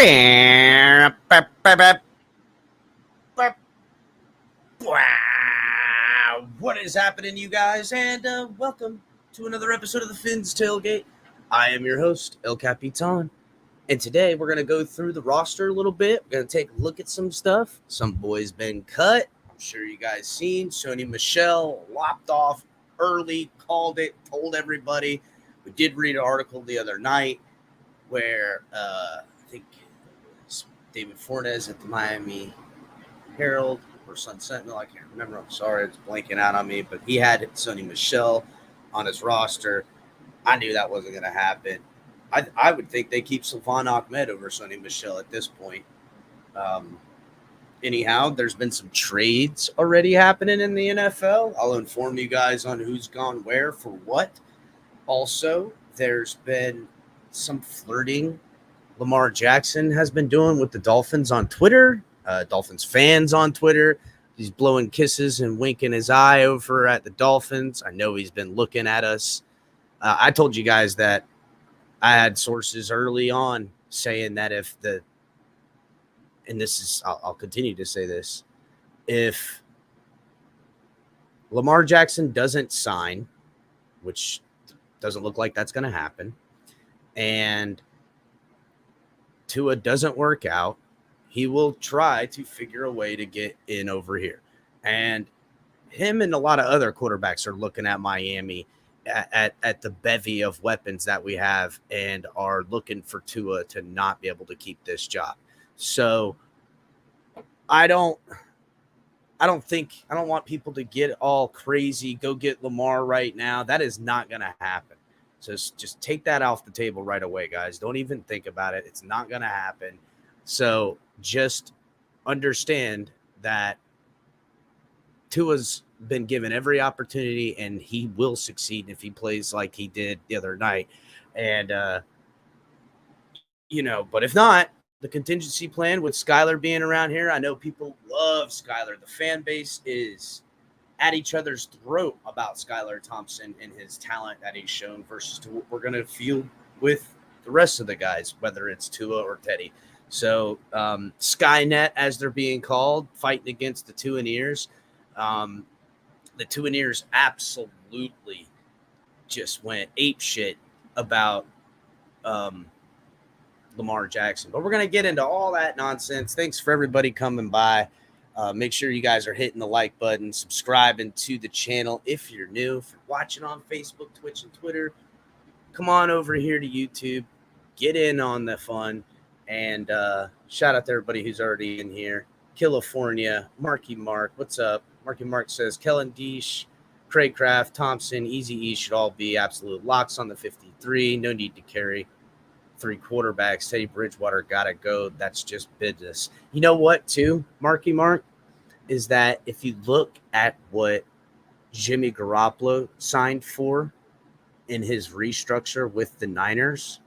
What is happening, you guys? And welcome to another episode of the Fins Tailgate. I am your host, El Capitan. And today we're going to go through the roster a little bit. We're going to take a look at some stuff. Some boys been cut. I'm sure you guys seen. Sony Michel lopped off early, called it, told everybody. We did read an article the other night where I think it was David Fornes at the Miami Herald or Sun Sentinel. I can't remember. I'm sorry. It's blanking out on me. But he had Sony Michel on his roster. I knew that wasn't going to happen. I would think they keep Salvan Ahmed over Sony Michel at this point. Anyhow, there's been some trades already happening in the NFL. I'll inform you guys on who's gone where for what. Also, there's been some flirting Lamar Jackson has been doing with the Dolphins on Twitter, Dolphins fans on Twitter. He's blowing kisses and winking his eye over at the Dolphins. I know he's been looking at us. I told you guys that I had sources early on saying that I'll continue to say this, if Lamar Jackson doesn't sign, which doesn't look like that's going to happen, and Tua doesn't work out, he will try to figure a way to get in over here. And him and a lot of other quarterbacks are looking at Miami at the bevy of weapons that we have and are looking for Tua to not be able to keep this job. So I don't want people to get all crazy, go get Lamar right now. That is not going to happen. So just take that off the table right away, guys. Don't even think about it. It's not going to happen. So just understand that Tua's been given every opportunity and he will succeed if he plays like he did the other night. And, but if not, the contingency plan with Skylar being around here, I know people love Skylar. The fan base is at each other's throat about Skylar Thompson and his talent that he's shown versus to what we're going to feel with the rest of the guys, whether it's Tua or Teddy. So Skynet, as they're being called, fighting against the Tuaneers. The Tuaneers absolutely just went apeshit about Lamar Jackson. But we're going to get into all that nonsense. Thanks for everybody coming by. Make sure you guys are hitting the like button, subscribing to the channel if you're new. If you're watching on Facebook, Twitch, and Twitter, come on over here to YouTube. Get in on the fun. And shout out to everybody who's already in here. California, Marky Mark, what's up? Marky Mark says, Kellen Deesh, Craig Kraft, Thompson, Easy E should all be absolute locks on the 53. No need to carry 3 quarterbacks. Teddy Bridgewater got to go. That's just business. You know what, too, Marky Mark, is that if you look at what Jimmy Garoppolo signed for in his restructure with the Niners,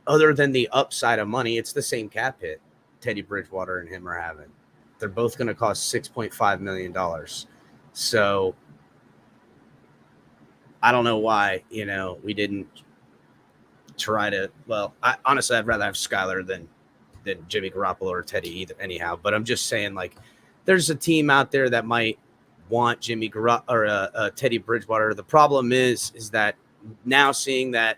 other than the upside of money, it's the same cap hit Teddy Bridgewater and him are having. They're both going to cost $6.5 million. So I don't know why, we didn't try to. Well, honestly, I'd rather have Skylar than Jimmy Garoppolo or Teddy either. Anyhow, but I'm just saying, like, there's a team out there that might want Jimmy Garoppolo or Teddy Bridgewater. The problem is that now seeing that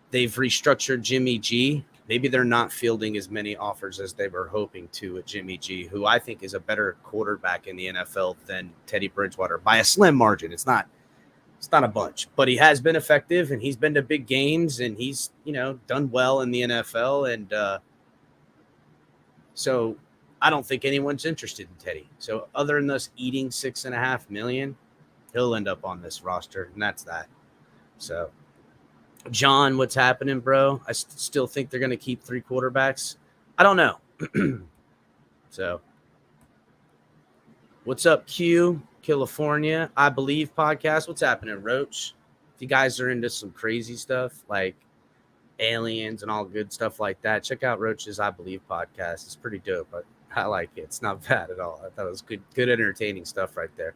they've restructured Jimmy G, maybe they're not fielding as many offers as they were hoping to with Jimmy G, who I think is a better quarterback in the NFL than Teddy Bridgewater by a slim margin. It's not a bunch, but he has been effective and he's been to big games and he's, done well in the NFL. And so I don't think anyone's interested in Teddy. So other than us eating $6.5 million, he'll end up on this roster, and that's that. So John, what's happening, bro? I still think they're going to keep 3 quarterbacks. I don't know. So what's up, Q? California, I Believe podcast. What's happening, Roach? If you guys are into some crazy stuff like aliens and all good stuff like that, check out Roach's I Believe podcast. It's pretty dope. I like it. It's not bad at all. I thought it was good entertaining stuff right there.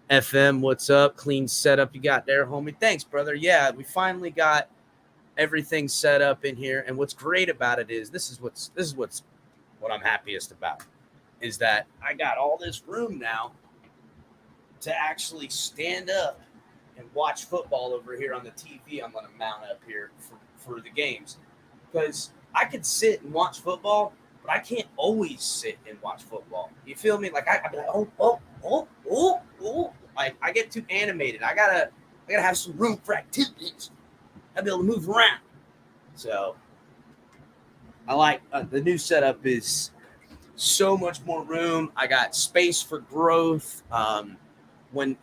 FM, what's up? Clean setup you got there, homie. Thanks, brother. Yeah, we finally got Everything's set up in here. And what's great about it is this is what I'm happiest about is that I got all this room now to actually stand up and watch football over here on the TV. I'm going to mount up here for the games because I could sit and watch football, but I can't always sit and watch football. You feel me? Like I'd be like, oh. Like I get too animated. I gotta have some room for activities. I'll be able to move around. So I like the new setup is so much more room. I got space for growth. When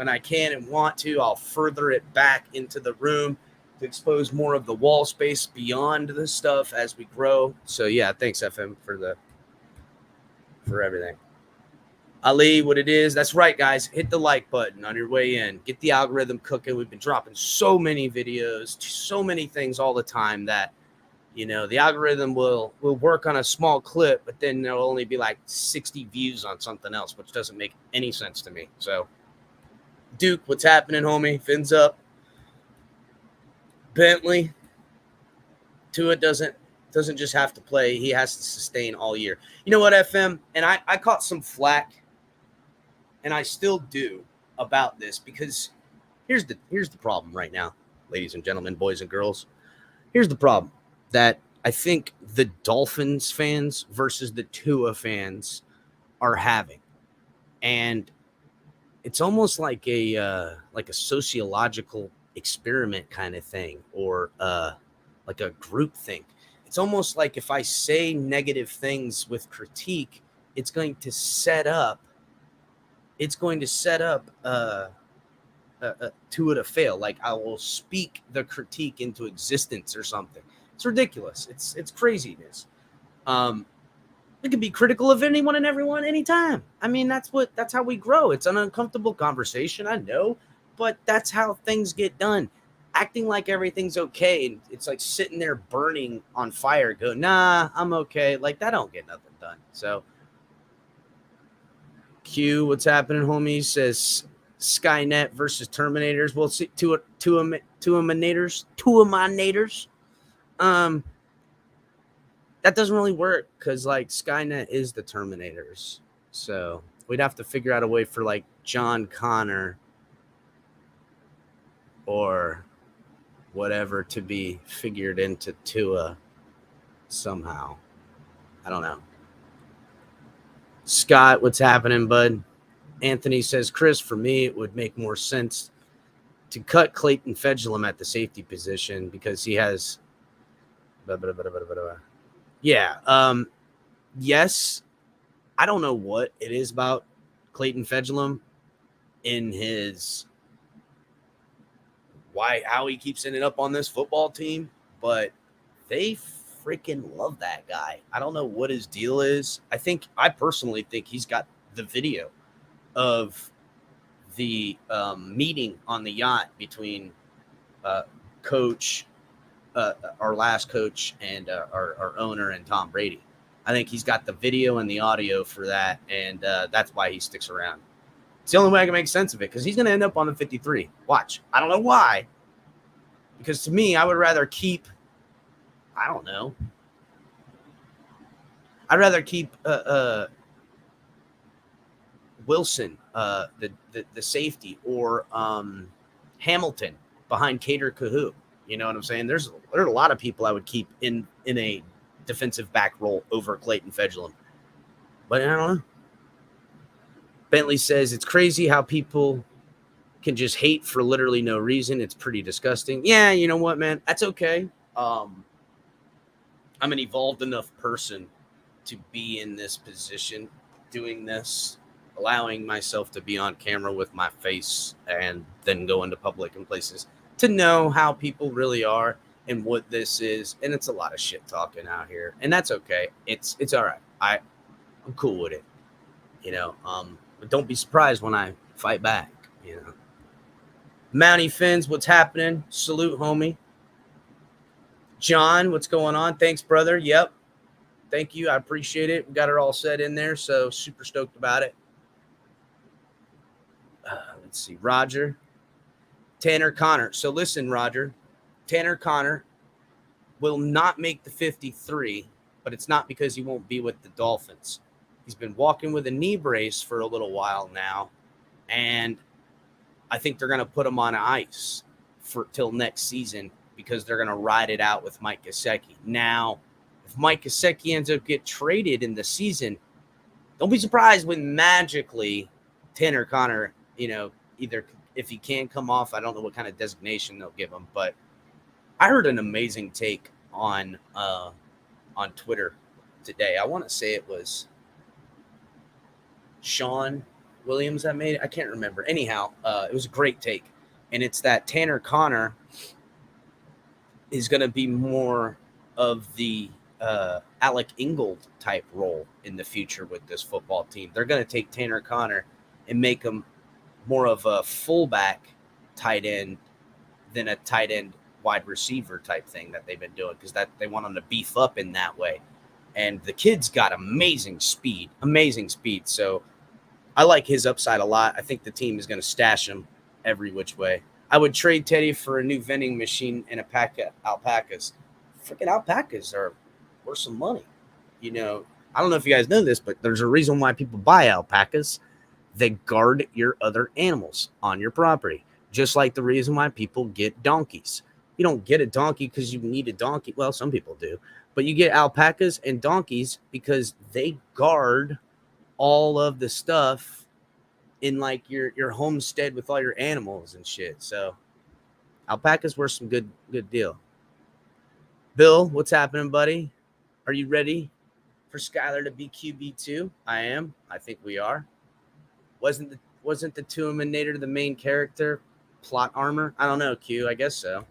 I can and want to, I'll further it back into the room to expose more of the wall space beyond the stuff as we grow. So yeah, thanks FM for everything. Ali, what it is, that's right, guys. Hit the like button on your way in. Get the algorithm cooking. We've been dropping so many videos, so many things all the time that, you know, the algorithm will work on a small clip, but then there'll only be like 60 views on something else, which doesn't make any sense to me. So, Duke, what's happening, homie? FinsUp. Bentley. Tua doesn't just have to play. He has to sustain all year. You know what, FM? And I caught some flack, and I still do, about this because here's the problem right now, ladies and gentlemen, boys and girls. Here's the problem that I think the Dolphins fans versus the Tua fans are having. And it's almost like a sociological experiment kind of thing, or like a group thing. It's almost like if I say negative things with critique, it's going to set up Tua to fail. Like I will speak the critique into existence or something. It's ridiculous. It's craziness. We can be critical of anyone and everyone anytime. I mean, that's how we grow. It's an uncomfortable conversation, I know, but that's how things get done. Acting like everything's okay, and it's like sitting there burning on fire. Go, nah, I'm okay. Like that don't get nothing done. So, Q, what's happening, homies? Says Skynet versus Terminators. We'll see two emanators. That doesn't really work because like Skynet is the Terminators. So we'd have to figure out a way for like John Connor or whatever to be figured into Tua somehow. I don't know. Scott, what's happening, bud? Anthony says, Chris, for me, it would make more sense to cut Clayton Fedulum at the safety position because he has. Yeah. Yes. I don't know what it is about Clayton Fedulum in his how he keeps ending up on this football team, but they freaking love that guy. I don't know what his deal is. I personally think he's got the video of the meeting on the yacht between coach, our last coach, and our owner and Tom Brady. I think he's got the video and the audio for that, and that's why he sticks around. It's the only way I can make sense of it because he's going to end up on the 53. Watch. I don't know why. Because to me, I would rather keep, I don't know. I'd rather keep Wilson, the safety, or Hamilton behind Cater Kahoo. You know what I'm saying? There's a lot of people I would keep in a defensive back role over Clayton Fedulum. But I don't know. Bentley says, it's crazy how people can just hate for literally no reason. It's pretty disgusting. Yeah, you know what, man? That's okay. I'm an evolved enough person to be in this position, doing this, allowing myself to be on camera with my face and then go into public and places to know how people really are and what this is. And it's a lot of shit talking out here. And that's okay. It's all right. I'm cool with it. You know, but don't be surprised when I fight back, you know. Mountie Fins, what's happening? Salute, homie. John, what's going on? Thanks, brother. Yep. Thank you. I appreciate it. We got it all set in there, so super stoked about it. Let's see. Roger. Tanner Connor. So listen, Roger. Tanner Connor will not make the 53, but it's not because he won't be with the Dolphins. He's been walking with a knee brace for a little while now, and I think they're going to put him on ice till next season because they're going to ride it out with Mike Gesicki. Now, if Mike Gesicki ends up get traded in the season, don't be surprised when magically Tanner Connor, either if he can come off, I don't know what kind of designation they'll give him, but I heard an amazing take on Twitter today. I want to say it was Sean Williams that made it. I can't remember. Anyhow, it was a great take, and it's that Tanner Connor is going to be more of the Alec Ingold type role in the future with this football team. They're going to take Tanner Connor and make him more of a fullback tight end than a tight end wide receiver type thing that they've been doing, because that they want him to beef up in that way. And the kid's got amazing speed. So I like his upside a lot. I think the team is going to stash him every which way. I would trade Teddy for a new vending machine and a pack of alpacas. Freaking alpacas are worth some money. I don't know if you guys know this, but there's a reason why people buy alpacas. They guard your other animals on your property, just like the reason why people get donkeys. You don't get a donkey because you need a donkey. Well, some people do, but you get alpacas and donkeys because they guard all of the stuff in like your homestead with all your animals and shit. So alpacas were some good deal. Bill, what's happening, buddy? Are you ready for Skylar to be QB2? I am. I think we are. Wasn't the Tuaminator the main character? Plot armor? I don't know, Q. I guess so.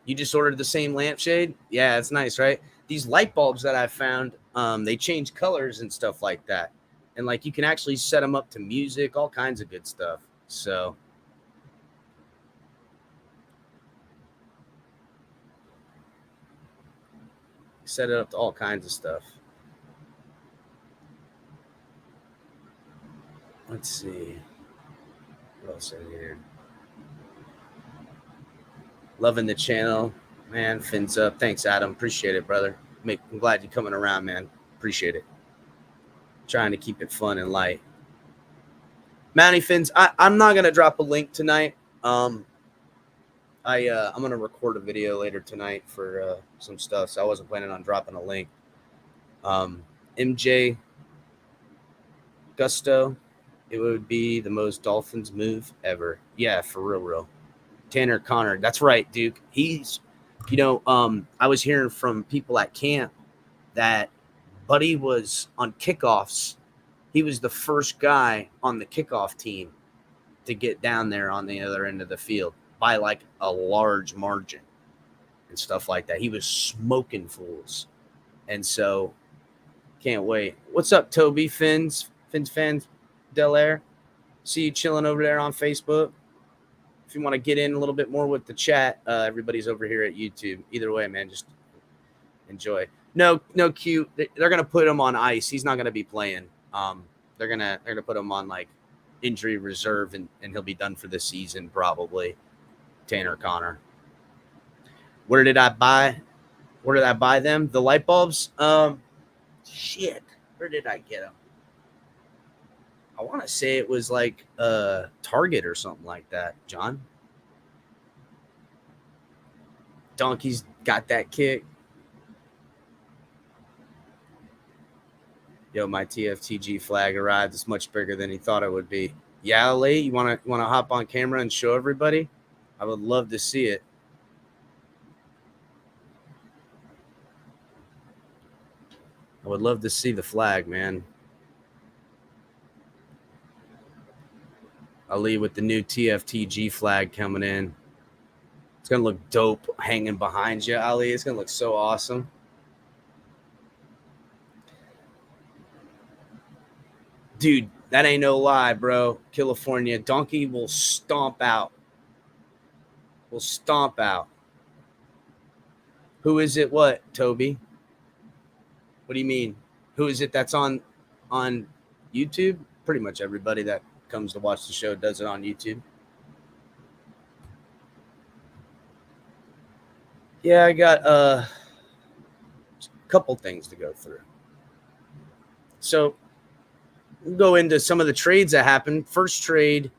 You just ordered the same lampshade? Yeah, it's nice, right? These light bulbs that I found, they change colors and stuff like that. And like you can actually set them up to music, all kinds of good stuff. So set it up to all kinds of stuff. Let's see. What else is here? Loving the channel, man. FinsUp. Thanks, Adam. Appreciate it, brother. I'm glad you're coming around, man. Appreciate it. Trying to keep it fun and light. Mounty Fins, I'm not gonna drop a link tonight. I'm gonna record a video later tonight for some stuff, so I wasn't planning on dropping a link. MJ Gusto, it would be the most Dolphins move ever. Yeah, for real. Tanner Connor, that's right, Duke. He's, I was hearing from people at camp that Buddy was on kickoffs. He was the first guy on the kickoff team to get down there on the other end of the field by like a large margin and stuff like that. He was smoking fools. And so can't wait. What's up, Toby? Fins fans, Del Air. See you chilling over there on Facebook. If you want to get in a little bit more with the chat, everybody's over here at YouTube. Either way, man, just enjoy. No, Q. They're gonna put him on ice. He's not gonna be playing. They're gonna put him on like injury reserve, and he'll be done for the season probably. Tanner Connor. Where did I buy them? The light bulbs? Shit. Where did I get them? I want to say it was like Target or something like that, John. Donkey's got that kick. Yo, my TFTG flag arrived. It's much bigger than he thought it would be. Yeah, Lee, you wanna hop on camera and show everybody? I would love to see it. I would love to see the flag, man. Ali with the new TFTG flag coming in. It's going to look dope hanging behind you, Ali. It's going to look so awesome. Dude, that ain't no lie, bro. California. Donkey will stomp out. Who is it? What, Toby? What do you mean? Who is it that's on YouTube? Pretty much everybody that comes to watch the show does it on YouTube. Yeah, I got a couple things to go through. So we'll go into some of the trades that happened. First trade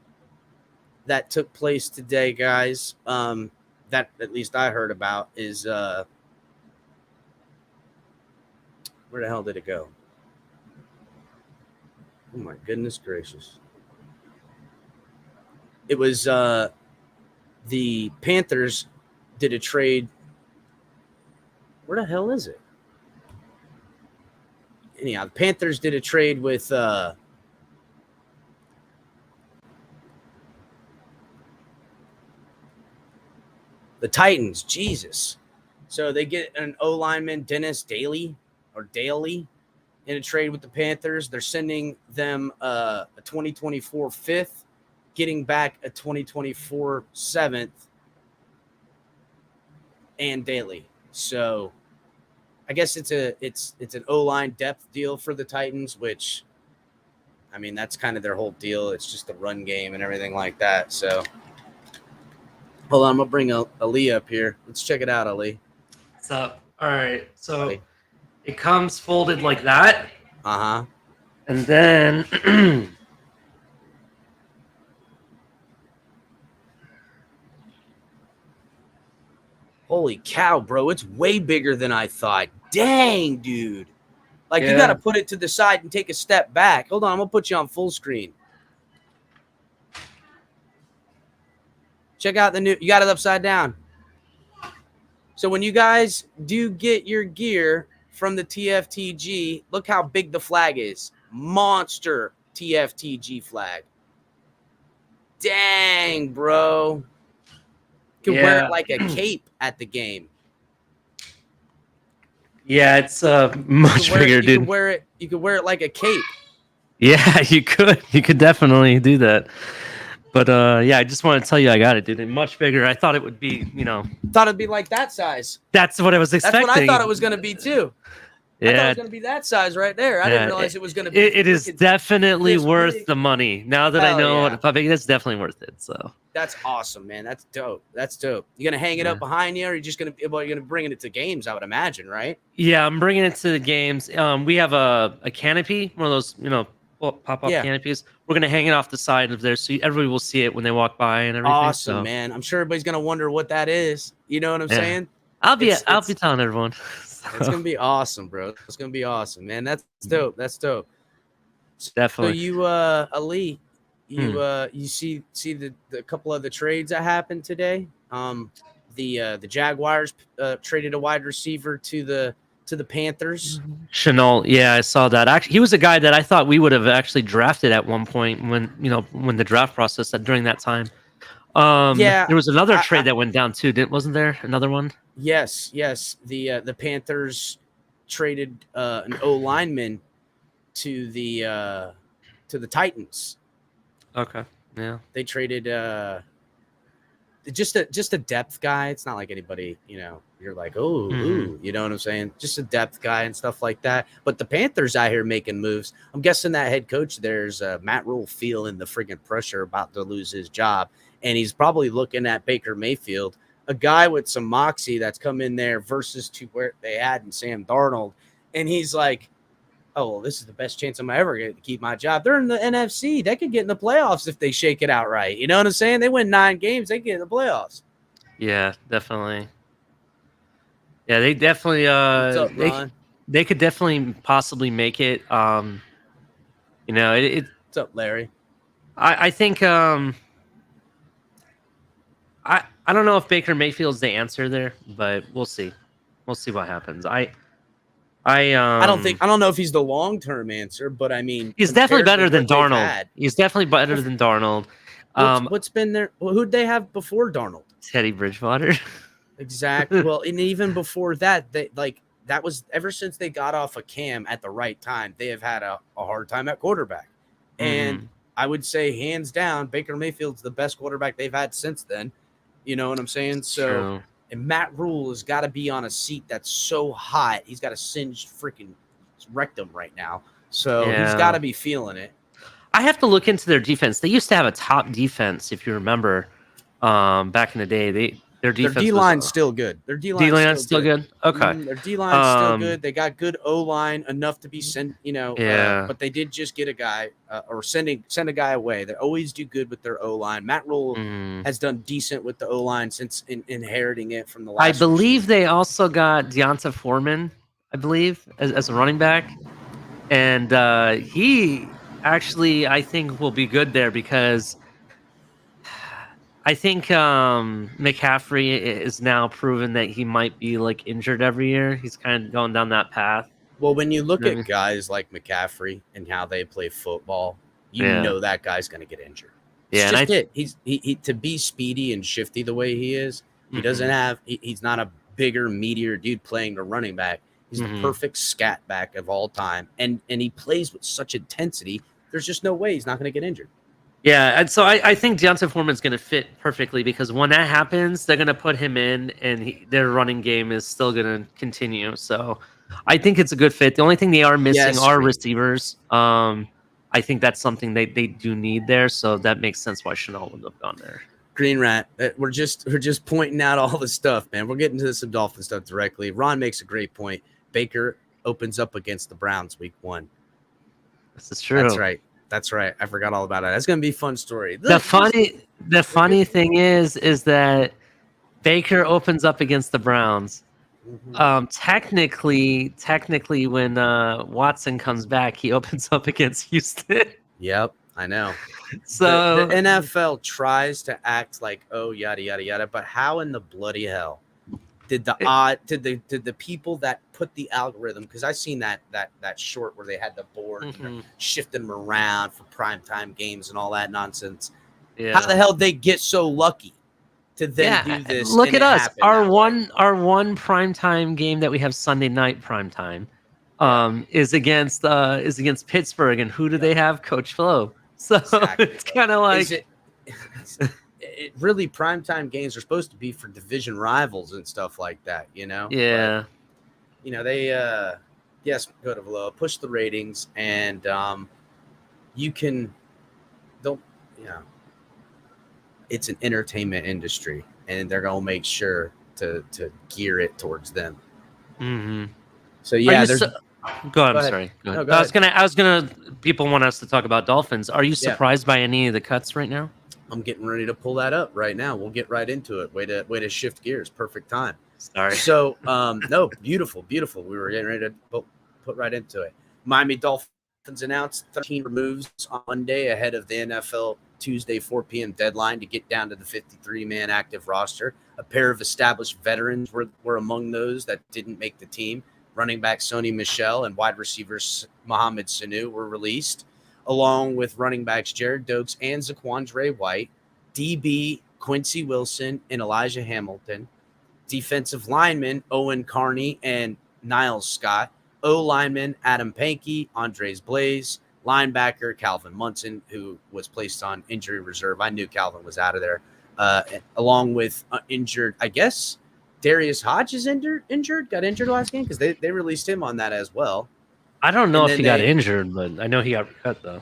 that took place today, guys, that at least I heard about is where the hell did it go? Oh my goodness gracious. It was the Panthers did a trade. Where the hell is it? Anyhow, the Panthers did a trade with the Titans. Jesus. So they get an O lineman, Dennis Daly in a trade with the Panthers. They're sending them a 2024 fifth, getting back a 2024 seventh, and Daly. So I guess it's an O-line depth deal for the Titans, which, I mean, that's kind of their whole deal. It's just the run game and everything like that. So hold on, I'm gonna bring Ali up here. Let's check it out, Ali. What's up? All right, so it comes folded like that. Uh-huh. And then holy cow, bro, it's way bigger than I thought. Dang, dude. Like, you got to put it to the side and take a step back. Hold on, I'm going to put you on full screen. Check out the new, you got it upside down. So when you guys do get your gear from the TFTG, look how big the flag is. Monster TFTG flag. Dang, bro. You can wear it like a cape at the game. Yeah, it's much bigger, dude. You could wear it like a cape. Yeah, you could. You could definitely do that. But yeah, I just want to tell you I got it, dude. It's much bigger. I thought it would be, Thought it'd be like that size. That's what I was expecting. That's what I thought it was going to be too. Yeah. I thought it was going to be that size right there. I didn't realize it was going to be. It is definitely worth the money. Now that I know what it's definitely worth it. So that's awesome, man. That's dope. That's dope. You gonna hang it up behind you, or you're just gonna you're gonna bring it to games? I would imagine, right? Yeah, I'm bringing it to the games. We have a canopy, one of those pop-up canopies. We're gonna hang it off the side of there, so everybody will see it when they walk by and everything. Awesome, man. I'm sure everybody's gonna wonder what that is. You know what I'm saying? I'll be telling everyone. It's gonna be awesome, bro. It's gonna be awesome, man. That's dope. That's dope. Definitely. So you, Ali, you see the couple of the trades that happened today. The Jaguars traded a wide receiver to the Panthers. Chenault, yeah, I saw that. Actually, he was a guy that I thought we would have actually drafted at one point when the draft process during that time. There was another trade that went down too, wasn't there? Another one? Yes. The Panthers traded an O lineman to the Titans. Okay. Yeah. They traded just a depth guy. It's not like anybody, you're like, ooh, you know what I'm saying? Just a depth guy and stuff like that. But the Panthers out here making moves. I'm guessing that head coach there's Matt Rule feeling the friggin' pressure about to lose his job. And he's probably looking at Baker Mayfield, a guy with some moxie that's come in there versus to where they had in Sam Darnold. And he's like, oh, well, this is the best chance I'm ever going to keep my job. They're in the NFC. They could get in the playoffs if they shake it out right. You know what I'm saying? They win 9 games. They get in the playoffs. Yeah, definitely. Yeah, they definitely What's up, Ron? They could definitely possibly make it. What's up, Larry? I think I don't know if Baker Mayfield's the answer there, but we'll see. We'll see what happens. I don't know if he's the long-term answer, but I mean, he's definitely better than Darnold. He's definitely better than Darnold. What's been there? Who'd they have before Darnold? Teddy Bridgewater. Exactly. Well, and even before that, that was ever since they got off of Cam at the right time, they have had a hard time at quarterback. And I would say hands down, Baker Mayfield's the best quarterback they've had since then. You know what I'm saying? So, and Matt Rule has got to be on a seat that's so hot. He's got a singed freaking rectum right now. So he's got to be feeling it. I have to look into their defense. They used to have a top defense, if you remember, back in the day. Their defense D-line's still good. Their D-line's still good. Okay. Their D-line's still good. They got good O-line, enough to be sent, but they did just get a guy or send a guy away. They always do good with their O-line. Matt Rule has done decent with the O-line since inheriting it from the last I believe they also got Deonta Foreman, I believe, as a running back. And he actually, I think, will be good there because I think McCaffrey is now proven that he might be like injured every year. He's kind of going down that path. Well, when you look at guys like McCaffrey and how they play football, you know that guy's going to get injured. It's just it. He to be speedy and shifty the way he is. He doesn't have. He's not a bigger, meatier dude playing the running back. He's the perfect scat back of all time, and he plays with such intensity. There's just no way he's not going to get injured. Yeah, and so I think Deonta Foreman's going to fit perfectly because when that happens, they're going to put him in, and their running game is still going to continue. So I think it's a good fit. The only thing they are missing are receivers. I think that's something they do need there, so that makes sense why Chanel would have gone there. Green Rat, we're just pointing out all the stuff, man. We're getting to some Dolphin stuff directly. Ron makes a great point. Baker opens up against the Browns week 1. This is true. That's right. I forgot all about it. That's going to be a fun story. The funny thing is that Baker opens up against the Browns. Technically, when Watson comes back, he opens up against Houston. Yep, I know. So the NFL tries to act like, oh, yada yada yada, but how in the bloody hell did the people that put the algorithm? Because I seen that short where they had the board shifting them around for primetime games and all that nonsense. Yeah. How the hell they get so lucky to then do this? Look at us. Our one primetime game that we have Sunday night primetime is against Pittsburgh, and who do they have? Coach Flo. So it's kind of like it really primetime games are supposed to be for division rivals and stuff like that, Yeah. But, they go to Valoa, push the ratings, and it's an entertainment industry, and they're gonna make sure to gear it towards them. So yeah, go ahead. I'm sorry. Go ahead. I was gonna. People want us to talk about Dolphins. Are you surprised by any of the cuts right now? I'm getting ready to pull that up right now. We'll get right into it. Way to shift gears. Perfect time. Sorry. So no, beautiful. We were getting ready to put right into it. Miami Dolphins announced 13 removes on Monday ahead of the NFL Tuesday 4 p.m. deadline to get down to the 53-man active roster. A pair of established veterans were among those that didn't make the team. Running back Sony Michel and wide receivers Mohamed Sanu were released, along with running backs Jared Dokes and Zaquandre White, DB Quincy Wilson and Elijah Hamilton, defensive linemen Owen Carney and Niles Scott, O-lineman Adam Pankey, Andres Blaze, linebacker Calvin Munson, who was placed on injury reserve. I knew Calvin was out of there, along with injured, I guess, Darius Hodge is got injured last game because they released him on that as well. I don't know if he got injured, but I know he got cut, though.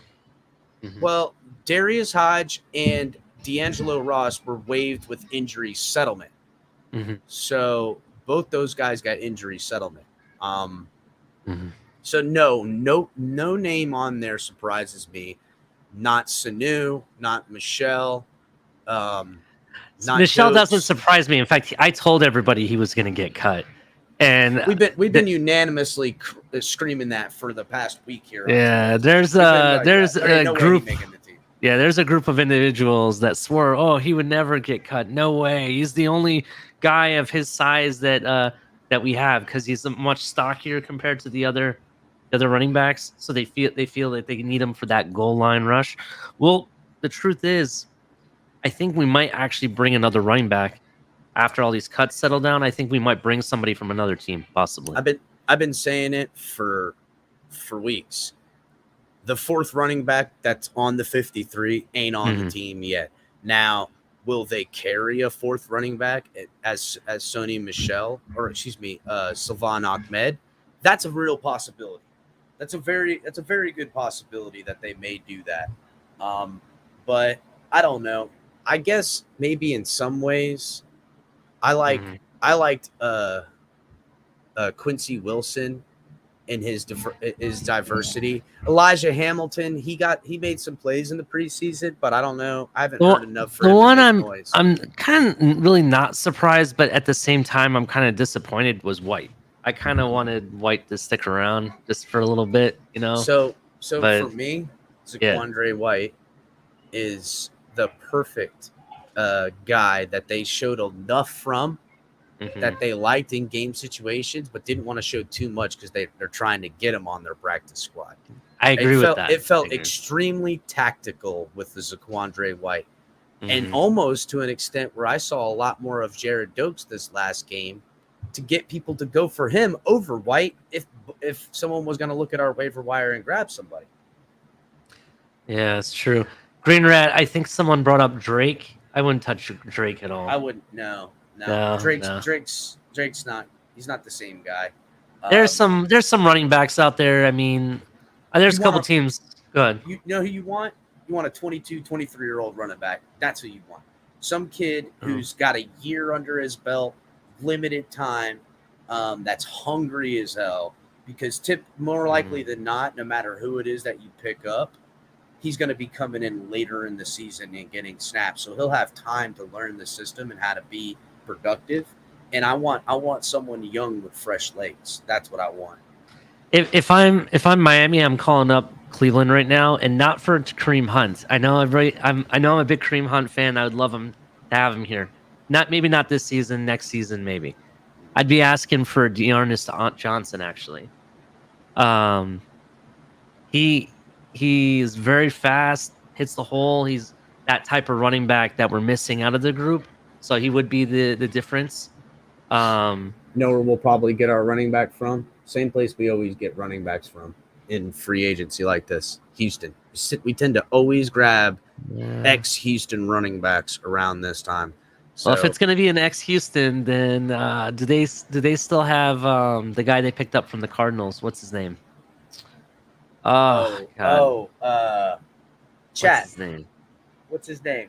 Well, Darius Hodge and D'Angelo Ross were waived with injury settlement. So both those guys got injury settlement. So no name on there surprises me. Not Sanu, not Michelle. Michelle doesn't surprise me. In fact, I told everybody he was going to get cut, and we've been unanimously screaming that for the past week here. Yeah, there's a group. Yeah, there's a group of individuals that swore, he would never get cut. No way. He's the only guy of his size that we have because he's much stockier compared to the other running backs. So they feel that they need him for that goal line rush. Well, the truth is, I think we might actually bring another running back after all these cuts settle down. I think we might bring somebody from another team, possibly. I've been saying it for weeks. The fourth running back that's on the 53 ain't on the team yet. Now, will they carry a fourth running back as Sony Michel Sylvan Ahmed? That's a real possibility. That's a very good possibility that they may do that. But I don't know. I guess maybe in some ways I liked Quincy Wilson and his diversity. Elijah Hamilton, he made some plays in the preseason, but I don't know. I haven't heard enough for him to make noise. I'm kind of really not surprised, but at the same time, I'm kind of disappointed was White. I kind of wanted White to stick around just for a little bit, you know. So for me, Zaquandre White is the perfect guy that they showed enough from. That they liked in game situations, but didn't want to show too much because they're trying to get him on their practice squad. I agree with that. It felt extremely tactical with the Zaquandre White, and almost to an extent where I saw a lot more of Jared Dokes this last game to get people to go for him over White if someone was going to look at our waiver wire and grab somebody. Yeah, it's true. Green Rat, I think someone brought up Drake. I wouldn't touch Drake at all. I wouldn't. No. Drake's not. He's not the same guy. There's some running backs out there. I mean, there's a couple teams. Go ahead. You know who you want? You want a 22, 23-year-old running back. That's who you want. Some kid who's got a year under his belt, limited time, that's hungry as hell. Because more likely than not, no matter who it is that you pick up, he's going to be coming in later in the season and getting snaps. So he'll have time to learn the system and how to be productive. And I want someone young with fresh legs. That's what I want. If I'm Miami, I'm calling up Cleveland right now, and not for Kareem Hunt. I know I'm a big Kareem Hunt fan. I would love him to have him here. Maybe not this season, next season maybe. I'd be asking for Dearness Johnson actually. He is very fast, hits the hole. He's that type of running back that we're missing out of the group. So he would be the difference. Know where we'll probably get our running back from? Same place we always get running backs from in free agency like this, Houston. We tend to always grab ex-Houston running backs around this time. So, well, if it's going to be an ex-Houston, then do they still have the guy they picked up from the Cardinals? What's his name? Chat. What's his name? What's his name?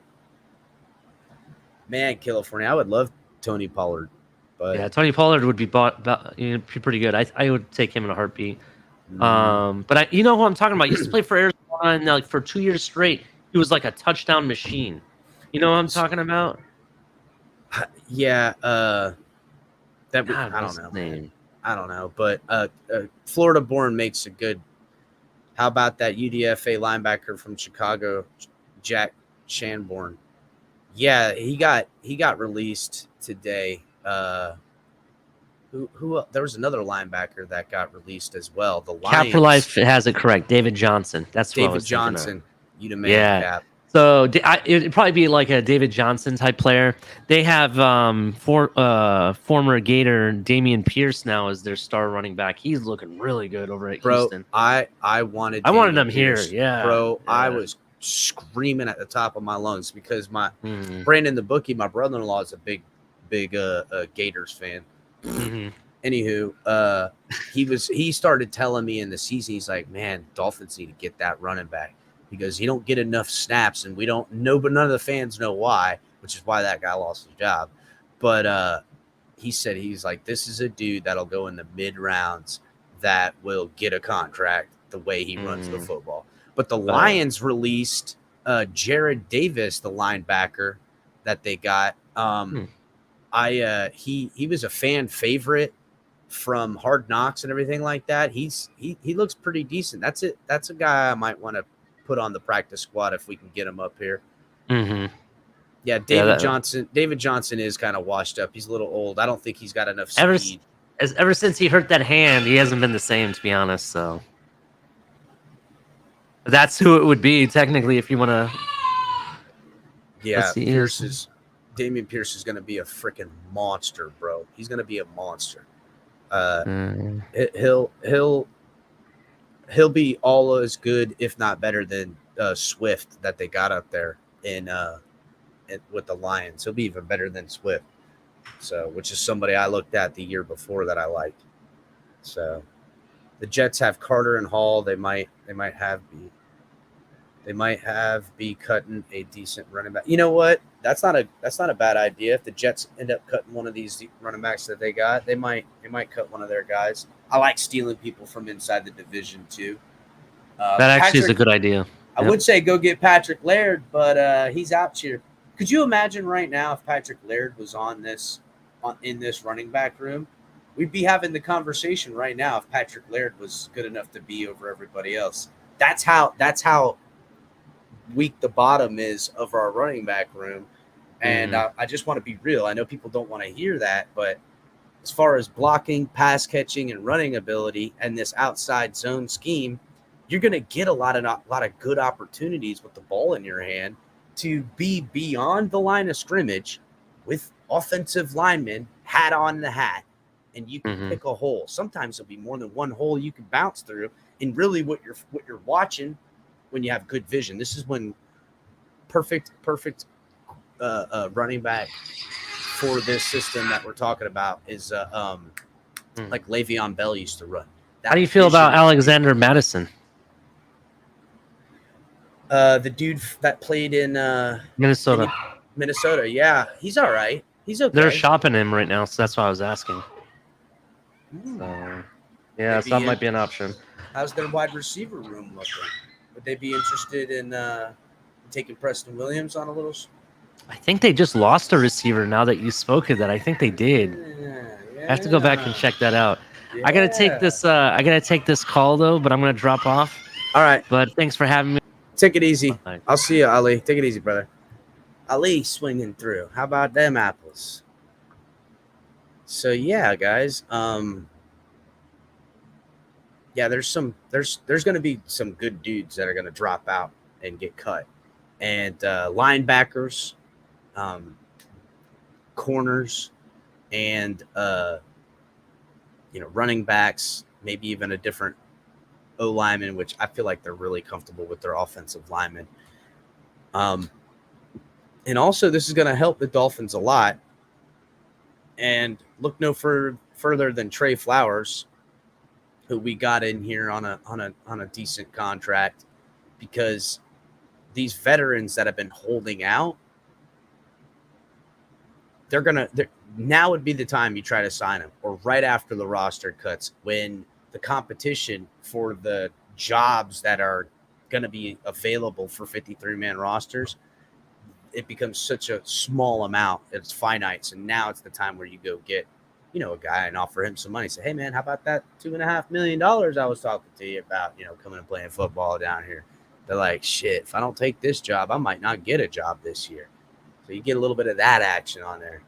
Man, California. I would love Tony Pollard. But yeah, Tony Pollard would be pretty good. I would take him in a heartbeat. But you know who I'm talking about? He used to play for Arizona, and like for 2 years straight, he was like a touchdown machine. You know what I'm talking about? Yeah. I don't know. I don't know. But Florida-born makes a good. How about that UDFA linebacker from Chicago, Jack Shanborn? Yeah, he got released today. Who? There was another linebacker that got released as well. The Lions. Cap for Life has it correct. David Johnson. That's what David Johnson. You demand Cap. So it'd probably be like a David Johnson type player. They have former Gator Damian Pierce now as their star running back. He's looking really good over at Houston. I wanted him Pierce. Here. Yeah, bro. Yeah. I was screaming at the top of my lungs because my Brandon the bookie, my brother-in-law, is a big Gators fan. Anywho, he started telling me in the season, he's like, man, Dolphins need to get that running back. Because he don't get enough snaps, and we don't know, but none of the fans know why, which is why that guy lost his job. But he said he's like, this is a dude that'll go in the mid rounds that will get a contract the way he runs the football. But the Lions released Jared Davis, the linebacker that they got. He was a fan favorite from Hard Knocks and everything like that. He looks pretty decent. That's it. That's a guy I might want to put on the practice squad if we can get him up here. Yeah, David Johnson is kind of washed up. He's a little old. I don't think he's got enough speed. Ever since he hurt that hand, he hasn't been the same, to be honest. So that's who it would be technically if you want to. Yeah, Damian Pierce is going to be a freaking monster, bro. He's going to be a monster. He'll be all as good, if not better, than Swift that they got up there with the Lions. He'll be even better than Swift. So, which is somebody I looked at the year before that I liked. So, the Jets have Carter and Hall. They might have They might be cutting a decent running back. You know what? That's not a bad idea. If the Jets end up cutting one of these running backs that they got, they might cut one of their guys. I like stealing people from inside the division too. That actually is a good idea. I would say go get Patrick Laird, but he's out here. Could you imagine right now if Patrick Laird was in this running back room? We'd be having the conversation right now if Patrick Laird was good enough to be over everybody else. That's how weak the bottom is of our running back room. And I just want to be real. I know people don't want to hear that, but as far as blocking, pass catching, and running ability and this outside zone scheme, you're going to get a lot of good opportunities with the ball in your hand to be beyond the line of scrimmage with offensive linemen hat on the hat, and you can pick a hole. Sometimes there'll be more than one hole you can bounce through. And really what you're watching when you have good vision, this is when perfect running back for this system that we're talking about is like Le'Veon Bell used to run. How do you feel about Alexander Madison? The dude that played in Minnesota. Minnesota, yeah, he's all right. He's okay. They're shopping him right now, so that's why I was asking. So, yeah, so that might be an option. How's their wide receiver room looking? Would they be interested in taking Preston Williams on a little? I think they just lost a receiver. Now that you spoke of that, I think they did. I have to go back and check that out. Yeah. I gotta take this call though, but I'm gonna drop off. All right. But thanks for having me. Take it easy. Bye. I'll see you, Ali. Take it easy, brother. Ali swinging through. How about them apples? So yeah, guys. Yeah, there's going to be some good dudes that are going to drop out and get cut, and linebackers, corners, and running backs. Maybe even a different O lineman, which I feel like they're really comfortable with their offensive linemen. And also, this is going to help the Dolphins a lot. And look no further than Trey Flowers, who we got in here on a decent contract, because these veterans that have been holding out, now would be the time you try to sign them, or right after the roster cuts, when the competition for the jobs that are going to be available for 53-man rosters, it becomes such a small amount. It's finite. So now it's the time where you go get, a guy and offer him some money. Say, hey man, how about that $2.5 million I was talking to you about, coming and playing football down here? They're like, shit, if I don't take this job, I might not get a job this year. So you get a little bit of that action on there.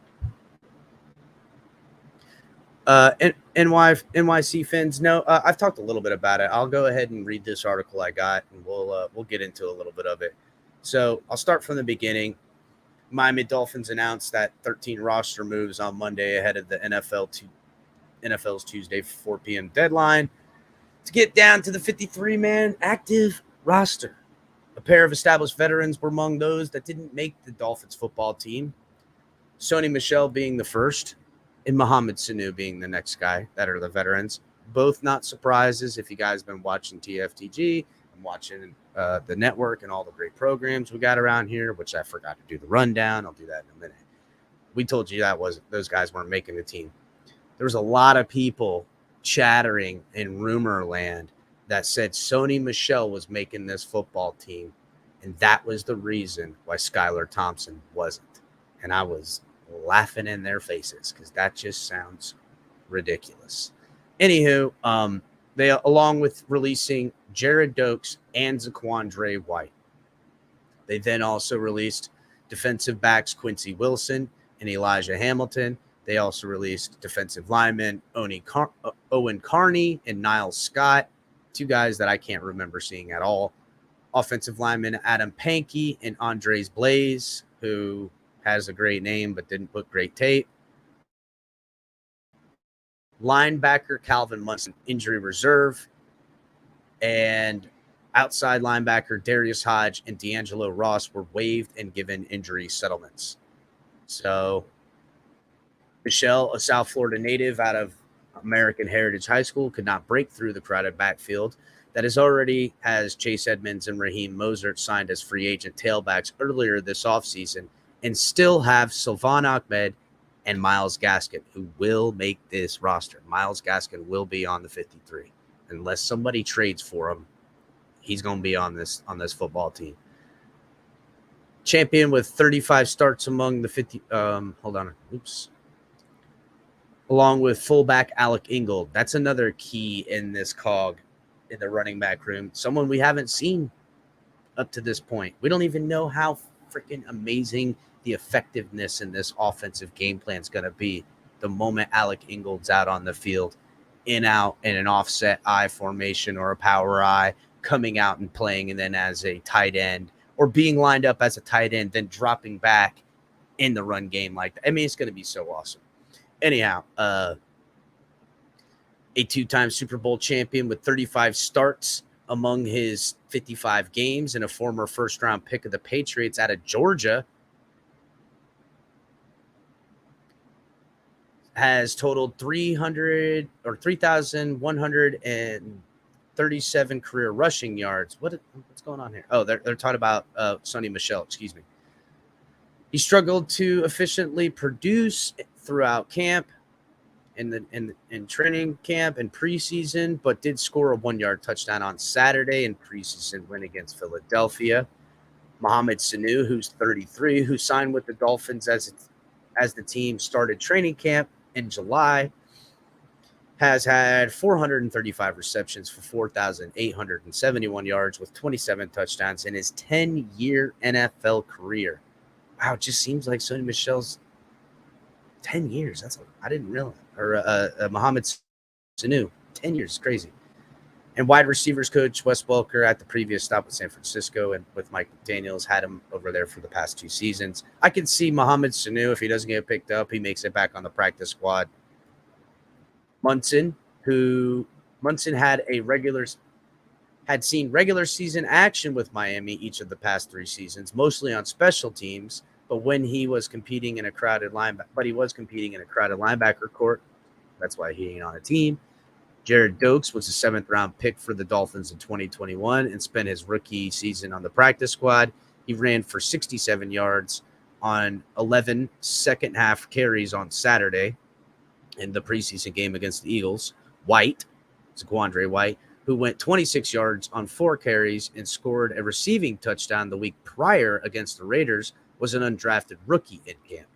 NYC Fins. No, I've talked a little bit about it. I'll go ahead and read this article I got, and we'll get into a little bit of it. So I'll start from the beginning. Miami Dolphins announced that 13 roster moves on Monday ahead of the NFL's Tuesday 4 p.m. deadline to get down to the 53-man active roster. A pair of established veterans were among those that didn't make the Dolphins football team, Sony Michel being the first and Mohamed Sanu being the next guy that are the veterans. Both not surprises if you guys have been watching TFTG and watching the network and all the great programs we got around here, which I forgot to do the rundown. I'll do that in a minute. We told you those guys weren't making the team. There was a lot of people chattering in rumor land that said Sony Michel was making this football team, and that was the reason why Skylar Thompson wasn't. And I was laughing in their faces because that just sounds ridiculous. Anywho, they, along with releasing Jared Dokes and Zaquandre White, they then also released defensive backs Quincy Wilson and Elijah Hamilton. They also released defensive linemen Owen Carney and Niles Scott, two guys that I can't remember seeing at all. Offensive lineman Adam Pankey and Andres Blaze, who has a great name but didn't put great tape. Linebacker Calvin Munson, injury reserve. And outside linebacker Darius Hodge and D'Angelo Ross were waived and given injury settlements. So Michelle, a South Florida native out of American Heritage High School, could not break through the crowded backfield that already has Chase Edmonds and Raheem Mostert signed as free agent tailbacks earlier this offseason, and still have Sylvan Ahmed and Myles Gaskin, who will make this roster. Myles Gaskin will be on the 53. Unless somebody trades for him, he's going to be on this football team. Champion with 35 starts among the 50. Along with fullback Alec Ingold. That's another key in this cog in the running back room. Someone we haven't seen up to this point. We don't even know how freaking amazing the effectiveness in this offensive game plan is going to be the moment Alec Ingold's out on the field, out in an offset I formation or a power I, coming out and playing, and then as a tight end or being lined up as a tight end, then dropping back in the run game like that. I mean, it's going to be so awesome. Anyhow, a two-time Super Bowl champion with 35 starts among his 55 games, and a former first-round pick of the Patriots out of Georgia, has totaled 3,137 career rushing yards. What's going on here? Oh, they're talking about Sonny Michel. Excuse me. He struggled to efficiently produce throughout camp, in training camp and preseason, but did score a 1-yard touchdown on Saturday in preseason win against Philadelphia. Mohamed Sanu, who's 33, who signed with the Dolphins as the team started training camp in July, has had 435 receptions for 4,871 yards with 27 touchdowns in his 10-year NFL career. Wow, it just seems like Sonny Michel's 10 years. I didn't realize. Or Mohamed Sanu, 10 years, crazy. And wide receivers coach Wes Welker at the previous stop with San Francisco and with Mike McDaniels had him over there for the past 2 seasons. I can see Mohamed Sanu, if he doesn't get picked up, he makes it back on the practice squad. Munson had seen regular season action with Miami each of the past 3 seasons, mostly on special teams. But when he was competing in a crowded linebacker court, that's why he ain't on a team. Jared Dokes was a 7th-round pick for the Dolphins in 2021 and spent his rookie season on the practice squad. He ran for 67 yards on 11 second-half carries on Saturday in the preseason game against the Eagles. Quandre White, who went 26 yards on 4 carries and scored a receiving touchdown the week prior against the Raiders, was an undrafted rookie in camp.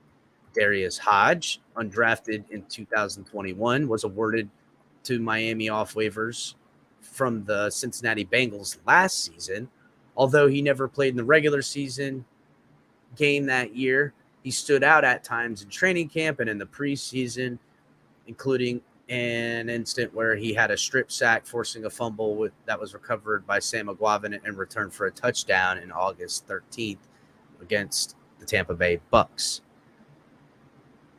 Darius Hodge, undrafted in 2021, was awarded to Miami off waivers from the Cincinnati Bengals last season. Although he never played in the regular season game that year, he stood out at times in training camp and in the preseason, including an instant where he had a strip sack forcing a fumble that was recovered by Sam McGuavin and returned for a touchdown in August 13th against the Tampa Bay Bucks.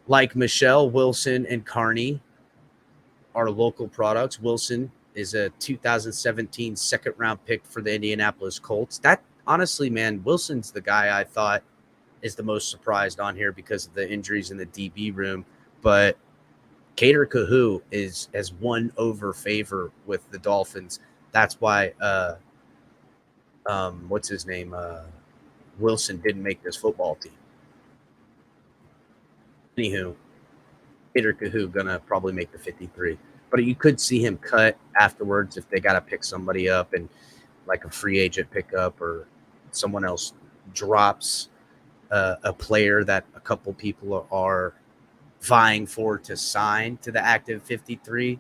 Like Michel, Wilson, and Carney are local products. Wilson is a 2017 second-round pick for the Indianapolis Colts. That, honestly, man, Wilson's the guy I thought is the most surprised on here because of the injuries in the DB room. But Kader Kahu has won over favor with the Dolphins. That's why what's his name? Wilson didn't make this football team. Anywho, Kader Kahu gonna probably make the 53. But you could see him cut afterwards if they gotta pick somebody up and like a free agent pickup or someone else drops a player that a couple people are vying for to sign to the active 53,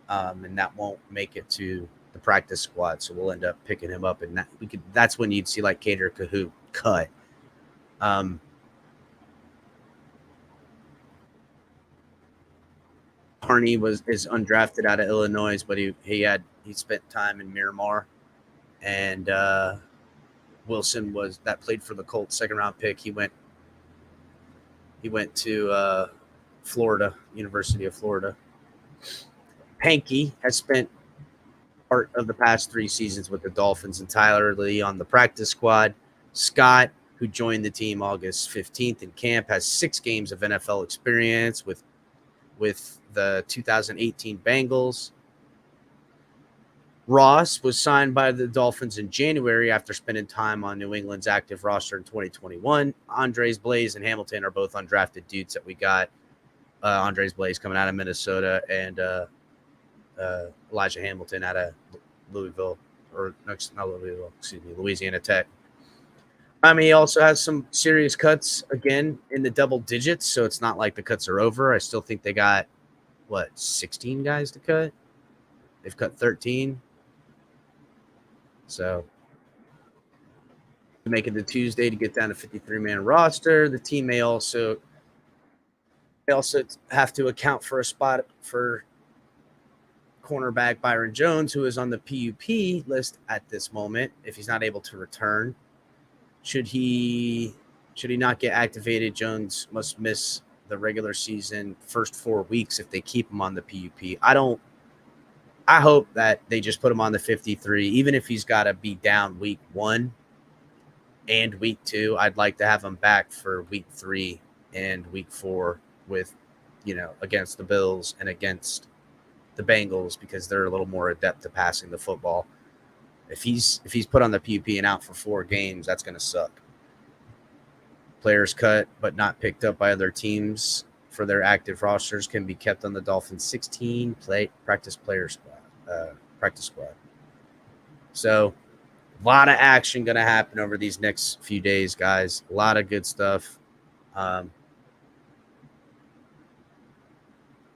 and that won't make it to the practice squad, so we'll end up picking him up, and that's when you'd see like Kader Kahu cut. Carney is undrafted out of Illinois, but he spent time in Miramar, and Wilson played for the Colts, 2nd-round pick. He went to Florida, University of Florida. Pankey has spent part of the past 3 seasons with the Dolphins, and Tyler Lee on the practice squad. Scott, who joined the team August 15th in camp, has 6 games of NFL experience with the 2018 Bengals. Ross was signed by the Dolphins in January after spending time on New England's active roster in 2021. Andres Blaze and Hamilton are both undrafted dudes that we got. Andres Blaze coming out of Minnesota and Elijah Hamilton out of Louisville, or not Louisville, excuse me, Louisiana Tech. He also has some serious cuts again in the double digits, so it's not like the cuts are over. I still think they got 16 guys to cut. They've cut 13. So to make it to Tuesday to get down to 53-man roster, the team may also have to account for a spot for cornerback Byron Jones, who is on the PUP list at this moment. If he's not able to return, should he not get activated, Jones must miss the regular season first 4 weeks if they keep him on the PUP. I hope that they just put him on the 53, even if he's got to be down week 1 and week 2. I'd like to have him back for week 3 and week 4 with, against the Bills and against the Bengals, because they're a little more adept to passing the football. If he's put on the PUP and out for 4 games, that's going to suck. Players cut but not picked up by other teams for their active rosters can be kept on the Dolphins 16 practice squad. So a lot of action going to happen over these next few days, guys. A lot of good stuff.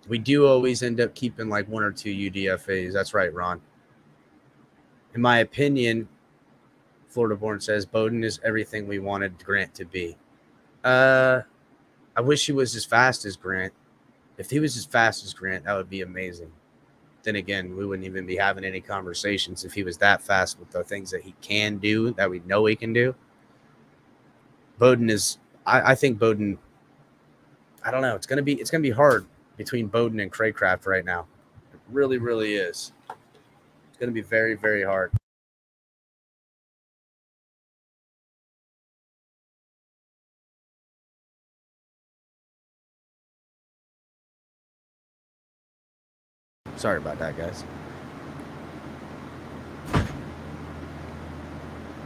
We do always end up keeping like 1 or 2 UDFAs. That's right, Ron. In my opinion, Florida Born says Bowden is everything we wanted Grant to be. I wish he was as fast as Grant. If he was as fast as Grant, that would be amazing. Then again, we wouldn't even be having any conversations if he was that fast with the things that he can do, that we know he can do. Bowden is, I think Bowden, I don't know. It's gonna be hard between Bowden and Craycraft right now. It really, really is. It's gonna be very, very hard. Sorry about that, guys.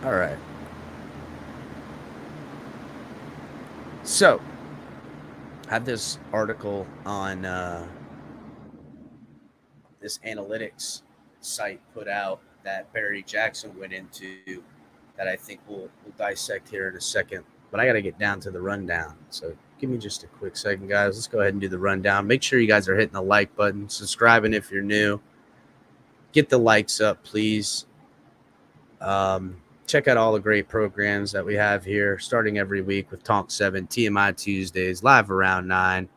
All right. So, I have this article on this analytics site put out that Barry Jackson went into that I think we'll dissect here in a second. But I got to get down to the rundown. So give me just a quick second, guys. Let's go ahead and do the rundown. Make sure you guys are hitting the like button, subscribing if you're new. Get the likes up, please. Check out all the great programs that we have here, starting every week with Talk 7, TMI Tuesdays, live around 9.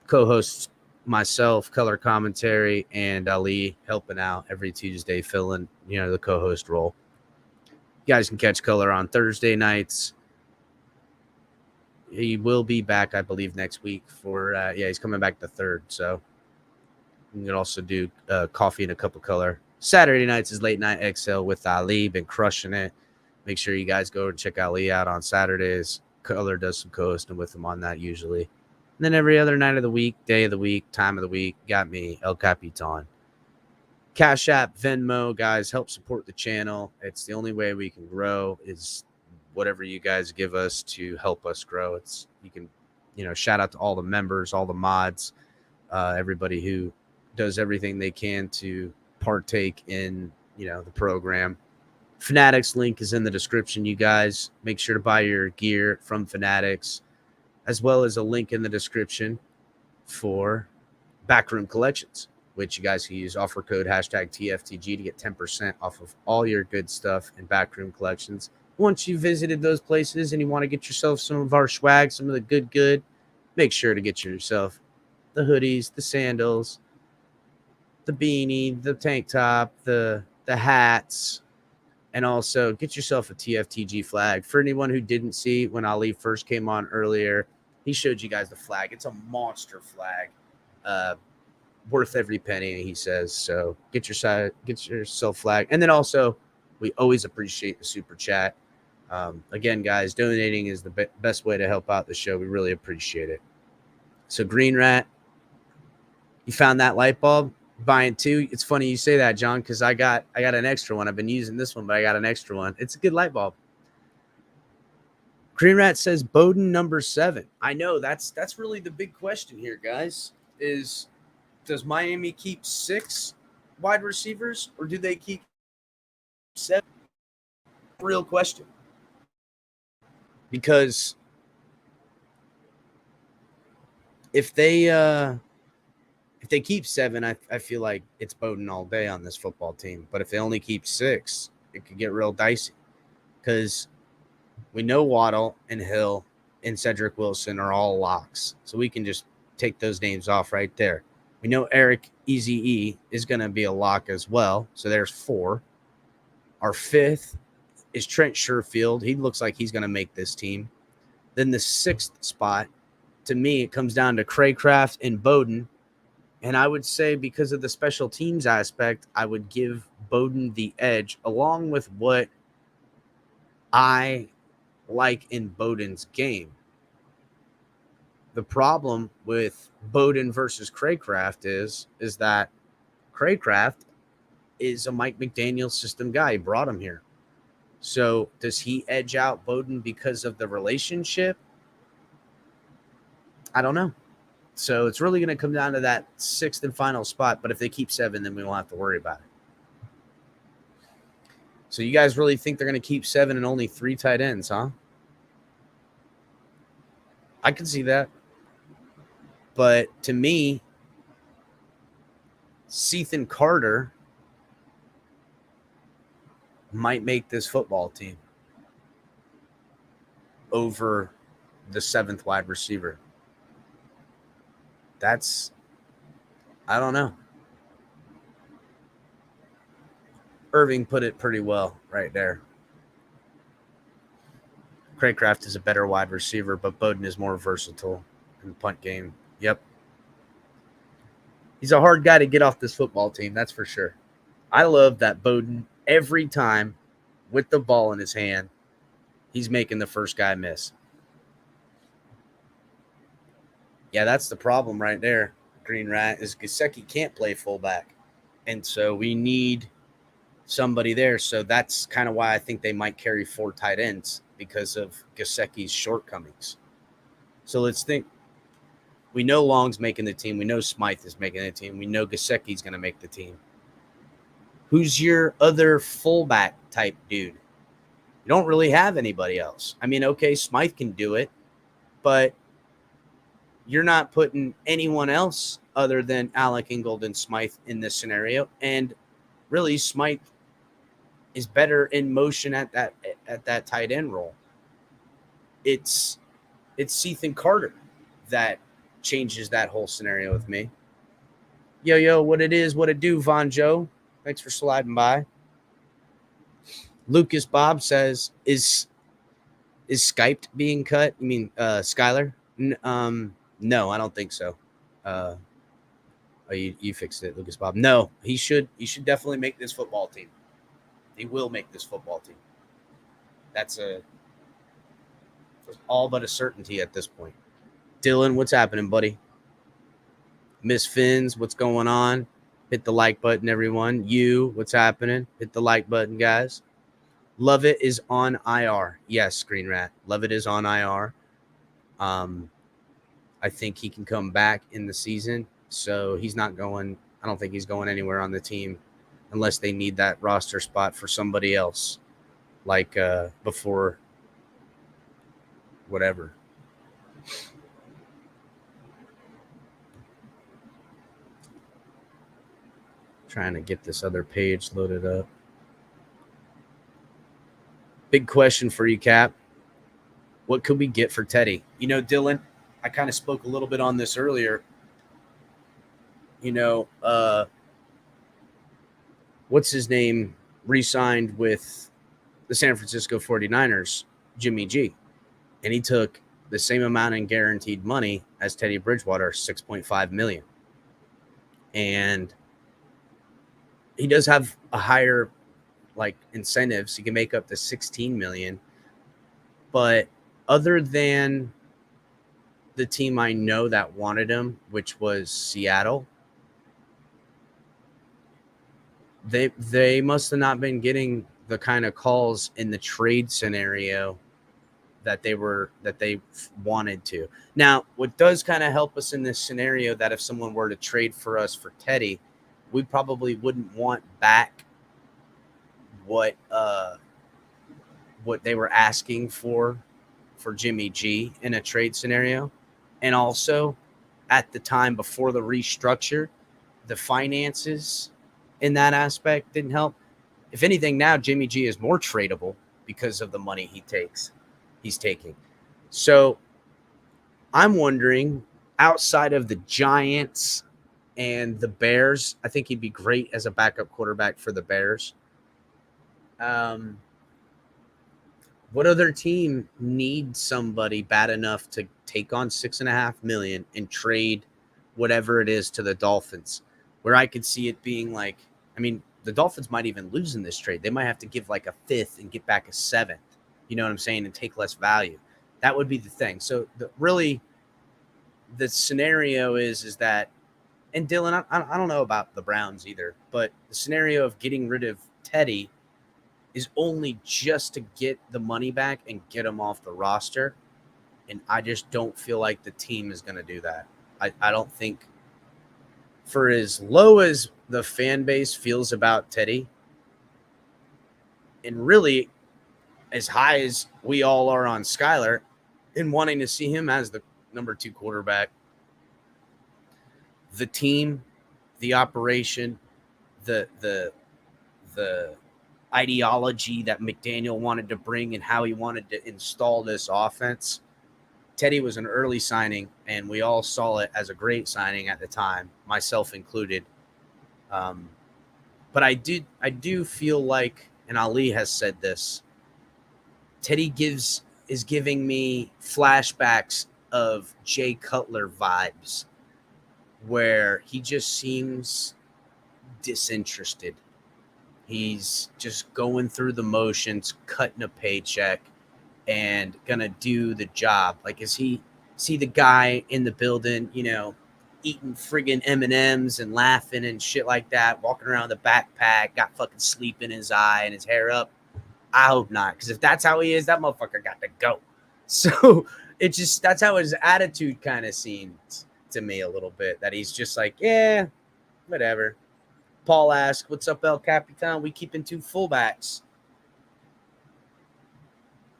Co-hosts myself, color commentary, and Ali helping out every Tuesday, filling, the co-host role. You guys can catch Color on Thursday nights. He will be back, I believe, next week for, he's coming back the 3rd. So you can also do Coffee and a Cup of Color. Saturday nights is Late Night XL with Ali. Been crushing it. Make sure you guys go and check Ali out on Saturdays. Color does some co-hosting with him on that usually. And then every other night of the week, day of the week, time of the week, got me, El Capitan. Cash App, Venmo, guys, help support the channel. It's the only way we can grow is whatever you guys give us to help us grow. You can, shout out to all the members, all the mods, everybody who does everything they can to partake in, the program. Fanatics link is in the description, you guys. Make sure to buy your gear from Fanatics, as well as a link in the description for Backroom Collections, which you guys can use offer code #TFTG to get 10% off of all your good stuff in Backroom Collections. Once you visited those places and you want to get yourself some of our swag, some of the good, make sure to get yourself the hoodies, the sandals, the beanie, the tank top, the hats, and also get yourself a TFTG flag. For anyone who didn't see when Ali first came on earlier, he showed you guys the flag. It's a monster flag, worth every penny, he says. So get yourself flag. And then also, we always appreciate the super chat. Again, guys, donating is the best way to help out the show. We really appreciate it. So Green Rat, you found that light bulb? Buying two. It's funny you say that, John, because I got an extra one. I've been using this one, but I got an extra one. It's a good light bulb. Green Rat says Bowden number 7. I know that's really the big question here, guys. Is does Miami keep 6 wide receivers or do they keep 7? Real question. Because if they keep 7, I feel like it's Bowden all day on this football team. But if they only keep 6, it could get real dicey. Because we know Waddle and Hill and Cedric Wilson are all locks. So we can just take those names off right there. We know Eric Eze is going to be a lock as well. So there's 4. Our 5th is Trent Sherfield. He looks like he's going to make this team. Then the 6th spot, to me, it comes down to Craycraft and Bowden. And I would say because of the special teams aspect, I would give Bowden the edge along with what I like in Bowden's game. The problem with Bowden versus Craycraft is that Craycraft is a Mike McDaniel system guy. He brought him here. So does he edge out Bowden because of the relationship? I don't know. So it's really going to come down to that 6th and final spot. But if they keep 7, then we won't have to worry about it. So you guys really think they're going to keep 7 and only 3 tight ends, huh? I can see that. But to me, Ethan Carter might make this football team over the 7th wide receiver. I don't know. Irving put it pretty well right there. Craycraft is a better wide receiver, but Bowden is more versatile in the punt game. Yep. He's a hard guy to get off this football team, that's for sure. I love that Bowden, every time with the ball in his hand, he's making the first guy miss. Yeah, that's the problem right there, Green Rat, is Gesicki can't play fullback. And so we need somebody there. So that's kind of why I think they might carry 4 tight ends because of Gesicki's shortcomings. So let's think. We know Long's making the team. We know Smythe is making the team. We know Gesicki's going to make the team. Who's your other fullback type dude? You don't really have anybody else. I mean, okay, Smythe can do it, but you're not putting anyone else other than Alec Ingold and Smythe in this scenario. And really, Smythe is better in motion at that tight end role. It's Ethan Carter that changes that whole scenario with me. Yo, what it is, what it do, Von Joe. Thanks for sliding by. Lucas Bob says, is Skyped being cut? You mean Skyler? No, I don't think so. Oh, you fixed it, Lucas Bob. No, he should definitely make this football team. He will make this football team. That's all but a certainty at this point. Dylan, what's happening, buddy? Miss Fins, what's going on? Hit the like button, everyone. You, what's happening? Hit the like button, guys. Lovett is on IR. Yes, Green Rat. Lovett is on IR. I think he can come back in the season. So he's not going. I don't think he's going anywhere on the team unless they need that roster spot for somebody else, like before whatever. Trying to get this other page loaded up. Big question for you, Cap. What could we get for Teddy? You know, Dylan, I kind of spoke a little bit on this earlier. You know, what's his name re-signed with the San Francisco 49ers, Jimmy G. And he took the same amount in guaranteed money as Teddy Bridgewater, $6.5 million. And he does have a higher incentives. He can make up to $16 million. But other than the team I know that wanted him, which was Seattle, They must have not been getting the kind of calls in the trade scenario that they wanted to. Now, what does kind of help us in this scenario, that if someone were to trade for us for Teddy, we probably wouldn't want back what they were asking for Jimmy G in a trade scenario. And also, at the time before the restructure, the finances in that aspect didn't help. If anything, now Jimmy G is more tradable because of the money he's taking. So I'm wondering, outside of the Giants and the Bears, I think he'd be great as a backup quarterback for the Bears. What other team needs somebody bad enough to take on $6.5 million and trade whatever it is to the Dolphins? Where I could see it being like, I mean, the Dolphins might even lose in this trade. They might have to give like a fifth and get back a seventh. You know what I'm saying? And take less value. That would be the thing. So really, the scenario is that, and Dylan, I don't know about the Browns either, but the scenario of getting rid of Teddy is only just to get the money back and get him off the roster. And I just don't feel like the team is going to do that. I don't think, for as low as the fan base feels about Teddy, and really as high as we all are on Skylar and wanting to see him as the number 2 quarterback, the team, the operation, the ideology that McDaniel wanted to bring and how he wanted to install this offense. Teddy was an early signing, and we all saw it as a great signing at the time, myself included. But I do feel like, and Ali has said this, Teddy is giving me flashbacks of Jay Cutler vibes, where he just seems disinterested. He's just going through the motions, cutting a paycheck, and gonna do the job. Like, is he see the guy in the building, eating friggin' M&Ms and laughing and shit like that, walking around with a backpack, got fucking sleep in his eye and his hair up? I hope not, because if that's how he is, that motherfucker got to go. So that's how his attitude kind of seems to me a little bit, that he's just like, yeah, whatever. Paul asks, what's up, El Capitan? We keeping 2 fullbacks.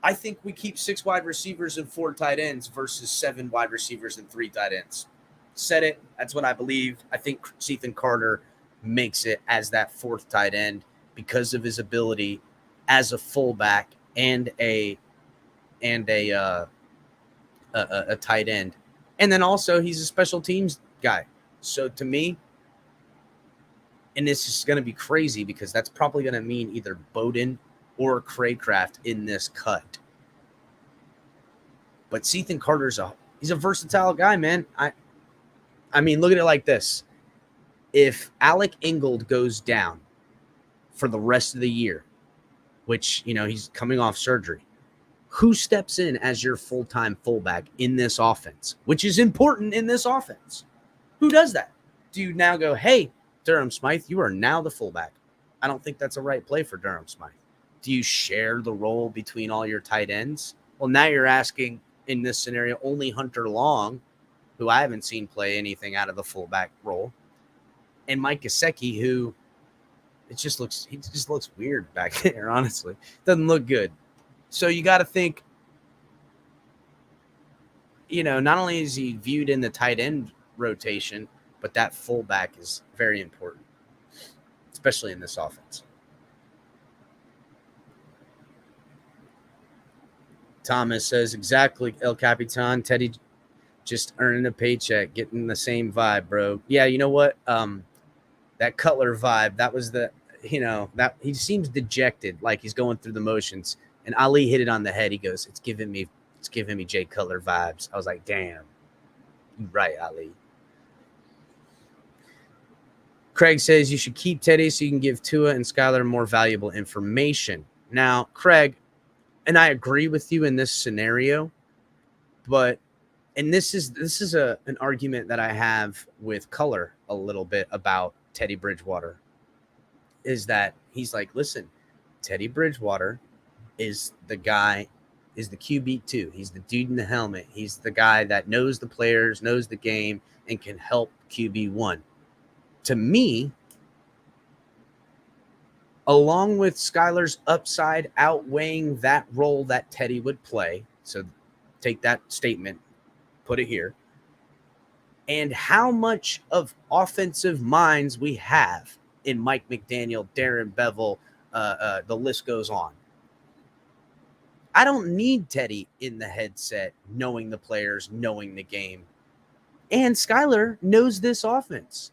I think we keep 6 wide receivers and 4 tight ends versus 7 wide receivers and 3 tight ends. Said it. That's what I believe. I think Ethan Carter makes it as that 4th tight end because of his ability as a fullback and a tight end. And then also he's a special teams guy. So to me, and this is going to be crazy because that's probably going to mean either Bowden or Craycraft in this cut. But Ethan Carter's he's a versatile guy, man. I mean, look at it like this. If Alec Ingold goes down for the rest of the year, which, he's coming off surgery, who steps in as your full-time fullback in this offense, which is important in this offense? Who does that? Do you now go, hey, Durham Smythe, you are now the fullback? I don't think that's a right play for Durham Smythe. Do you share the role between all your tight ends? Well, now you're asking, in this scenario, only Hunter Long, who I haven't seen play anything out of the fullback role, and Mike Gesicki, who he just looks weird back there, honestly. Doesn't look good. So you got to think, not only is he viewed in the tight end rotation, but that fullback is very important, especially in this offense. Thomas says, exactly, El Capitan. Teddy just earning a paycheck, getting the same vibe, bro. Yeah, you know what? That Cutler vibe, that was that he seems dejected, like he's going through the motions. And Ali hit it on the head. He goes, it's giving me Jay Cutler vibes. I was like, damn, you're right, Ali. Craig says you should keep Teddy so you can give Tua and Skylar more valuable information. Now, Craig, and I agree with you in this scenario, and this is an argument that I have with Color a little bit about Teddy Bridgewater. is that he's like, listen, Teddy Bridgewater is the guy, is the QB2. He's the dude in the helmet. He's the guy that knows the players, knows the game, and can help QB1. To me, along with Skylar's upside outweighing that role that Teddy would play, so take that statement, put it here, and how much of offensive minds we have in Mike McDaniel, Darren Bevel, the list goes on. I don't need Teddy in the headset, knowing the players, knowing the game. And Skylar knows this offense.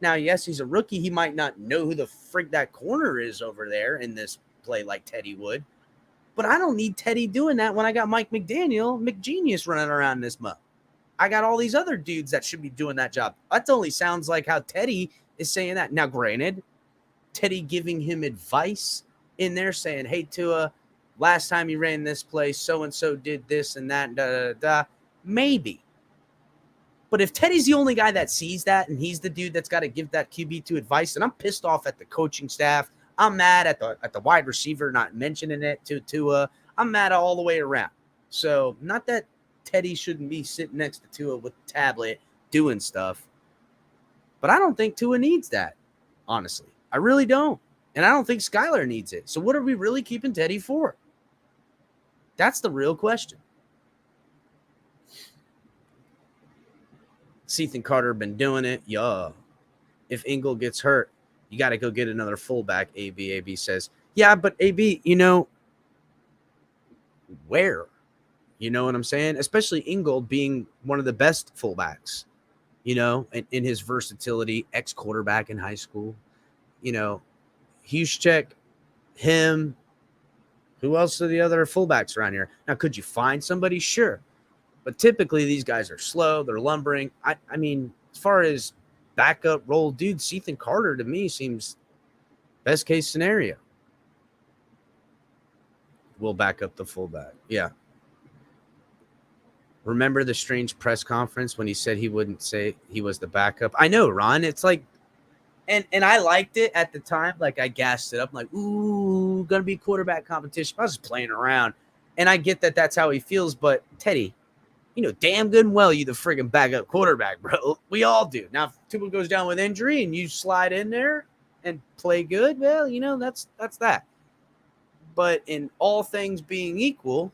Now, yes, he's a rookie. He might not know who the frig that corner is over there in this play like Teddy would. But I don't need Teddy doing that when I got Mike McDaniel, McGenius running around this muck. I got all these other dudes that should be doing that job. That only sounds like how Teddy is saying that. Now, granted, Teddy giving him advice in there saying, hey, Tua, last time you ran this play, so-and-so did this and that, da-da-da-da. Maybe. But if Teddy's the only guy that sees that and he's the dude that's got to give that QB2 advice, then I'm pissed off at the coaching staff. I'm mad at the wide receiver not mentioning it to Tua. I'm mad all the way around. So not that Teddy shouldn't be sitting next to Tua with a tablet doing stuff, but I don't think Tua needs that, honestly. I really don't. And I don't think Skylar needs it. So what are we really keeping Teddy for? That's the real question. Ethan Carter been doing it. Yeah. If Ingle gets hurt, you got to go get another fullback, AB. AB says, yeah, but AB, where? You know what I'm saying? Especially Ingold being one of the best fullbacks, in his versatility, ex-quarterback in high school. Huschek, him. Who else are the other fullbacks around here? Now, could you find somebody? Sure. But typically these guys are slow. They're lumbering. I mean, as far as backup role dudes, Ethan Carter to me seems best case scenario. We'll back up the fullback. Yeah. Remember the strange press conference when he said he wouldn't say he was the backup? I know, Ron. It's like, and I liked it at the time. Like, I gassed it up. I'm like, ooh, gonna be quarterback competition. I was just playing around. And I get that that's how he feels. But Teddy, damn good and well you the friggin' backup quarterback, bro. We all do. Now, if Tua goes down with injury and you slide in there and play good, well, that's that. But in all things being equal,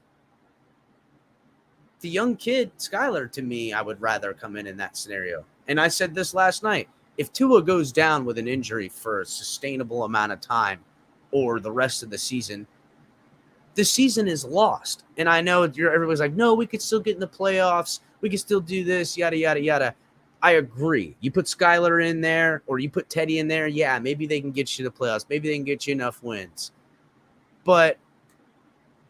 the young kid, Skylar, to me, I would rather come in that scenario. And I said this last night. If Tua goes down with an injury for a sustainable amount of time or the rest of the season is lost. And I know everybody's like, no, we could still get in the playoffs. We could still do this, yada, yada, yada. I agree. You put Skylar in there or you put Teddy in there, yeah, maybe they can get you to the playoffs. Maybe they can get you enough wins. But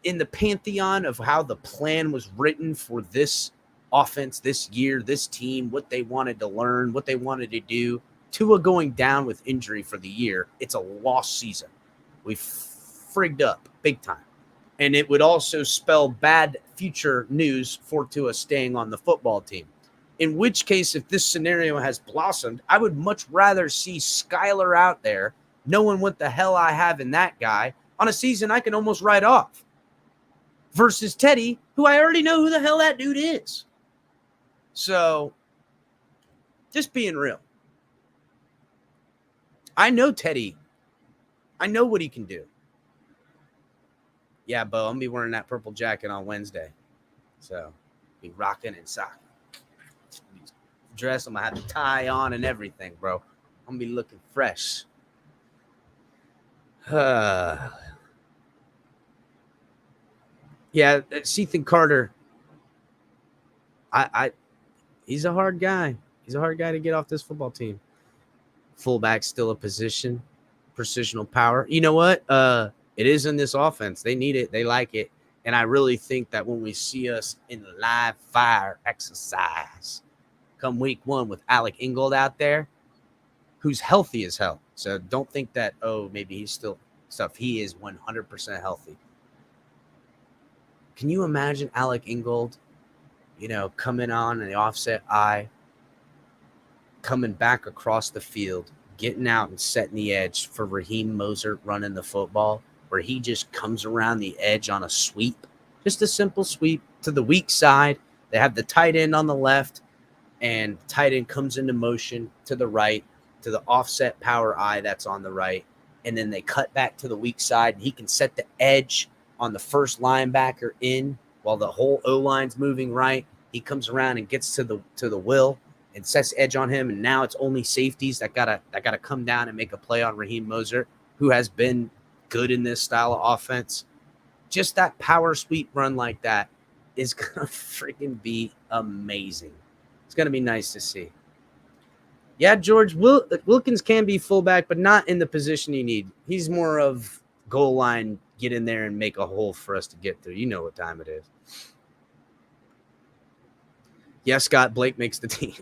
in the pantheon of how the plan was written for this offense, this year, this team, what they wanted to learn, what they wanted to do, Tua going down with injury for the year, it's a lost season. We frigged up big time. And it would also spell bad future news for Tua staying on the football team. In which case, if this scenario has blossomed, I would much rather see Skylar out there, knowing what the hell I have in that guy, on a season I can almost write off, versus Teddy, who I already know who the hell that dude is. So, just being real. I know Teddy. I know what he can do. Yeah, Bo, I'm going to be wearing that purple jacket on Wednesday. So, be rocking and socking. Dress, I'm going to have the tie on and everything, bro. I'm going to be looking fresh. Yeah, Ethan Carter. He's a hard guy. He's a hard guy to get off this football team. Fullback's still a position. Precisional power. You know what? It is in this offense. They need it. They like it. And I really think that when we see us in live fire exercise come week 1 with Alec Ingold out there, who's healthy as hell. So don't think that, maybe he's still stuff. He is 100% healthy. Can you imagine Alec Ingold, coming on in the offset eye, coming back across the field, getting out and setting the edge for Raheem Mostert running the football, where he just comes around the edge on a sweep, just a simple sweep to the weak side. They have the tight end on the left, and the tight end comes into motion to the right, to the offset power eye that's on the right, and then they cut back to the weak side, and he can set the edge on the first linebacker in while the whole O-line's moving right. He comes around and gets to the will and sets edge on him, and now it's only safeties that gotta come down and make a play on Raheem Mostert, who has been good in this style of offense. Just that power sweep run like that is gonna freaking be amazing. It's gonna be nice to see. Yeah, George Wilkins can be fullback, but not in the position you need. He's more of goal line, get in there and make a hole for us to get through. You know what time it is. Yes, Scott, Blake makes the team.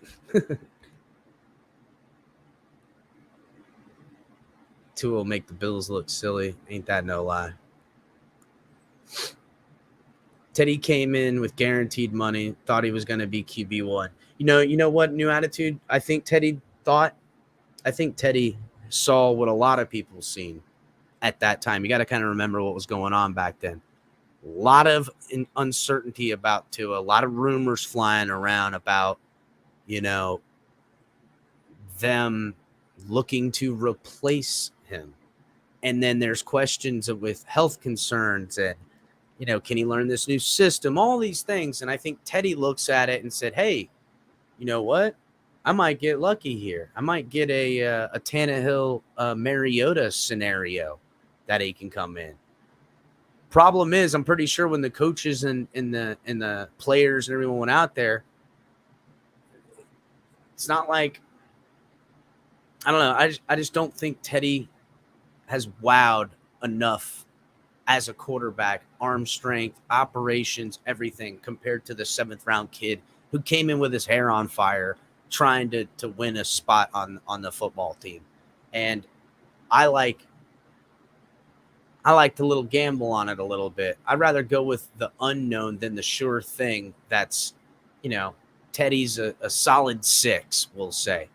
Tua will make the Bills look silly. Ain't that no lie? Teddy came in with guaranteed money, thought he was going to be QB1. You know what new attitude I think Teddy thought? I think Teddy saw what a lot of people seen at that time. You got to kind of remember what was going on back then. A lot of uncertainty about Tua, a lot of rumors flying around about, them looking to replace him. And then there's questions with health concerns and, can he learn this new system? All these things. And I think Teddy looks at it and said, hey, you know what? I might get lucky here. I might get a Tannehill Mariota scenario that he can come in. Problem is, I'm pretty sure when the coaches and the players and everyone went out there, it's not like, I don't know. I just don't think Teddy has wowed enough as a quarterback, arm strength, operations, everything compared to the 7th round kid who came in with his hair on fire trying to win a spot on the football team. And I like the little gamble on it a little bit. I'd rather go with the unknown than the sure thing. That's, Teddy's a solid 6, we'll say.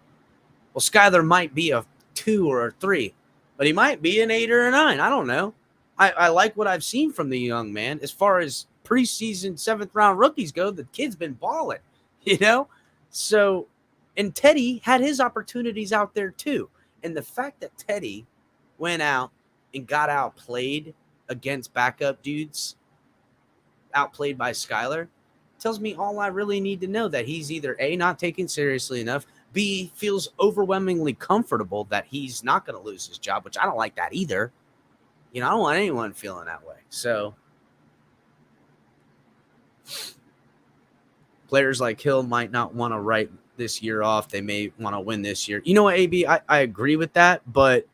Well, Skyler might be a 2 or a 3, but he might be an 8 or a 9. I don't know. I like what I've seen from the young man. As far as preseason 7th round rookies go, the kid's been balling, So, and Teddy had his opportunities out there too. And the fact that Teddy went out and got outplayed against backup dudes, outplayed by Skyler, tells me all I really need to know, that he's either A, not taken seriously enough, B, feels overwhelmingly comfortable that he's not going to lose his job, which I don't like that either. I don't want anyone feeling that way. So players like Hill might not want to write this year off. They may want to win this year. You know what, AB? I agree with that, but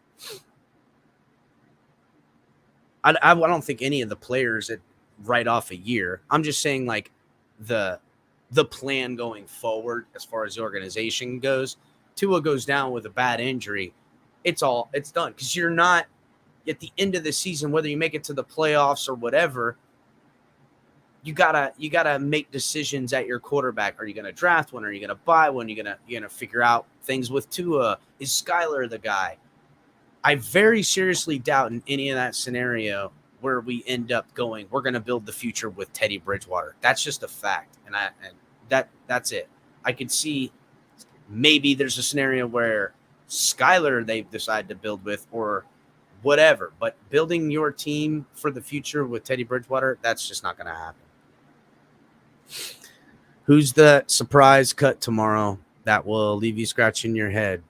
I don't think any of the players that write off a year. I'm just saying, like, the plan going forward as far as the organization goes. Tua goes down with a bad injury, it's done, because you're not at the end of the season, whether you make it to the playoffs or whatever. You gotta make decisions at your quarterback. Are you gonna draft one? Are you gonna buy one? You're gonna figure out things with Tua. Is Skyler the guy? I very seriously doubt in any of that scenario where we end up going, we're going to build the future with Teddy Bridgewater. That's just a fact. And that's it. I could see maybe there's a scenario where Skyler they decide to build with or whatever, but building your team for the future with Teddy Bridgewater, that's just not going to happen. Who's the surprise cut tomorrow that will leave you scratching your head?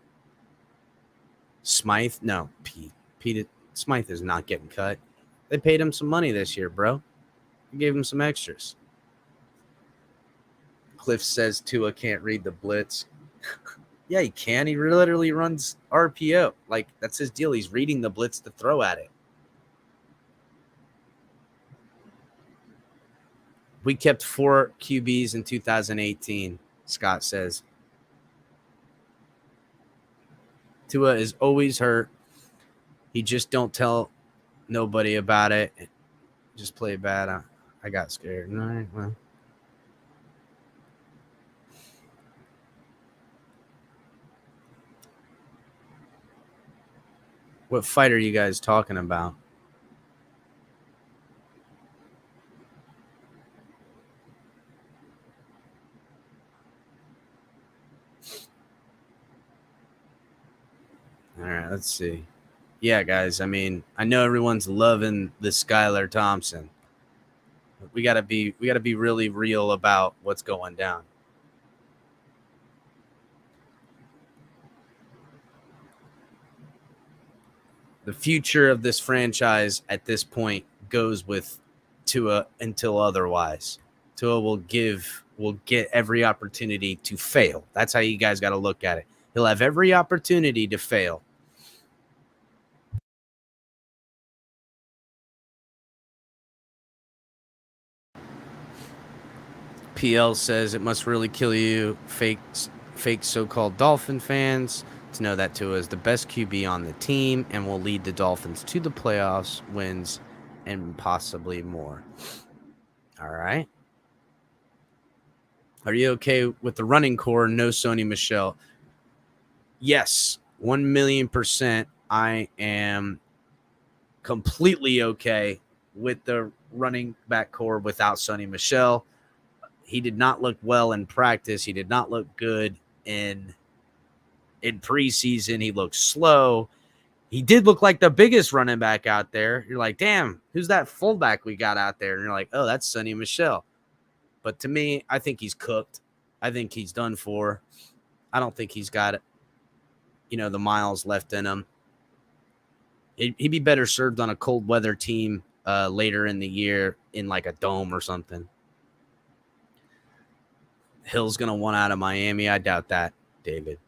Smythe? No, Pete. Smythe is not getting cut. They paid him some money this year, bro. They gave him some extras. Cliff says Tua can't read the blitz. Yeah, he can. He literally runs RPO. Like, that's his deal. He's reading the blitz to throw at it. We kept 4 QBs in 2018, Scott says. Tua is always hurt. He just don't tell nobody about it. Just play bad. I got scared. All right, well. What fight are you guys talking about? All right, let's see. Yeah, guys, I mean, I know everyone's loving the Skylar Thompson. We gotta be really real about what's going down. The future of this franchise at this point goes with Tua until otherwise. Tua will get every opportunity to fail. That's how you guys got to look at it. He'll have every opportunity to fail. PL says it must really kill you, fake so-called Dolphin fans, to know that Tua is the best QB on the team and will lead the Dolphins to the playoffs, wins, and possibly more. All right. Are you okay with the running core? No Sony Michel. Yes, 1,000,000%. I am completely okay with the running back core without Sony Michel. He did not look well in practice. He did not look good in preseason. He looked slow. He did look like the biggest running back out there. You're like, damn, who's that fullback we got out there? And you're like, oh, that's Sony Michel. But to me, I think he's cooked. I think he's done for. I don't think he's got, the miles left in him. He'd be better served on a cold weather team later in the year in like a dome or something. Hill's going to want out of Miami. I doubt that, David.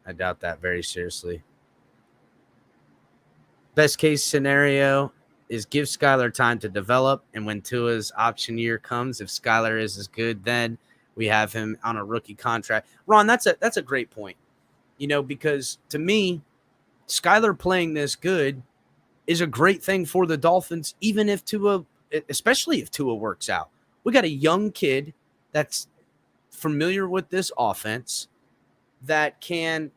I doubt that very seriously. Best case scenario is give Skylar time to develop, and when Tua's option year comes, if Skylar is as good, then we have him on a rookie contract. Ron, that's a great point. Because to me, Skylar playing this good is a great thing for the Dolphins, even if especially if Tua works out. We got a young kid that's familiar with this offense that can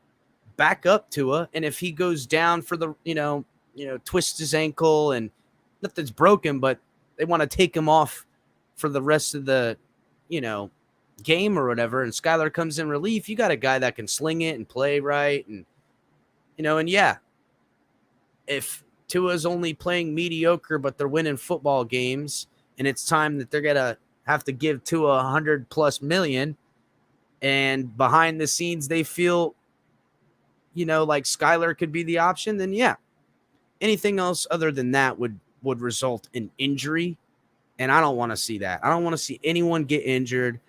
back up Tua, and if he goes down for the, twists his ankle and nothing's broken, but they want to take him off for the rest of the, game or whatever, and Skylar comes in relief, you got a guy that can sling it and play right. And, if Tua's only playing mediocre, but they're winning football games, and it's time that they're going to have to give Tua $100+ million, and behind the scenes they feel, like Skylar could be the option, then yeah. Anything else other than that would result in injury, and I don't want to see that. I don't want to see anyone get injured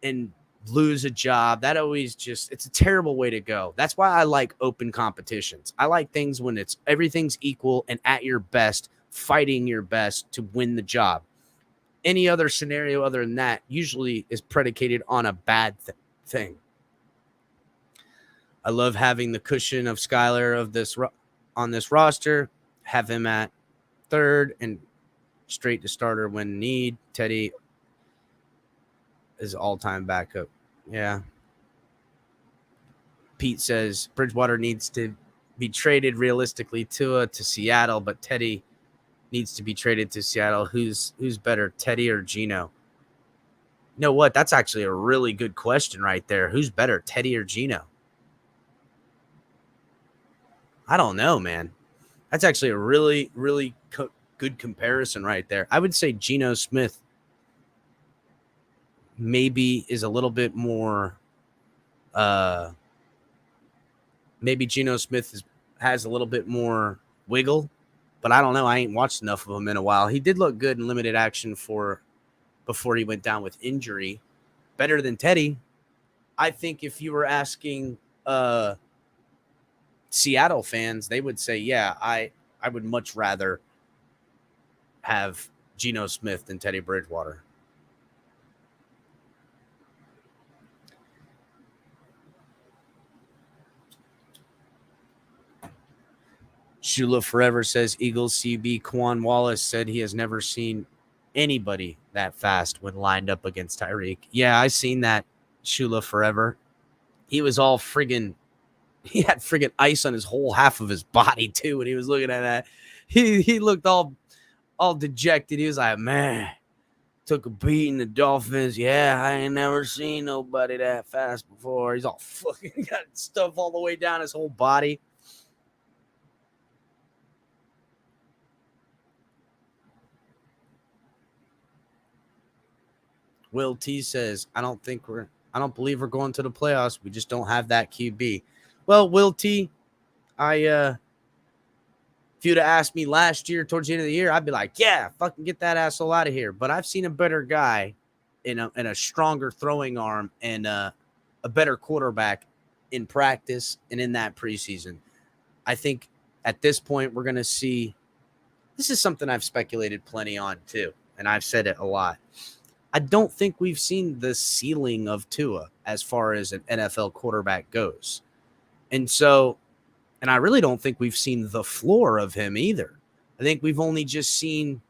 and lose a job. That always it's a terrible way to go. That's why I like open competitions. I like things when everything's equal and at your best, fighting your best to win the job. Any other scenario other than that usually is predicated on a bad thing. I love having the cushion of Skylar on this roster, have him at third and straight to starter when need. Teddy is all-time backup. Yeah. Pete says Bridgewater needs to be traded realistically to Seattle, but Teddy needs to be traded to Seattle. Who's better, Teddy or Geno? You know what? That's actually a really good question right there. Who's better, Teddy or Geno? I don't know, man. That's actually a really, really good comparison right there. I would say Geno Smith maybe is a little bit more maybe Geno Smith has a little bit more wiggle, but I don't know. I ain't watched enough of him in a while. He did look good in limited action before he went down with injury. Better than Teddy. I think if you were asking Seattle fans, they would say, yeah, I would much rather have Geno Smith than Teddy Bridgewater. Shula Forever says Eagles CB Quan Wallace said he has never seen anybody that fast when lined up against Tyreek. Yeah, I seen that, Shula Forever. He was all friggin' he had friggin' ice on his whole half of his body too. When he was looking at that, he looked all dejected. He was like, man, took a beating. The Dolphins. Yeah, I ain't never seen nobody that fast before. He's all fucking got stuff all the way down his whole body. Will T says, I don't believe we're going to the playoffs. We just don't have that QB. Well, Will T, if you'd have asked me last year towards the end of the year, I'd be like, yeah, fucking get that asshole out of here. But I've seen a better guy in a stronger throwing arm and a better quarterback in practice and in that preseason. I think at this point we're going to see – this is something I've speculated plenty on too, and I've said it a lot. I don't think we've seen the ceiling of Tua as far as an NFL quarterback goes. And I really don't think we've seen the floor of him either. I think we've only just seen,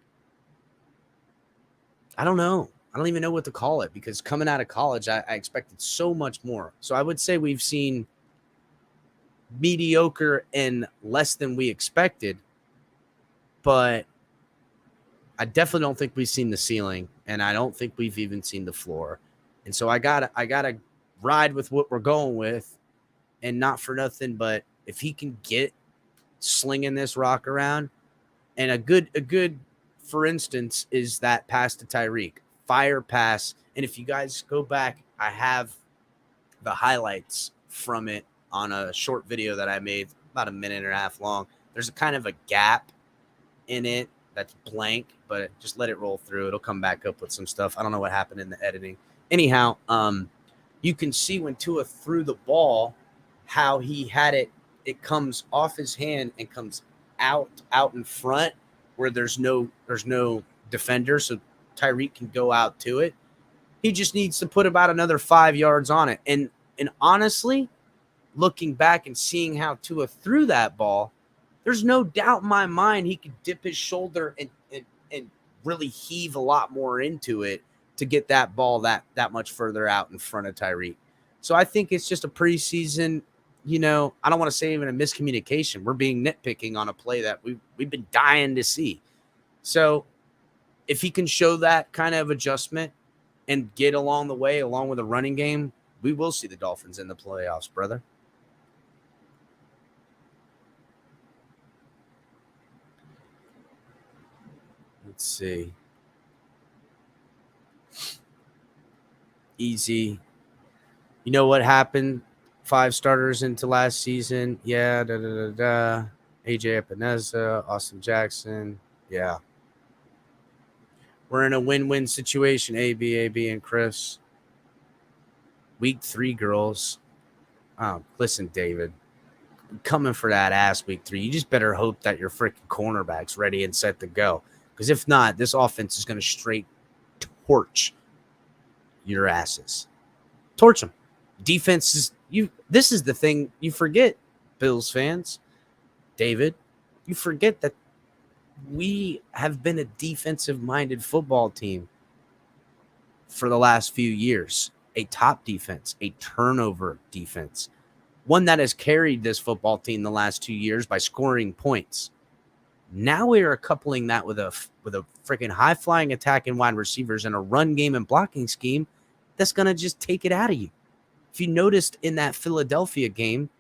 I don't know. I don't even know what to call it because coming out of college, I expected so much more. So I would say we've seen mediocre and less than we expected, but I definitely don't think we've seen the ceiling, and I don't think we've even seen the floor. And so I gotta ride with what we're going with, and not for nothing, but if he can get slinging this rock around, and a good, for instance, is that pass to Tyreek, fire pass. And if you guys go back, I have the highlights from it on a short video that I made about a minute and a half long. There's a kind of a gap in it that's blank, but just let it roll through. It'll come back up with some stuff. I don't know what happened in the editing. Anyhow, you can see when Tua threw the ball, how he had it. It comes off his hand and comes out in front where there's no defender, so Tyreek can go out to it. He just needs to put about another 5 yards on it. And honestly, looking back and seeing how Tua threw that ball, there's no doubt in my mind he could dip his shoulder and really heave a lot more into it to get that ball that much further out in front of Tyreek. So I think it's just a preseason, I don't want to say even a miscommunication. We're being nitpicking on a play that we've been dying to see. So if he can show that kind of adjustment and get along the way, along with a running game, we will see the Dolphins in the playoffs, brother. Let's see. Easy. You know what happened? 5 starters into last season. Yeah. AJ Epineza, Austin Jackson. Yeah. We're in a win-win situation. AB, and Chris. Week 3, girls. Oh, listen, David. Coming for that ass week 3. You just better hope that your freaking cornerback's ready and set to go. Because if not, this offense is going to straight torch your asses. Torch them. Defense is this is the thing you forget, Bills fans. David, you forget that we have been a defensive-minded football team for the last few years. A top defense, a turnover defense. One that has carried this football team the last 2 years by scoring points. Now we are coupling that with a freaking high-flying attack and wide receivers and a run game and blocking scheme that's going to just take it out of you. If you noticed in that Philadelphia game,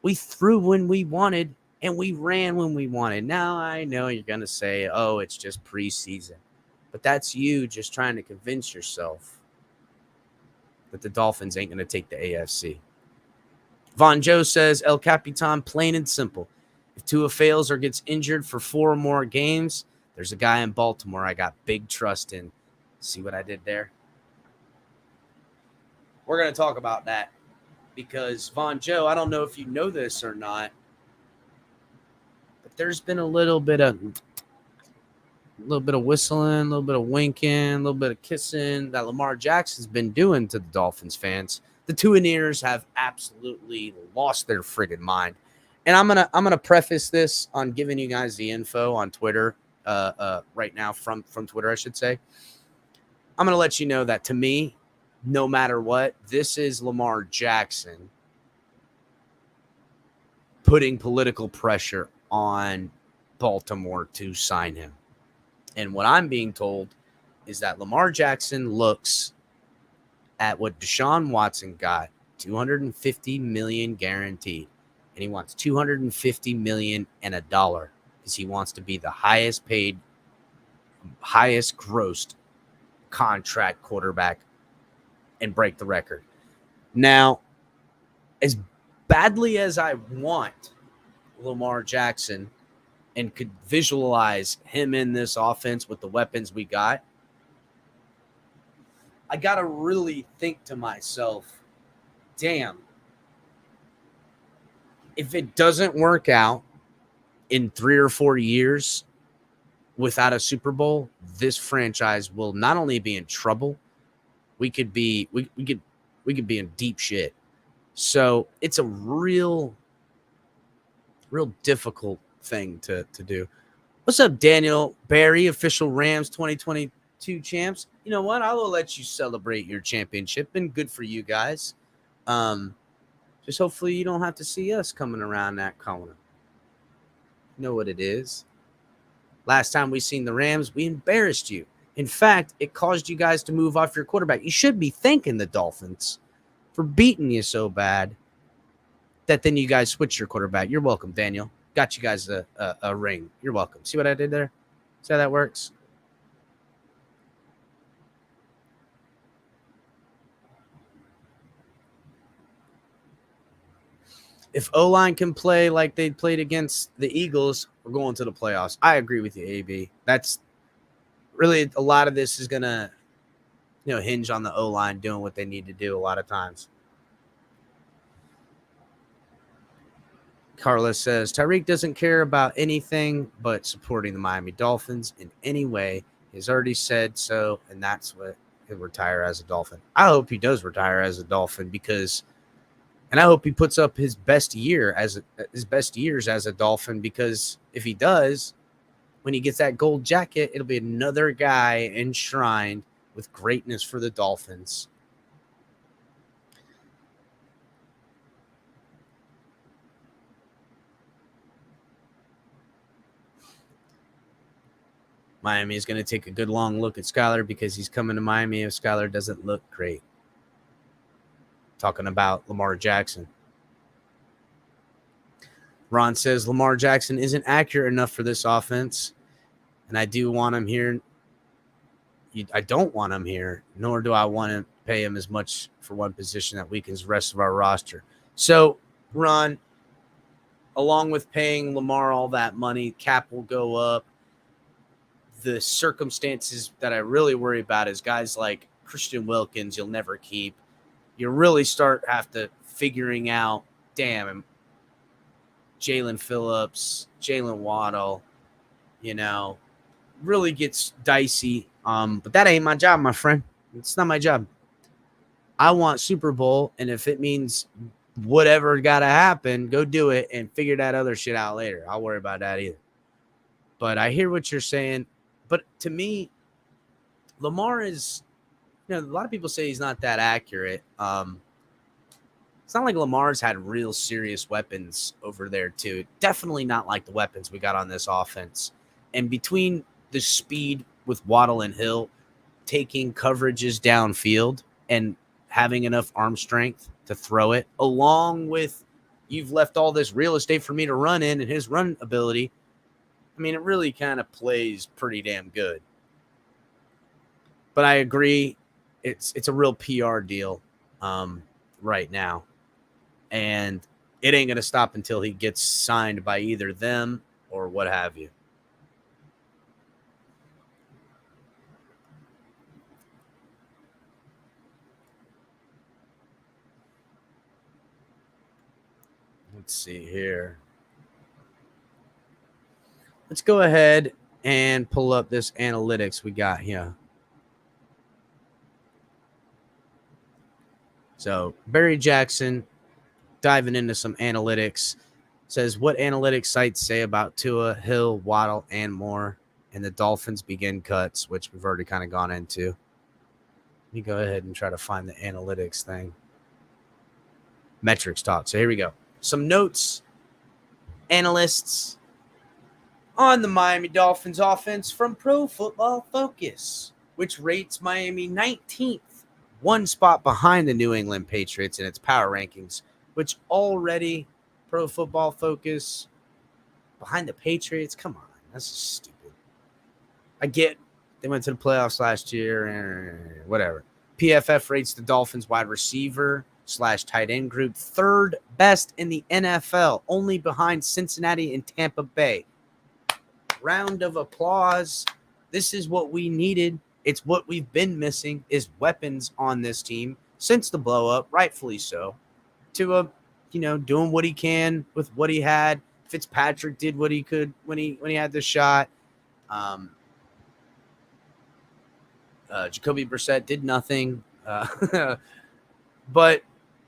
we threw when we wanted and we ran when we wanted. Now I know you're going to say, oh, it's just preseason. But that's you just trying to convince yourself that the Dolphins ain't going to take the AFC. Von Joe says, El Capitan, plain and simple. If Tua fails or gets injured for 4 more games, there's a guy in Baltimore I got big trust in. See what I did there? We're going to talk about that because, Von Joe, I don't know if you know this or not, but there's been a little bit of whistling, a little bit of winking, a little bit of kissing that Lamar Jackson's been doing to the Dolphins fans. The Tuaneers have absolutely lost their friggin' mind. And I'm gonna preface this on giving you guys the info on Twitter right now from Twitter, I should say. I'm gonna let you know that to me, no matter what, this is Lamar Jackson putting political pressure on Baltimore to sign him. And what I'm being told is that Lamar Jackson looks at what Deshaun Watson got, $250 million guaranteed, and he wants $250 million and a dollar because he wants to be the highest paid, highest grossed contract quarterback and break the record. Now, as badly as I want Lamar Jackson and could visualize him in this offense with the weapons we got, I got to really think to myself, damn, if it doesn't work out in 3 or 4 years without a Super Bowl, this franchise will not only be in trouble, we could be in deep shit. So it's a real difficult thing to do. What's up, Daniel Barry, official Rams 2022 champs? You know what? I will let you celebrate your championship, and good for you guys. Just hopefully you don't have to see us coming around that corner. You know what it is. Last time we seen the Rams, we embarrassed you. In fact, it caused you guys to move off your quarterback. You should be thanking the Dolphins for beating you so bad that then you guys switch your quarterback. You're welcome, Daniel. Got you guys a ring. You're welcome. See what I did there? See how that works? If O-line can play like they played against the Eagles, we're going to the playoffs. I agree with you, AB. That's really a lot of this is going to, hinge on the O-line doing what they need to do a lot of times. Carla says, Tyreek doesn't care about anything but supporting the Miami Dolphins in any way. He's already said so, and that's what he'll retire as a Dolphin. I hope he does retire as a Dolphin and I hope he puts up his best years as a Dolphin, because if he does, when he gets that gold jacket, it'll be another guy enshrined with greatness for the Dolphins. Miami is going to take a good long look at Skylar because he's coming to Miami if Skylar doesn't look great. Talking about Lamar Jackson. Ron says Lamar Jackson isn't accurate enough for this offense, and I do want him here. I don't want him here, nor do I want to pay him as much for one position that weakens the rest of our roster. So, Ron, along with paying Lamar all that money, cap will go up. The circumstances that I really worry about is guys like Christian Wilkins you'll never keep. You really have to figuring out, damn, Jalen Phillips, Jalen Waddle, really gets dicey. But that ain't my job, my friend. It's not my job. I want Super Bowl, and if it means whatever got to happen, go do it and figure that other shit out later. I'll worry about that either. But I hear what you're saying. But to me, Lamar is, a lot of people say he's not that accurate. It's not like Lamar's had real serious weapons over there, too. Definitely not like the weapons we got on this offense. And between the speed with Waddle and Hill, taking coverages downfield and having enough arm strength to throw it, along with you've left all this real estate for me to run in and his run ability, I mean, it really kind of plays pretty damn good. But I agree, it's a real PR deal right now. And it ain't going to stop until he gets signed by either them or what have you. Let's see here. Let's go ahead and pull up this analytics we got here. So Barry Jackson diving into some analytics says, what analytics sites say about Tua, Hill, Waddle, and more, and the Dolphins begin cuts, which we've already kind of gone into. Let me go ahead and try to find the analytics thing. Metrics talk. So here we go. Some notes analysts on the Miami Dolphins offense from Pro Football Focus, which rates Miami 19th, one spot behind the New England Patriots in its power rankings, which already Pro Football Focus behind the Patriots. Come on, that's just stupid. I get they went to the playoffs last year, whatever. PFF rates the Dolphins wide receiver / tight end group third best in the NFL, only behind Cincinnati and Tampa Bay. Round of applause. This is what we needed. It's what we've been missing is weapons on this team since the blow up, rightfully so. To doing what he can with what he had. Fitzpatrick did what he could when he had the shot. Jacoby Brissett did nothing. But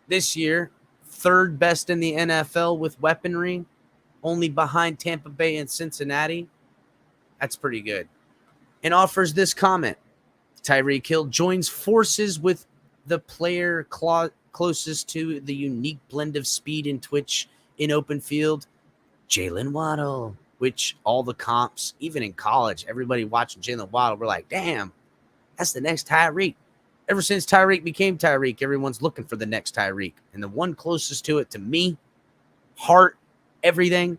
this year, third best in the NFL with weaponry, only behind Tampa Bay and Cincinnati. That's pretty good. And offers this comment. Tyreek Hill joins forces with the player closest to the unique blend of speed and twitch in open field, Jalen Waddle, which all the comps, even in college, everybody watching Jalen Waddle, we're like, damn, that's the next Tyreek. Ever since Tyreek became Tyreek, everyone's looking for the next Tyreek. And the one closest to it, to me, heart, everything,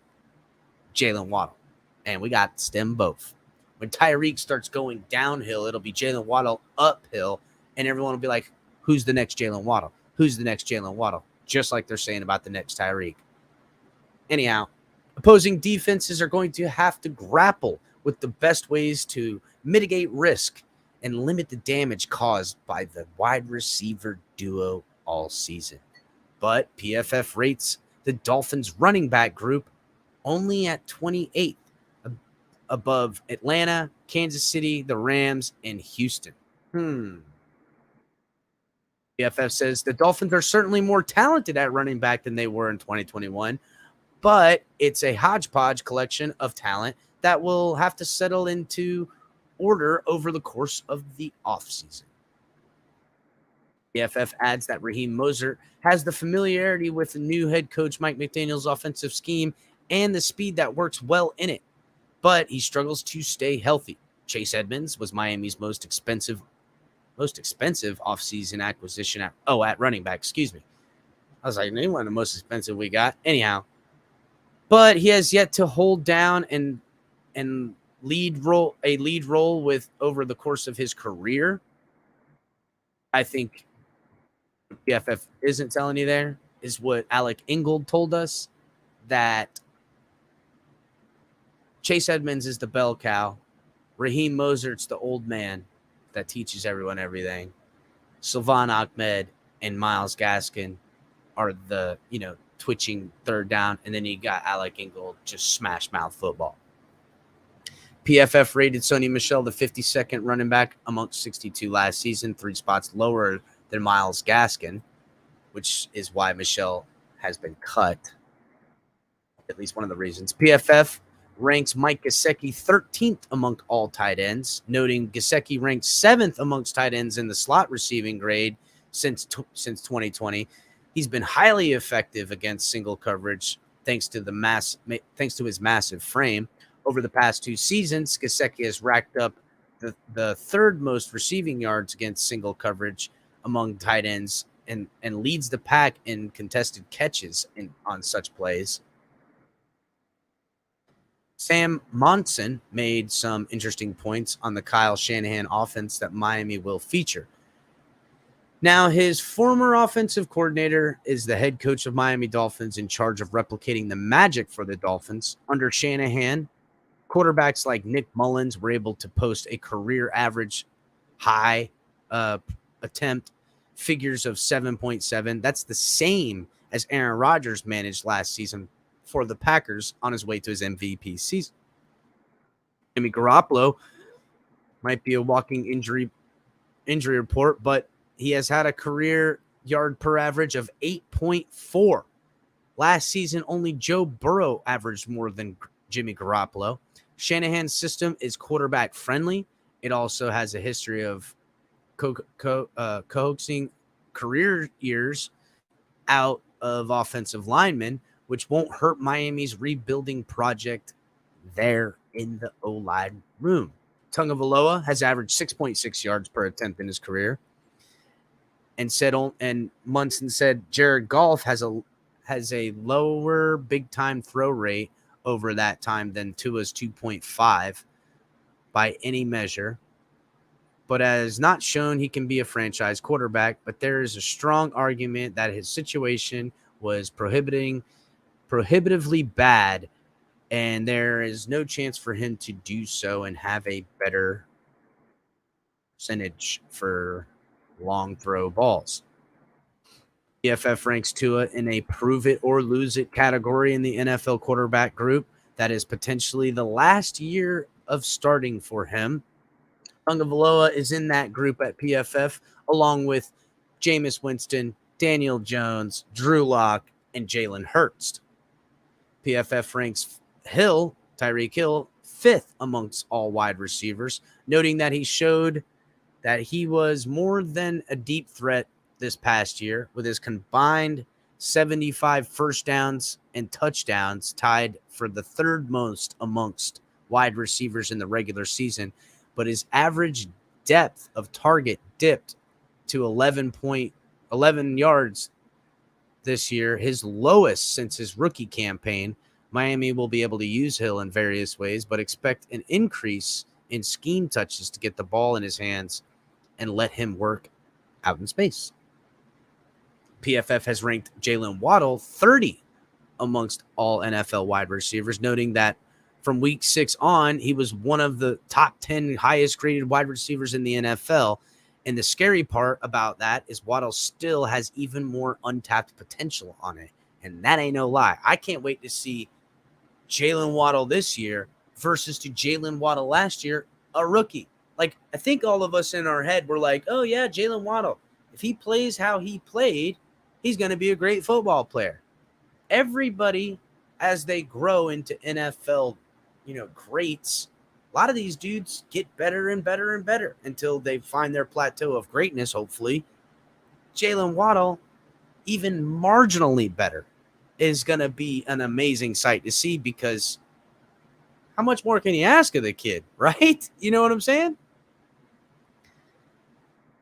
Jalen Waddle. And we got them both. When Tyreek starts going downhill, it'll be Jalen Waddle uphill, and everyone will be like, who's the next Jalen Waddle? Who's the next Jalen Waddle? Just like they're saying about the next Tyreek. Anyhow, opposing defenses are going to have to grapple with the best ways to mitigate risk and limit the damage caused by the wide receiver duo all season. But PFF rates the Dolphins running back group only at 28th, above Atlanta, Kansas City, the Rams, and Houston. PFF says the Dolphins are certainly more talented at running back than they were in 2021, but it's a hodgepodge collection of talent that will have to settle into order over the course of the offseason. PFF adds that Raheem Mostert has the familiarity with the new head coach Mike McDaniel's offensive scheme and the speed that works well in it, but he struggles to stay healthy. Chase Edmonds was Miami's most expensive offseason acquisition at running back. Excuse me. I was like, name one of the most expensive we got. Anyhow, but he has yet to hold down and lead role with over the course of his career. I think PFF isn't telling you there is what Alec Ingold told us, that Chase Edmonds is the bell cow. Raheem Mostert's the old man that teaches everyone everything. Sylvan Ahmed and Myles Gaskin are the, twitching third down. And then you got Alec Ingold, just smash mouth football. PFF rated Sony Michel the 52nd running back amongst 62 last season, 3 spots lower than Myles Gaskin, which is why Michel has been cut. At least one of the reasons. PFF ranks Mike Gesicki 13th among all tight ends, noting Gesicki ranked 7th amongst tight ends in the slot receiving grade since 2020. He's been highly effective against single coverage thanks to his massive frame. Over the past 2 seasons, Gesicki has racked up the third most receiving yards against single coverage among tight ends and leads the pack in contested catches on such plays. Sam Monson made some interesting points on the Kyle Shanahan offense that Miami will feature. Now, his former offensive coordinator is the head coach of Miami Dolphins in charge of replicating the magic for the Dolphins. Under Shanahan, quarterbacks like Nick Mullins were able to post a career average high attempt figures of 7.7. That's the same as Aaron Rodgers managed last season for the Packers on his way to his MVP season. Jimmy Garoppolo might be a walking injury report, but he has had a career yard per average of 8.4. Last season, only Joe Burrow averaged more than Jimmy Garoppolo. Shanahan's system is quarterback friendly. It also has a history of coaxing career years out of offensive linemen, which won't hurt Miami's rebuilding project there in the O-line room. Tagovailoa has averaged 6.6 yards per attempt in his career. And Munson said Jared Goff has a lower big-time throw rate over that time than Tua's 2.5 by any measure, but has not shown he can be a franchise quarterback. But there is a strong argument that his situation was prohibitively bad, and there is no chance for him to do so and have a better percentage for long throw balls. PFF ranks Tua in a prove it or lose it category in the NFL quarterback group. That is potentially the last year of starting for him. Tagovailoa is in that group at PFF, along with Jameis Winston, Daniel Jones, Drew Lock, and Jalen Hurts. PFF ranks Tyreek Hill, 5th amongst all wide receivers, noting that he showed that he was more than a deep threat this past year, with his combined 75 first downs and touchdowns tied for the 3rd most amongst wide receivers in the regular season. But his average depth of target dipped to 11 yards this year, his lowest since his rookie campaign. Miami will be able to use Hill in various ways, but expect an increase in scheme touches to get the ball in his hands and let him work out in space. PFF has ranked Jalen Waddle 30 amongst all NFL wide receivers, noting that from week 6 on, he was one of the top 10 highest graded wide receivers in the NFL. And the scary part about that is Waddle still has even more untapped potential on it. And that ain't no lie. I can't wait to see Jalen Waddle this year versus to Jalen Waddle last year, a rookie. Like, I think all of us in our head were like, oh, yeah, Jalen Waddle, if he plays how he played, he's going to be a great football player. Everybody, as they grow into NFL, greats, a lot of these dudes get better and better and better until they find their plateau of greatness, hopefully. Jalen Waddle, even marginally better, is going to be an amazing sight to see, because how much more can you ask of the kid, right? You know what I'm saying?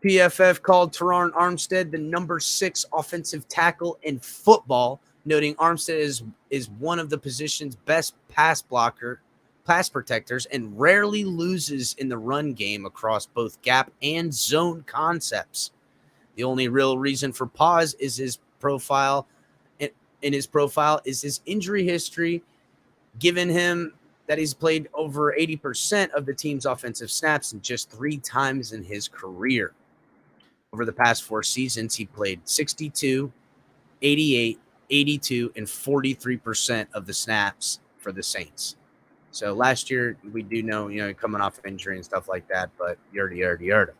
PFF called Teron Armstead the number 6 offensive tackle in football, noting Armstead is one of the position's best pass protectors and rarely loses in the run game across both gap and zone concepts. The only real reason for pause is his profile. In his profile is his injury history, given him that he's played over 80% of the team's offensive snaps and just 3 times in his career. Over the past 4 seasons, he played 62, 88, 82, and 43% of the snaps for the Saints. So last year, we do know, coming off of injury and stuff like that, but yarda.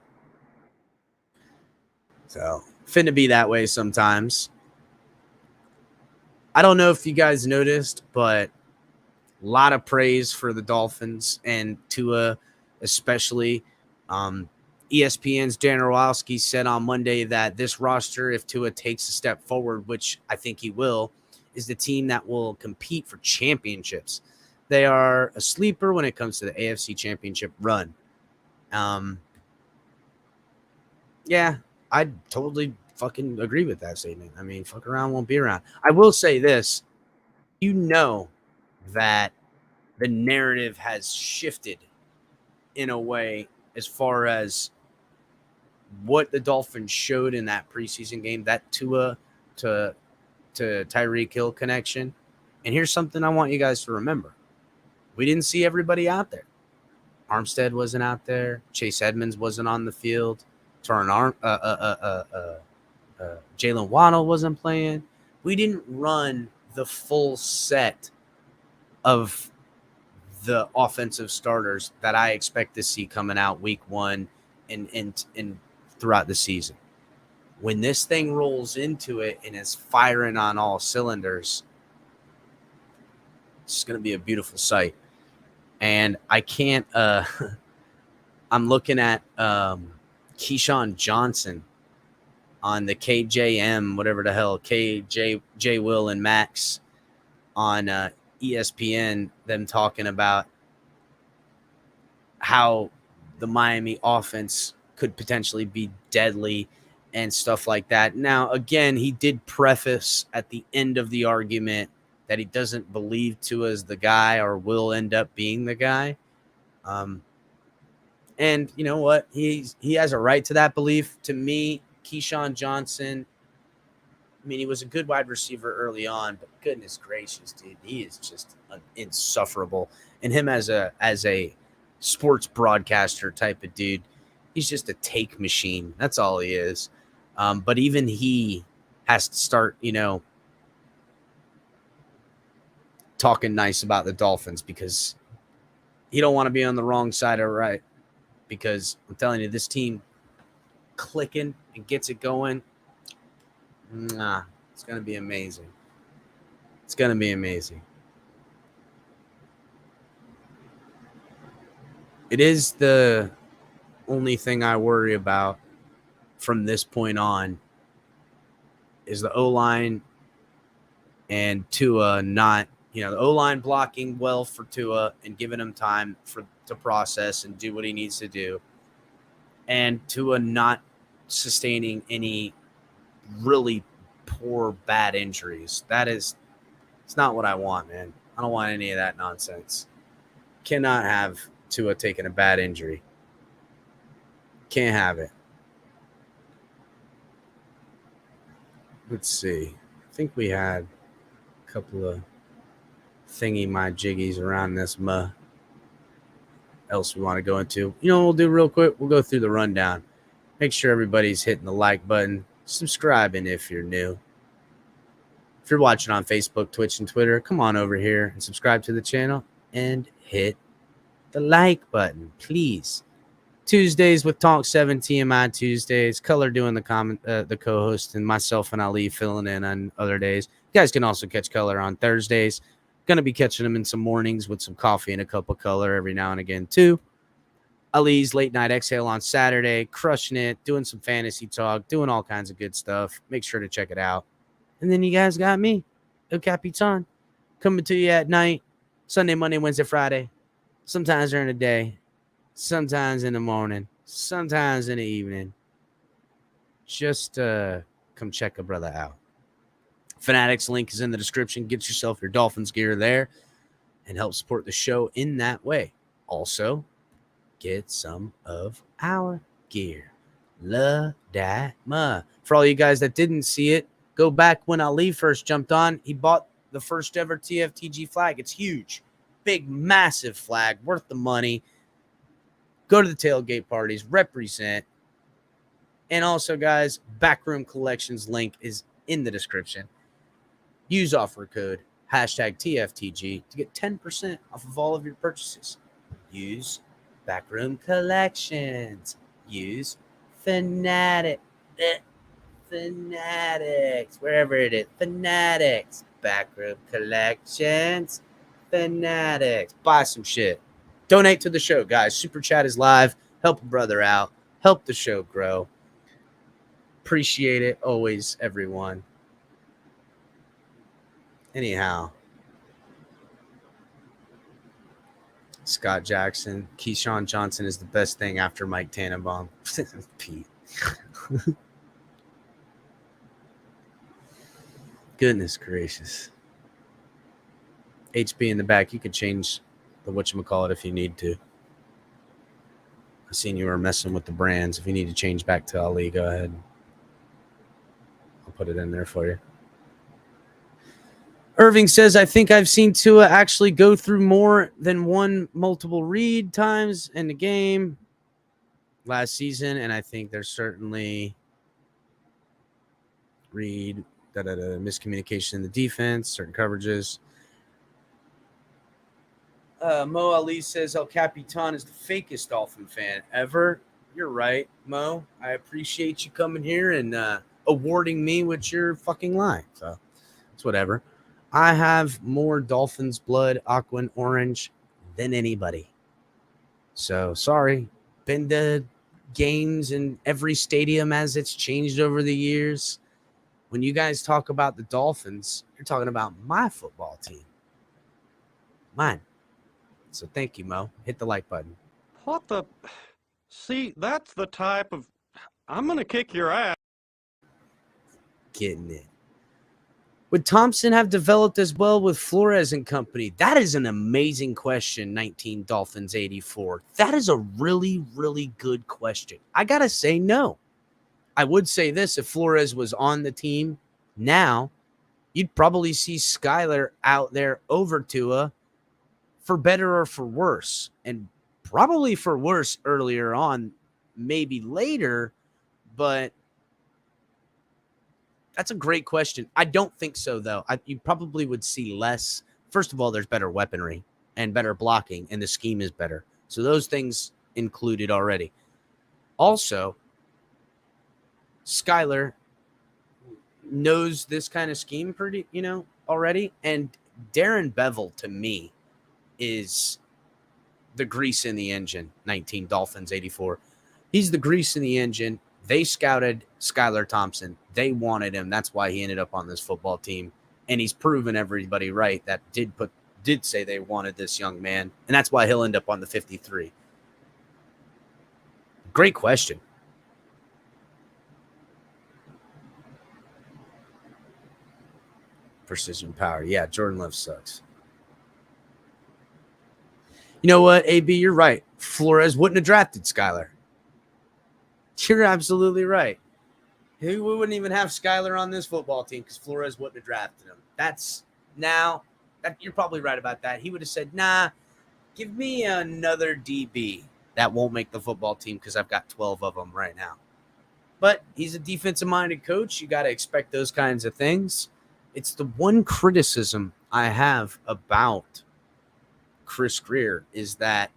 So, finna be that way sometimes. I don't know if you guys noticed, but a lot of praise for the Dolphins and Tua especially. ESPN's Dan Orlowski said on Monday that this roster, if Tua takes a step forward, which I think he will, is the team that will compete for championships. They are a sleeper when it comes to the AFC Championship run. Yeah, I totally fucking agree with that statement. I mean, fuck around won't be around. I will say this. That the narrative has shifted in a way as far as what the Dolphins showed in that preseason game, that Tua to Tyreek Hill connection. And here's something I want you guys to remember. We didn't see everybody out there. Armstead wasn't out there. Chase Edmonds wasn't on the field. Jalen Waddle wasn't playing. We didn't run the full set of the offensive starters that I expect to see coming out week 1 and throughout the season. When this thing rolls into it and is firing on all cylinders, it's going to be a beautiful sight. And I can't I'm looking at Keyshawn Johnson on the KJM, whatever the hell, KJ Will and Max on ESPN, them talking about how the Miami offense could potentially be deadly and stuff like that. Now, again, he did preface at the end of the argument that he doesn't believe Tua's the guy or will end up being the guy. And you know what? He has a right to that belief. To me, Keyshawn Johnson, I mean, he was a good wide receiver early on, but goodness gracious, dude, he is just insufferable. And him as a sports broadcaster type of dude, he's just a take machine. That's all he is. But even he has to start, talking nice about the Dolphins because he don't want to be on the wrong side of right. Because I'm telling you, this team clicking and gets it going, it's going to be amazing. It's going to be amazing. It is the only thing I worry about from this point on is the O-line and Tua not, the O-line blocking well for Tua and giving him time to process and do what he needs to do, and Tua not sustaining any really poor, bad injuries. It's not what I want, man. I don't want any of that nonsense. Cannot have Tua taking a bad injury. Can't have it. Let's see. I think we had a couple of thingy-my-jiggies around this else we want to go into. We'll do real quick? We'll go through the rundown. Make sure everybody's hitting the like button, subscribing if you're new. If you're watching on Facebook, Twitch, and Twitter, come on over here and subscribe to the channel and hit the like button, please. Tuesdays with Talk 7 TMI Tuesdays. Color doing the co-host, and myself and Ali filling in on other days. You guys can also catch Color on Thursdays. Going to be catching them in some mornings with some coffee and a cup of Color every now and again too. Ali's Late Night Exhale on Saturday, crushing it, doing some fantasy talk, doing all kinds of good stuff. Make sure to check it out. And then you guys got me, El Capitan, coming to you at night, Sunday, Monday, Wednesday, Friday, sometimes during the day, sometimes in the morning, sometimes in the evening. Just come check a brother out. Fanatics link is in the description. Get yourself your Dolphins gear there and help support the show in that way. Also, get some of our gear. Love that much. For all you guys that didn't see it, go back when Ali first jumped on. He bought the first ever TFTG flag. It's huge. Big, massive flag. Worth the money. Go to the tailgate parties. Represent. And also, guys, Backroom Collections link is in the description. Use offer code #TFTG to get 10% off of all of your purchases. Use Backroom Collections. Use Fanatics, wherever it is. Fanatics. Backroom Collections. Fanatics. Buy some shit. Donate to the show, guys. Super Chat is live. Help a brother out. Help the show grow. Appreciate it always, everyone. Anyhow, Scott Jackson, Keyshawn Johnson is the best thing after Mike Tannenbaum. Pete. Goodness gracious. HB in the back, you could change the whatchamacallit if you need to. I seen you were messing with the brands. If you need to change back to Ali, go ahead. I'll put it in there for you. Irving says, I think I've seen Tua actually go through more than one multiple read times in the game last season, and I think there's certainly miscommunication in the defense, certain coverages. Mo Ali says, El Capitan is the fakest Dolphin fan ever. You're right, Mo. I appreciate you coming here and awarding me with your fucking lie. So it's whatever. I have more Dolphins blood, aqua and orange, than anybody. So, sorry. Been to games in every stadium as it's changed over the years. When you guys talk about the Dolphins, you're talking about my football team. Mine. So thank you, Mo. Hit the like button. What the? See, that's the type of... I'm going to kick your ass. Getting it. Would Thompson have developed as well with Flores and company? That is an amazing question, 19 Dolphins 84. That is a really, really good question. I got to say no. I would say this, if Flores was on the team now, you'd probably see Skyler out there over Tua for better or for worse. And probably for worse earlier on, maybe later, but that's a great question. I don't think so, though. You probably would see less. First of all, there's better weaponry and better blocking, and the scheme is better. So those things included already. Also, Skyler knows this kind of scheme pretty, already. And Darren Bevel, to me, is the grease in the engine, 19 Dolphins 84. He's the grease in the engine. They scouted Skylar Thompson. They wanted him. That's why he ended up on this football team. And he's proven everybody right that did say they wanted this young man. And that's why he'll end up on the 53. Great question. Precision power. Yeah, Jordan Love sucks. You know what, AB, you're right. Flores wouldn't have drafted Skylar. You're absolutely right. We wouldn't even have Skylar on this football team because Flores wouldn't have drafted him. You're probably right about that. He would have said, nah, give me another DB that won't make the football team because I've got 12 of them right now. But he's a defensive-minded coach. You got to expect those kinds of things. It's the one criticism I have about Chris Grier is that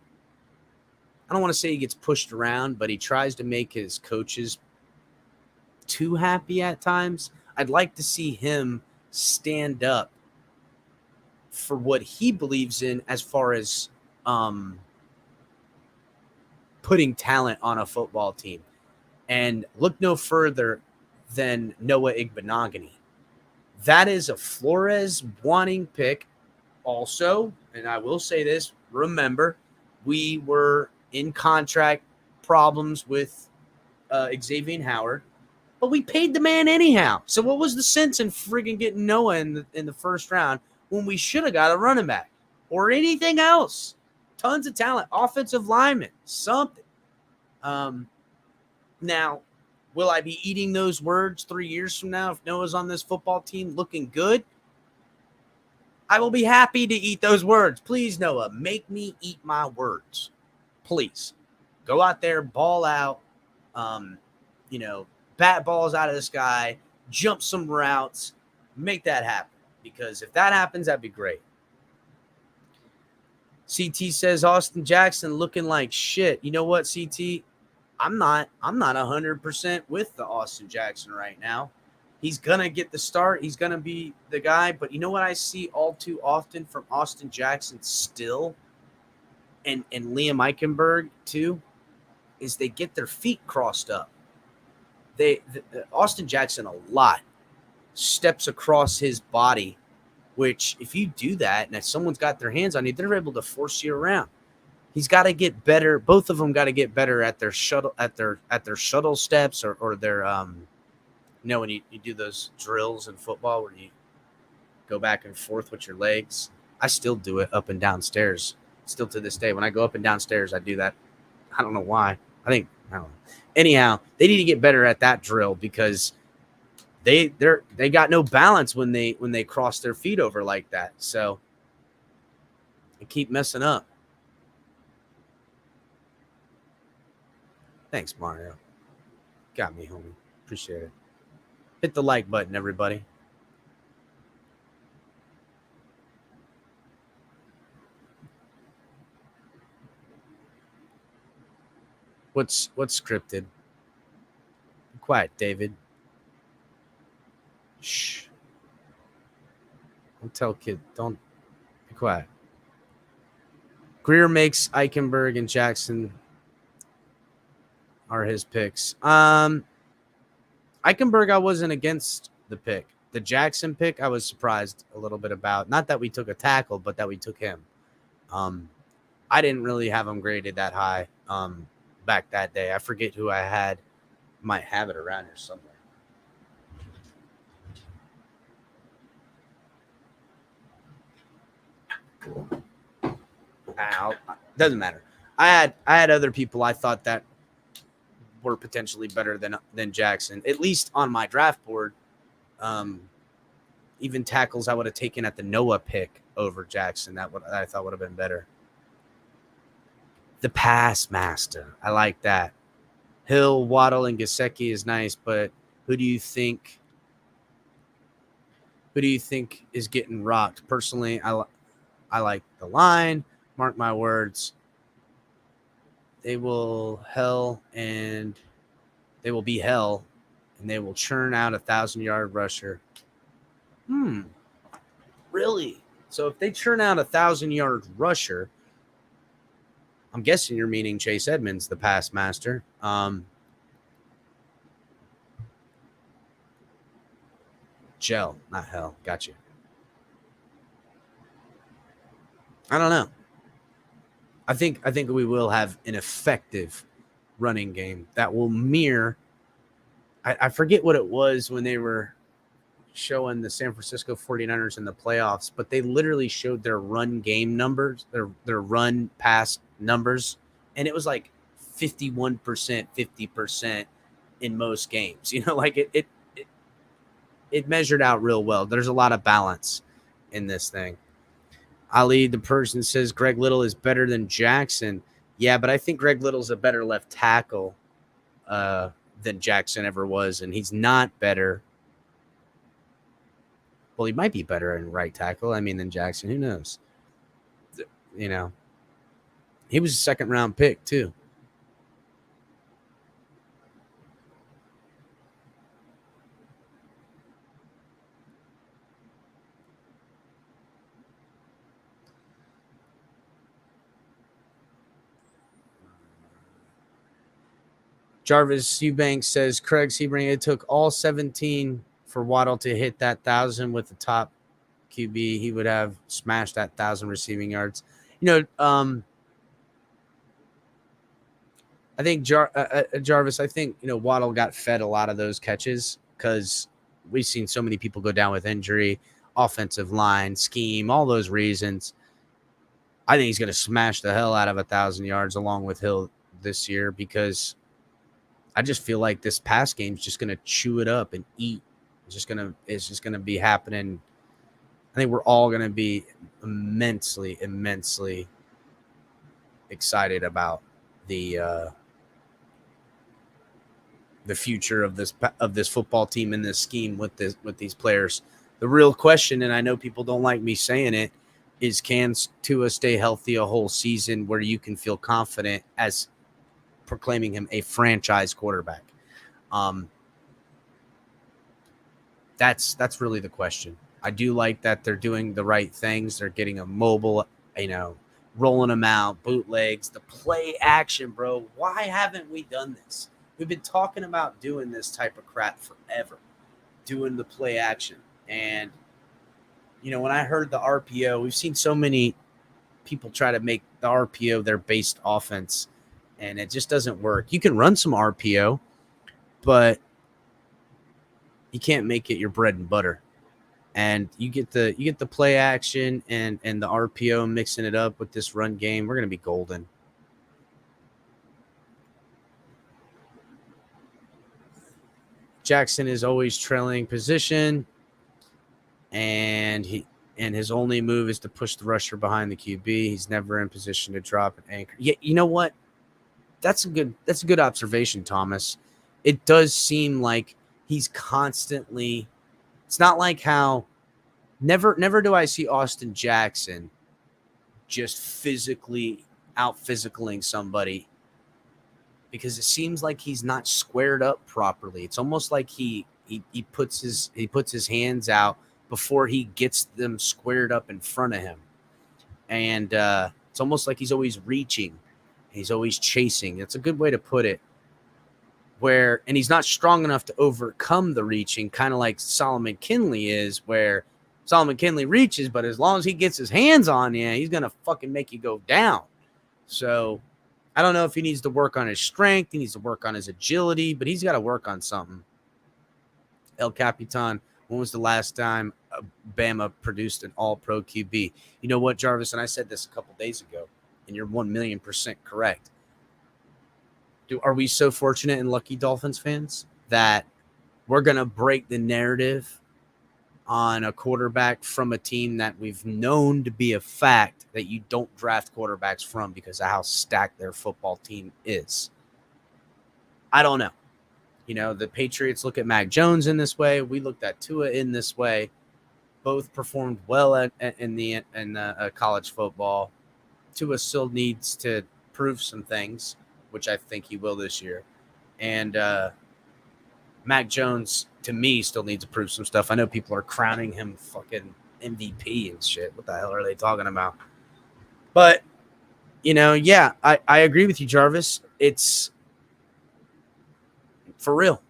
I don't want to say he gets pushed around, but he tries to make his coaches too happy at times. I'd like to see him stand up for what he believes in as far as putting talent on a football team. And look no further than Noah Igbenogany. That is a Flores wanting pick also, and I will say this, remember, we were in contract problems with Xavier Howard, but we paid the man anyhow. So what was the sense in friggin' getting Noah in the first round when we should have got a running back or anything else? Tons of talent, offensive lineman, something. Now, will I be eating those words 3 years from now if Noah's on this football team looking good? I will be happy to eat those words. Please, Noah, make me eat my words. Please. Go out there, ball out, bat balls out of the sky, jump some routes, make that happen. Because if that happens, that'd be great. CT says Austin Jackson looking like shit. You know what, CT? I'm not 100% with the Austin Jackson right now. He's going to get the start. He's going to be the guy. But you know what I see all too often from Austin Jackson still and Liam Eichenberg too is they get their feet crossed up. Austin Jackson a lot steps across his body, which if you do that and if someone's got their hands on you, they're able to force you around. He's got to get better. Both of them got to get better at their shuttle steps or their when you do those drills in football where you go back and forth with your legs. I still do it up and down stairs. Still to this day, when I go up and down stairs, I do that. I don't know why. I don't know. Anyhow, they need to get better at that drill because they got no balance when they cross their feet over like that. So they keep messing up. Thanks, Mario. Got me, homie. Appreciate it. Hit the like button, everybody. What's scripted? Be quiet, David. Shh. Don't tell kid. Don't be quiet. Greer makes Eichenberg and Jackson are his picks. Eichenberg, I wasn't against the pick. The Jackson pick, I was surprised a little bit about. Not that we took a tackle, but that we took him. I didn't really have him graded that high back that day. I forget who I had. Might have it around here somewhere. Doesn't matter. I had other people I thought that were potentially better than Jackson, at least on my draft board. Even tackles I would have taken at the Noah pick over Jackson. I thought would have been better. The pass master, I like that. Hill, Waddle, and Gesicki is nice, but who do you think is getting rocked? Personally, I like the line. Mark my words. They will be hell, and they will churn out 1,000-yard rusher. Really? So if they churn out 1,000-yard rusher, I'm guessing you're meaning Chase Edmonds, the pass master. Gel, not hell. Got you. I don't know. I think we will have an effective running game that will mirror. I forget what it was when they were showing the San Francisco 49ers in the playoffs, but they literally showed their run game numbers, their run pass numbers, and it was like 51%, 50% in most games. Like it measured out real well. There's a lot of balance in this thing. Ali, the person, says Greg Little is better than Jackson. Yeah, but I think Greg Little's a better left tackle than Jackson ever was, and he's not better. Well, he might be better in right tackle, than Jackson. Who knows? He was a second-round pick, too. Jarvis Eubanks says Craig Sebring, it took all 17 for Waddle to hit that 1,000 with the top QB. He would have smashed that 1,000 receiving yards. I think Jarvis, Waddle got fed a lot of those catches because we've seen so many people go down with injury, offensive line, scheme, all those reasons. I think he's going to smash the hell out of 1,000 yards along with Hill this year because I just feel like this pass game is just going to chew it up and eat. It's just going to be happening. I think we're all going to be immensely excited about the future of this football team and this scheme with these players. The real question, and I know people don't like me saying it, is can Tua stay healthy a whole season where you can feel confident as proclaiming him a franchise quarterback? That's really the question. I do like that they're doing the right things. They're getting a mobile, rolling them out, bootlegs, the play action, bro. Why haven't we done this? We've been talking about doing this type of crap forever, doing the play action. And, when I heard the RPO, we've seen so many people try to make the RPO their based offense, and it just doesn't work. You can run some RPO, but you can't make it your bread and butter. And you get the play action and the RPO mixing it up with this run game. We're going to be golden. Jackson is always trailing position, and his only move is to push the rusher behind the QB. He's never in position to drop an anchor. Yeah, you know what? That's a good observation, Thomas. It does seem like he's constantly. It's not like how never do I see Austin Jackson just physically out-physicaling somebody, because it seems like he's not squared up properly. It's almost like he puts his hands out before he gets them squared up in front of him. And it's almost like he's always reaching. He's always chasing. It's a good way to put it. And he's not strong enough to overcome the reaching, kind of like Solomon Kinley is, where Solomon Kinley reaches, but as long as he gets his hands on you, he's going to fucking make you go down. So I don't know if he needs to work on his strength. He needs to work on his agility, but he's got to work on something. El Capitan, when was the last time Bama produced an all-pro QB? You know what, Jarvis? And I said this a couple days ago, and you're 1,000,000% correct. Are we so fortunate and lucky, Dolphins fans, that we're going to break the narrative on a quarterback from a team that we've known to be a fact that you don't draft quarterbacks from because of how stacked their football team is? I don't know. You know, the Patriots look at Mac Jones in this way. We looked at Tua in this way. Both performed well in college football. Tua still needs to prove some things, which I think he will this year. And Mac Jones, to me, still needs to prove some stuff. I know people are crowning him fucking MVP and shit. What the hell are they talking about? But, you know, yeah, I agree with you, Jarvis. It's for real.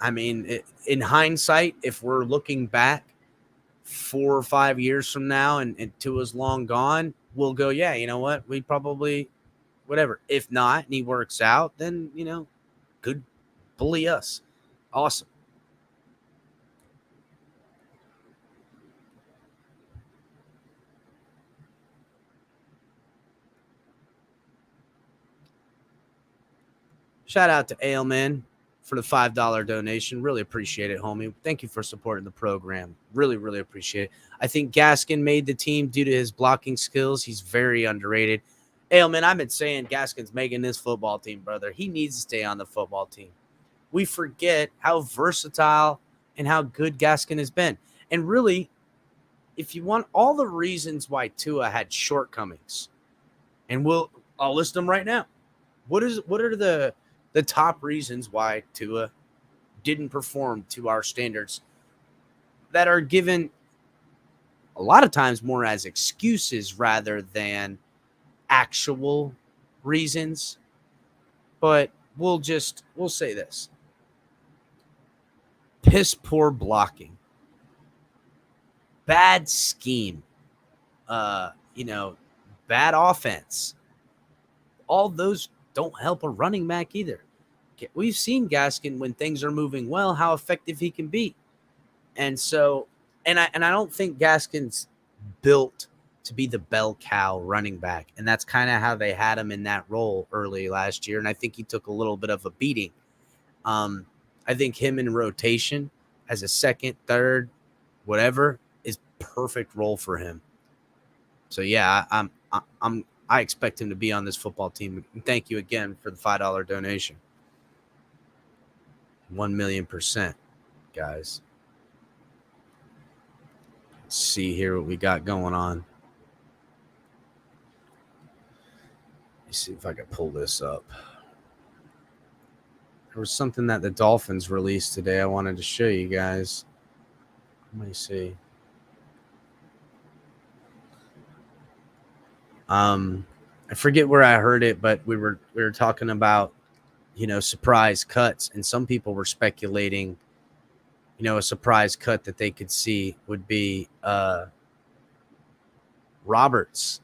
I mean, in hindsight, if we're looking back 4 or 5 years from now and Tua's long gone, we'll go, yeah, you know what? We probably, whatever. If not, and he works out, then, you know, good, bully us. Awesome. Shout out to Ailman for the $5 donation. Really appreciate it, homie. Thank you for supporting the program. Really, really appreciate it. I think Gaskin made the team due to his blocking skills. He's very underrated. Ailman, I've been saying Gaskin's making this football team, brother. He needs to stay on the football team. We forget how versatile and how good Gaskin has been. And really, if you want all the reasons why Tua had shortcomings, and I'll list them right now. What are the top reasons why Tua didn't perform to our standards that are given a lot of times more as excuses rather than actual reasons? But we'll say this. Piss poor blocking, bad scheme, bad offense. All those don't help a running back either. We've seen Gaskin when things are moving well, how effective he can be. And so, and I don't think Gaskin's built to be the bell cow running back. And that's kind of how they had him in that role early last year. And I think he took a little bit of a beating. I think him in rotation as a second, third, whatever is perfect role for him. So yeah, I expect him to be on this football team. And thank you again for the $5 donation. 1,000,000%, guys. Let's see here what we got going on. Let's see if I can pull this up. There was something that the Dolphins released today I wanted to show you guys. Let me see. I forget where I heard it, but we were talking about, surprise cuts, and some people were speculating, a surprise cut that they could see would be Landon Roberts.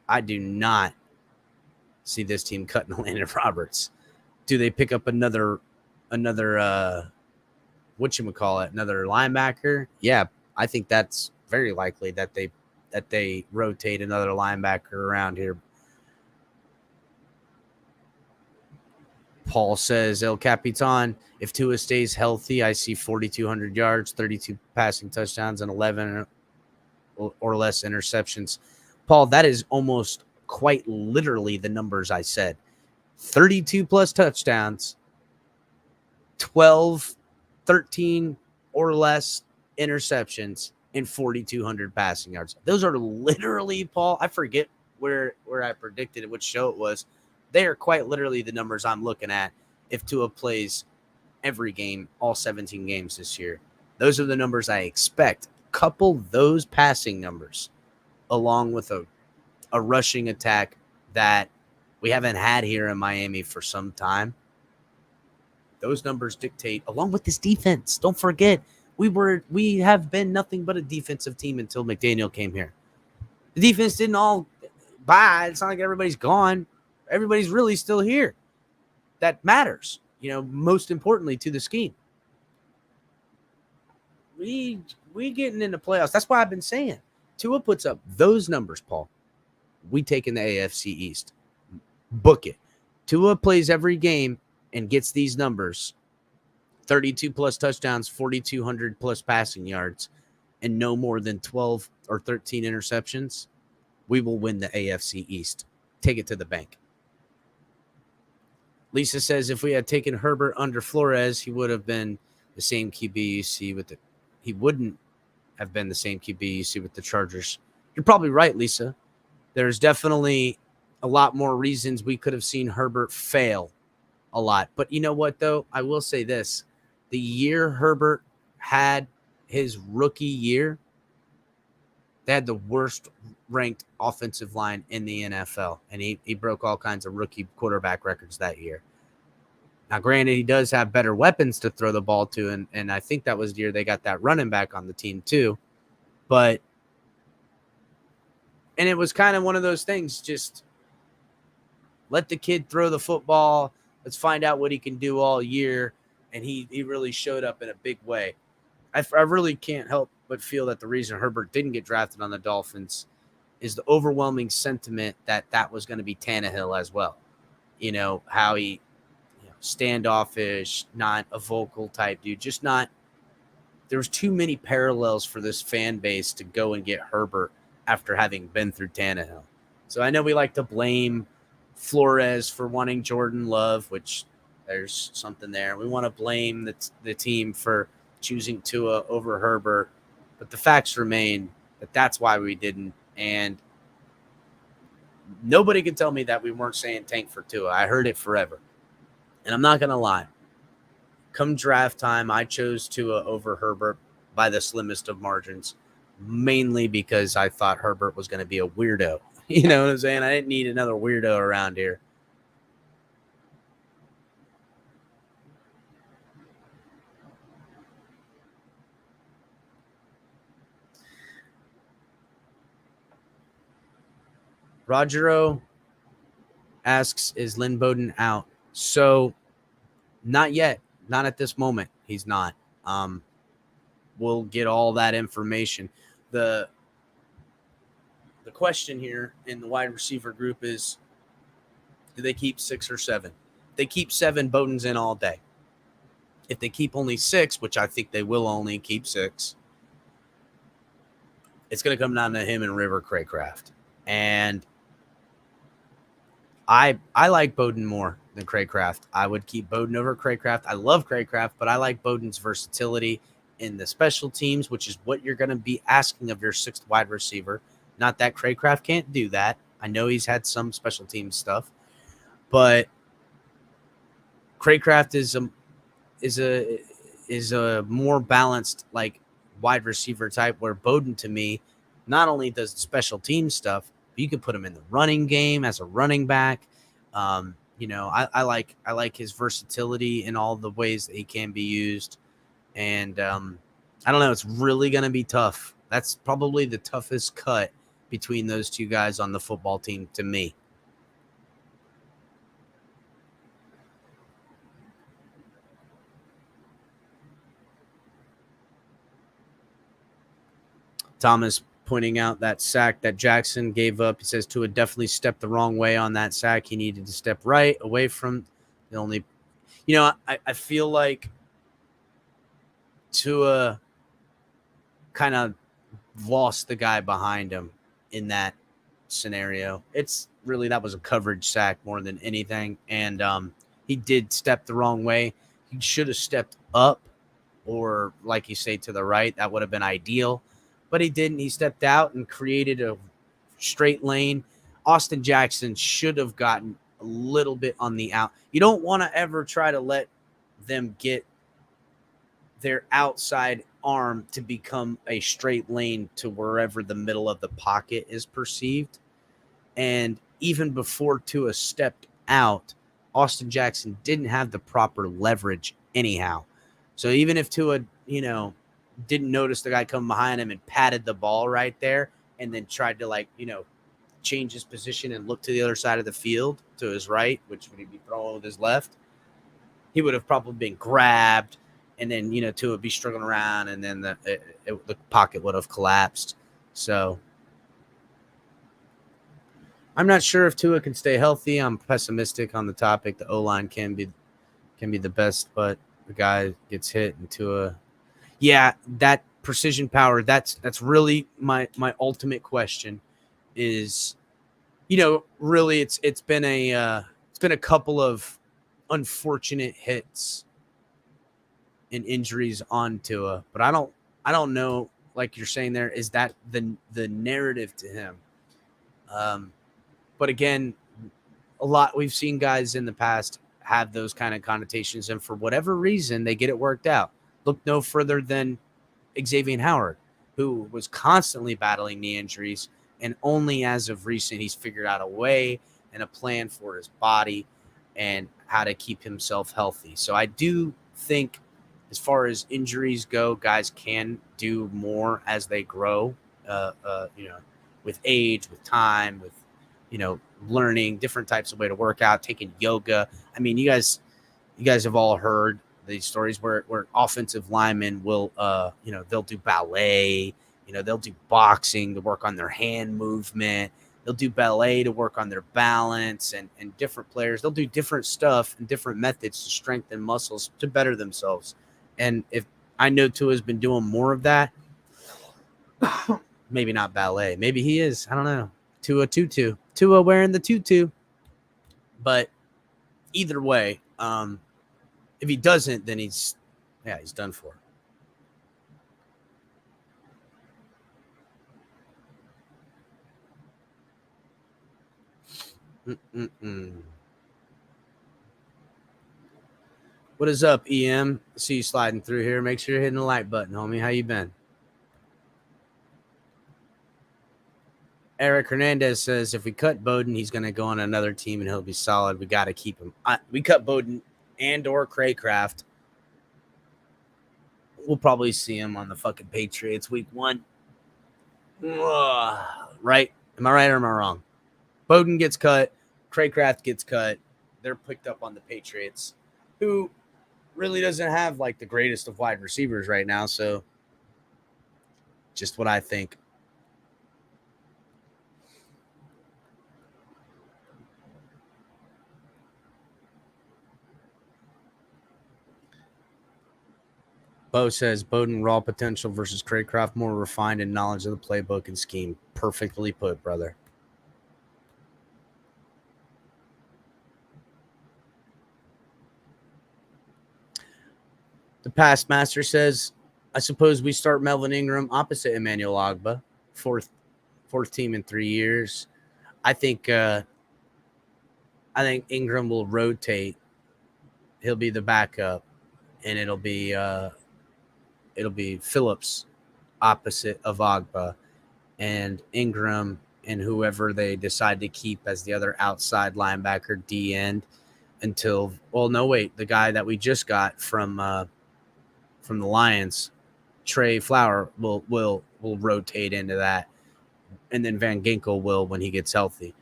I do not see this team cutting Landon Roberts. Do they pick up another another linebacker? Yeah, I think that's very likely that they rotate another linebacker around here. Paul says, El Capitan, if Tua stays healthy, I see 4,200 yards, 32 passing touchdowns, and 11 or less interceptions. Paul, that is almost quite literally the numbers I said. 32 plus touchdowns, 12, 13 or less interceptions, and 4,200 passing yards. Those are literally, Paul, I forget where I predicted it, which show it was. They are quite literally the numbers I'm looking at if Tua plays every game, all 17 games this year. Those are the numbers I expect. Couple those passing numbers along with a rushing attack that we haven't had here in Miami for some time. Those numbers dictate, along with this defense. Don't forget, We have been nothing but a defensive team until McDaniel came here. The defense didn't all buy. It's not like everybody's gone. Everybody's really still here. That matters, most importantly to the scheme. We getting into playoffs. That's why I've been saying Tua puts up those numbers, Paul. We take in the AFC East. Book it. Tua plays every game and gets these numbers: 32 plus touchdowns, 4,200 plus passing yards, and no more than 12 or 13 interceptions. We will win the AFC East. Take it to the bank. Lisa says if we had taken Herbert under Flores, he would have been the same QB you see with the. He wouldn't have been the same QB you see with the Chargers. You're probably right, Lisa. There's definitely a lot more reasons we could have seen Herbert fail a lot. But you know what, though? I will say this. The year Herbert had his rookie year, they had the worst ranked offensive line in the NFL. And he broke all kinds of rookie quarterback records that year. Now, granted, he does have better weapons to throw the ball to. And I think that was the year they got that running back on the team too. And it was kind of one of those things, just let the kid throw the football. Let's find out what he can do all year. And he really showed up in a big way. I really can't help but feel that the reason Herbert didn't get drafted on the Dolphins is the overwhelming sentiment that was going to be Tannehill as well. How he standoffish, not a vocal type dude, just not. There was too many parallels for this fan base to go and get Herbert after having been through Tannehill. So I know we like to blame Flores for wanting Jordan Love, which there's something there. We want to blame the team for choosing Tua over Herbert. But the facts remain that that's why we didn't. And nobody can tell me that we weren't saying tank for Tua. I heard it forever. And I'm not going to lie. Come draft time, I chose Tua over Herbert by the slimmest of margins, mainly because I thought Herbert was going to be a weirdo. You know what I'm saying? I didn't need another weirdo around here. Rogero asks, is Lynn Bowden out? So, not yet. Not at this moment. He's not. We'll get all that information. The question here in the wide receiver group is, do they keep 6 or 7? If they keep 7, Bowden's in all day. If they keep only 6, which I think they will only keep 6, it's going to come down to him and River Craycraft. And I like Bowden more than Craycraft. I would keep Bowden over Craycraft. I love Craycraft, but I like Bowden's versatility in the special teams, which is what you're going to be asking of your 6th wide receiver. Not that Craycraft can't do that. I know he's had some special teams stuff, but Craycraft is a more balanced like wide receiver type, where Bowden to me not only does the special team stuff, but you can put him in the running game as a running back. I like his versatility in all the ways that he can be used. And I don't know, it's really going to be tough. That's probably the toughest cut between those two guys on the football team to me. Thomas pointing out that sack that Jackson gave up. He says Tua definitely stepped the wrong way on that sack. He needed to step right away from the only, I feel like Tua kind of lost the guy behind him in that scenario. It's really, that was a coverage sack more than anything. And he did step the wrong way. He should have stepped up, or like you say, to the right. That would have been ideal. But he didn't. He stepped out and created a straight lane. Austin Jackson should have gotten a little bit on the out. You don't want to ever try to let them get their outside arm to become a straight lane to wherever the middle of the pocket is perceived. And even before Tua stepped out, Austin Jackson didn't have the proper leverage anyhow. So even if Tua, didn't notice the guy coming behind him and patted the ball right there and then tried to, like, you know, change his position and look to the other side of the field to his right, which would he be throwing with his left, he would have probably been grabbed, and then, you know, Tua would be struggling around, and then the pocket would have collapsed. So I'm not sure if Tua can stay healthy. I'm pessimistic on the topic. The O-line can be the best, but the guy gets hit, and Tua, yeah, that precision power, that's really my ultimate question is, you know, really it's been a couple of unfortunate hits and injuries on Tua, but I don't know, like you're saying there, is that the narrative to him? But again, we've seen guys in the past have those kind of connotations, and for whatever reason, they get it worked out. Look no further than Xavier Howard, who was constantly battling knee injuries, and only as of recent, he's figured out a way and a plan for his body and how to keep himself healthy. So I do think, as far as injuries go, guys can do more as they grow, you know, with age, with time, with, you know, learning different types of way to work out, taking yoga. I mean, you guys have all heard these stories where offensive linemen will, you know, they'll do ballet, you know, they'll do boxing to work on their hand movement. They'll do ballet to work on their balance, and different players, they'll do different stuff and different methods to strengthen muscles to better themselves. And if I know Tua's been doing more of that, maybe not ballet, maybe he is, I don't know. Tua wearing the tutu. But either way, if he doesn't, then he's done for. What is up, EM? See you sliding through here. Make sure you're hitting the like button, homie. How you been? Eric Hernandez says, if we cut Bowden, he's going to go on another team and he'll be solid. We got to keep him. We cut Bowden and or Craycraft. We'll probably see him on the fucking Patriots week 1. Right? Am I right or am I wrong? Bowden gets cut. Craycraft gets cut. They're picked up on the Patriots, who really doesn't have like the greatest of wide receivers right now. So just what I think. Bo says Bowden raw potential versus Craycraft more refined in knowledge of the playbook and scheme. Perfectly put, brother. The past master says, I suppose we start Melvin Ingram opposite Emmanuel Ogbah, fourth team in 3 years. I think Ingram will rotate. He'll be the backup, and it'll be Phillips opposite of Ogbah, and Ingram and whoever they decide to keep as the other outside linebacker D end until, well, no, wait, the guy that we just got from the Lions, Trey Flower, will rotate into that, and then Van Ginkel will when he gets healthy.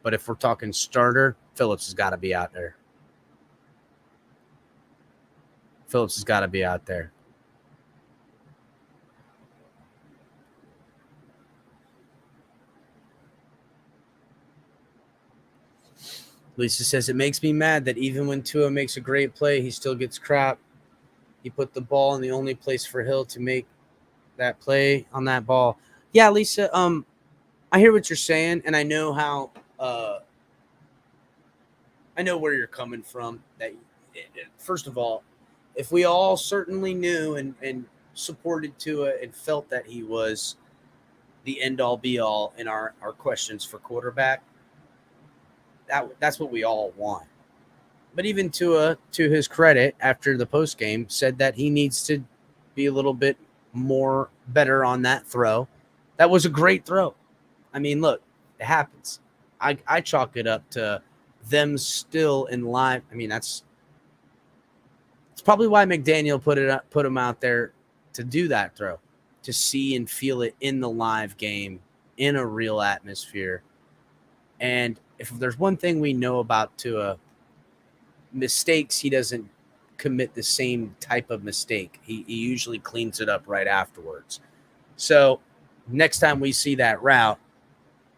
But if we're talking starter, Phillips has got to be out there. Lisa says, it makes me mad that even when Tua makes a great play, he still gets crap. He put the ball in the only place for Hill to make that play on that ball. Yeah, Lisa, I hear what you're saying, and I know how I know where you're coming from. That first of all, if we all certainly knew and supported Tua and felt that he was the end-all be-all in our questions for quarterback, that's what we all want. But even Tua, to his credit, after the post game, said that he needs to be a little bit more better on that throw. That was a great throw. I mean, look, it happens. I chalk it up to them still in line. I mean, it's probably why McDaniel put him out there to do that throw, to see and feel it in the live game, in a real atmosphere. And if there's one thing we know about Tua, mistakes, he doesn't commit the same type of mistake. He usually cleans it up right afterwards. So next time we see that route,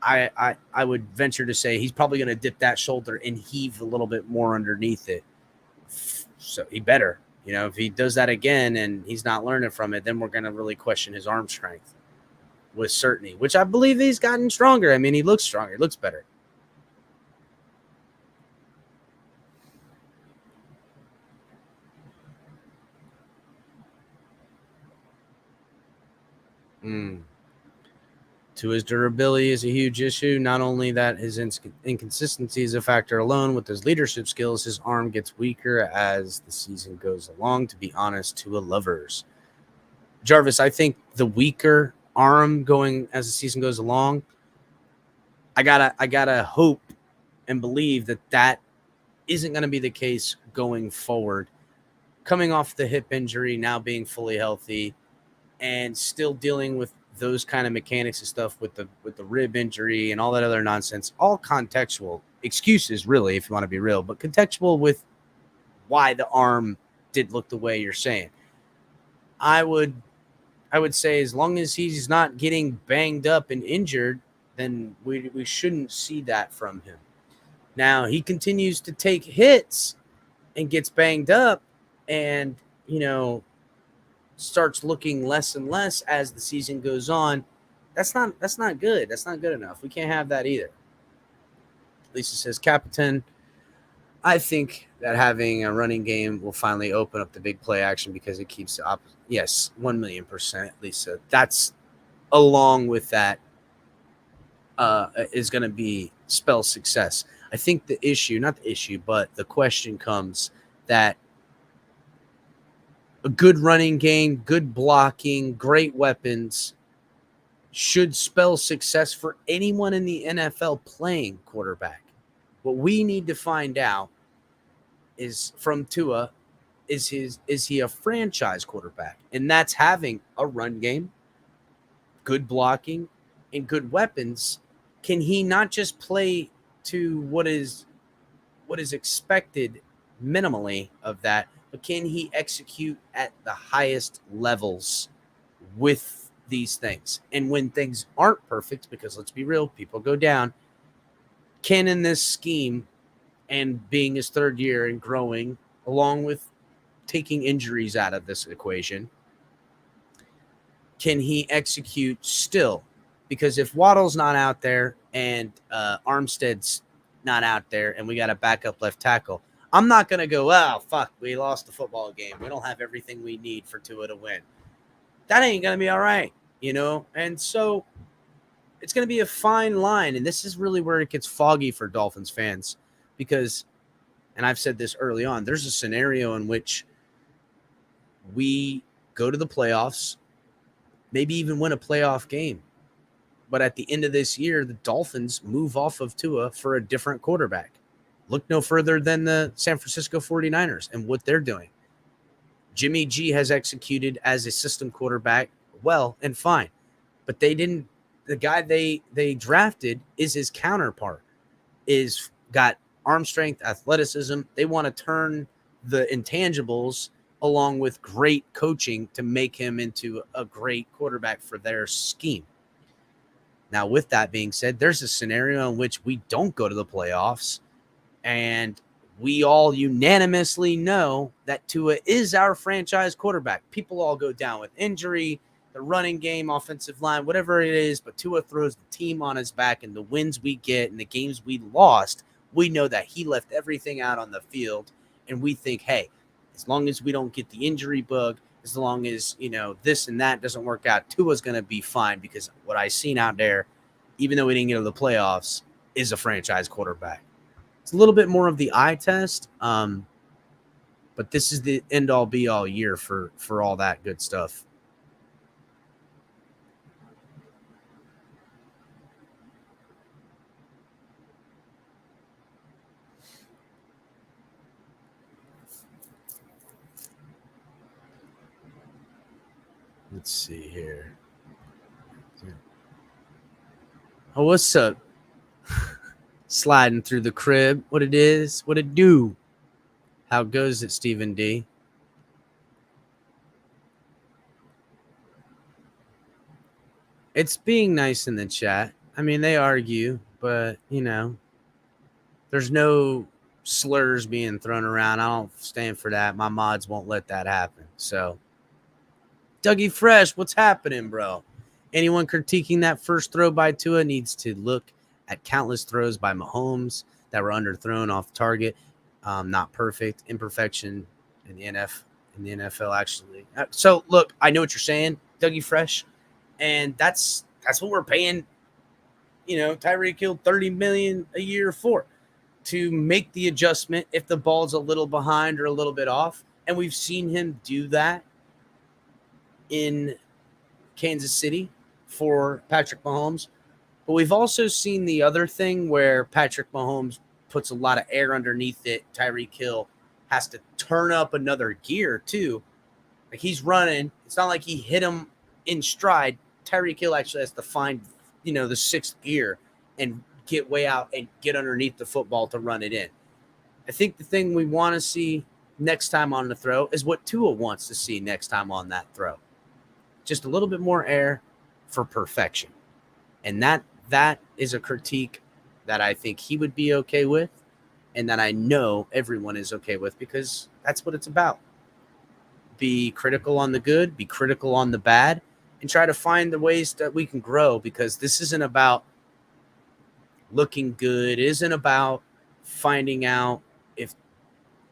I would venture to say he's probably going to dip that shoulder and heave a little bit more underneath it. So he better, if he does that again and he's not learning from it, then we're going to really question his arm strength with certainty, which I believe he's gotten stronger. I mean, he looks stronger. He looks better. To his durability is a huge issue. Not only that, his inconsistency is a factor alone. With his leadership skills, his arm gets weaker as the season goes along. To be honest, Tua lovers. Jarvis, I think the weaker arm going as the season goes along, I gotta hope and believe that isn't going to be the case going forward. Coming off the hip injury, now being fully healthy, and still dealing with those kind of mechanics and stuff with the rib injury and all that other nonsense, all contextual excuses, really, if you want to be real, but contextual with why the arm did look the way you're saying. I would say as long as he's not getting banged up and injured, then we shouldn't see that from him. Now, he continues to take hits and gets banged up and, starts looking less and less as the season goes on. That's not good. That's not good enough. We can't have that either. Lisa says, Capitan, I think that having a running game will finally open up the big play action because it keeps the opposite. Yes, 1,000,000%, Lisa. That's along with that is going to spell success. I think but the question comes that a good running game, good blocking, great weapons should spell success for anyone in the NFL playing quarterback. What we need to find out is from Tua, is he a franchise quarterback? And that's having a run game, good blocking, and good weapons. Can he not just play to what is expected minimally of that, but can he execute at the highest levels with these things? And when things aren't perfect, because let's be real, people go down, can in this scheme and being his third year and growing, along with taking injuries out of this equation, can he execute still? Because if Waddle's not out there and Armstead's not out there and we got a backup left tackle, I'm not going to go, oh, fuck, we lost the football game. We don't have everything we need for Tua to win. That ain't going to be all right, And so it's going to be a fine line. And this is really where it gets foggy for Dolphins fans because, and I've said this early on, there's a scenario in which we go to the playoffs, maybe even win a playoff game. But at the end of this year, the Dolphins move off of Tua for a different quarterback. Look no further than the San Francisco 49ers and what they're doing. Jimmy G has executed as a system quarterback well and fine. But they didn't – the guy they drafted is his counterpart, is got arm strength, athleticism. They want to turn the intangibles along with great coaching to make him into a great quarterback for their scheme. Now, with that being said, there's a scenario in which we don't go to the playoffs, and we all unanimously know that Tua is our franchise quarterback. People all go down with injury, the running game, offensive line, whatever it is, but Tua throws the team on his back, and the wins we get and the games we lost, we know that he left everything out on the field, and we think, hey, as long as we don't get the injury bug, as long as, this and that doesn't work out, Tua's going to be fine because what I seen out there, even though we didn't get to the playoffs, is a franchise quarterback. It's a little bit more of the eye test, but this is the end-all, be-all year for all that good stuff. Let's see here. Oh, what's up? Sliding through the crib. What it is? What it do? How goes it, Stephen D? It's being nice in the chat. I mean, they argue, but, you know, there's no slurs being thrown around. I don't stand for that. My mods won't let that happen. So, Dougie Fresh, what's happening, bro? Anyone critiquing that first throw by Tua needs to look at countless throws by Mahomes that were underthrown off target. Not perfect, imperfection in the NFL, actually. So, look, I know what you're saying, Dougie Fresh, and that's what we're paying, you know, Tyreek Hill $30 million a year for, to make the adjustment if the ball's a little behind or a little bit off. And we've seen him do that in Kansas City for Patrick Mahomes. But we've also seen the other thing where Patrick Mahomes puts a lot of air underneath it. Tyreek Hill has to turn up another gear too. Like, he's running. It's not like he hit him in stride. Tyreek Hill actually has to find, you know, the sixth gear and get way out and get underneath the football to run it in. I think the thing we want to see next time on the throw is what Tua wants to see next time on that throw. Just a little bit more air for perfection. And that is a critique that I think he would be okay with, and that I know everyone is okay with, because that's what it's about. Be critical on the good, be critical on the bad, and try to find the ways that we can grow, because this isn't about looking good. It isn't about finding out if,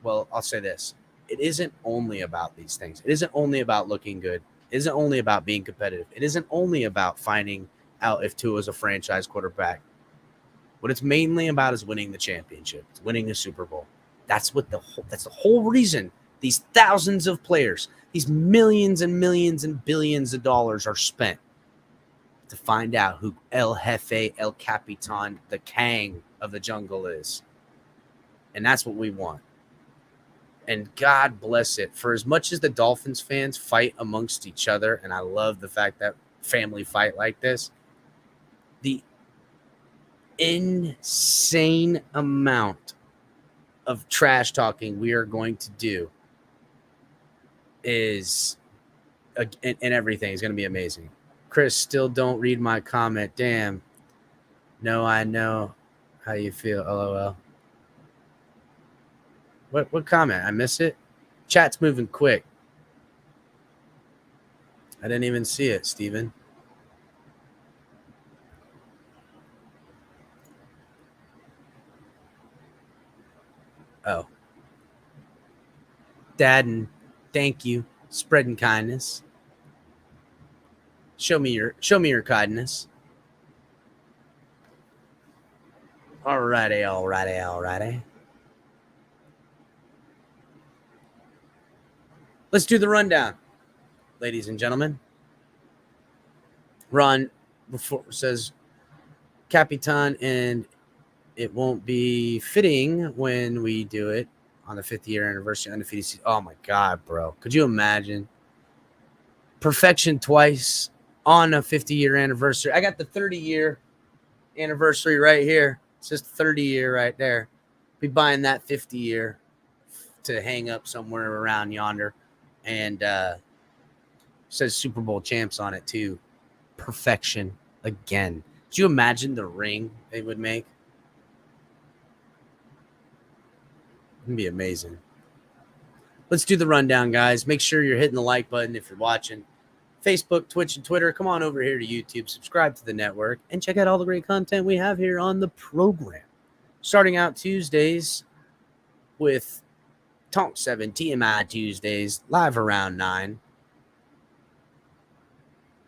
well, I'll say this. It isn't only about these things. It isn't only about looking good. It isn't only about being competitive. It isn't only about finding out if Tua is a franchise quarterback. What it's mainly about is winning the championship. It's winning a Super Bowl. That's the whole reason these thousands of players, these millions and millions and billions of dollars are spent to find out who El Jefe, El Capitan, the Kang of the jungle is. And that's what we want. And God bless it. For as much as the Dolphins fans fight amongst each other, and I love the fact that family fight like this, the insane amount of trash talking we are going to do is, and everything is going to be amazing. Chris, still don't read my comment. Damn. No, I know how you feel. LOL. What comment? I miss it? Chat's moving quick. I didn't even see it, Steven. Oh. Dad, and thank you. Spreading kindness. Show me your kindness. Alrighty. Let's do the rundown, ladies and gentlemen. Ron before says Capitan, and it won't be fitting when we do it on the 5th year anniversary undefeated season. Oh my God, bro. Could you imagine? Perfection twice on a 50-year anniversary. I got the 30-year anniversary right here. It's just 30-year right there. Be buying that 50-year to hang up somewhere around yonder. And says Super Bowl champs on it too. Perfection again. Could you imagine the ring they would make? It'd be amazing. Let's do the rundown, guys. Make sure you're hitting the like button if you're watching Facebook, Twitch, and Twitter. Come on over here to YouTube, subscribe to the network, and check out all the great content we have here on the program. Starting out Tuesdays with Tonk 7, TMI Tuesdays, live around 9.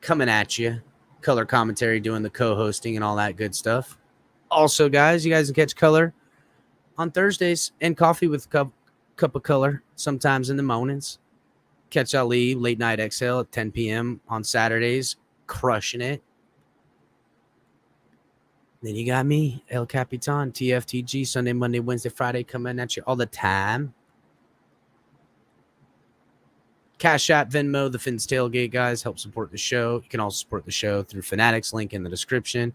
Coming at you. Color commentary, doing the co-hosting and all that good stuff. Also, guys, you guys can catch Color on Thursdays and Coffee with Cup of Color sometimes in the mornings. Catch Ali, Late Night Exhale at 10 p.m. on Saturdays, crushing it. Then you got me, El Capitan, TFTG, Sunday, Monday, Wednesday, Friday, coming at you all the time. Cash App, Venmo, the Fins Tailgate, guys. Help support the show. You can also support the show through Fanatics, link in the description.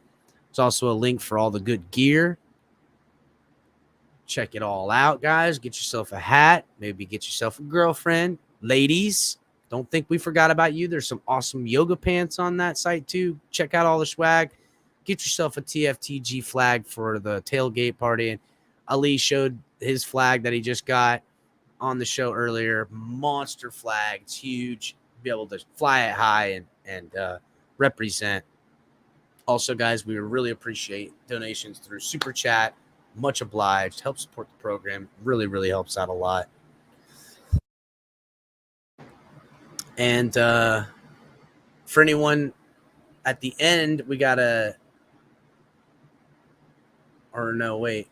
There's also a link for all the good gear. Check it all out, guys. Get yourself a hat. Maybe get yourself a girlfriend. Ladies, don't think we forgot about you. There's some awesome yoga pants on that site, too. Check out all the swag. Get yourself a TFTG flag for the tailgate party. And Ali showed his flag that he just got on the show earlier. Monster flag. It's huge. Be able to fly it high and represent. Also, guys, we really appreciate donations through Super Chat. Much obliged. Help support the program. Really, really helps out a lot. And for anyone at the end, we got a... Or no, wait.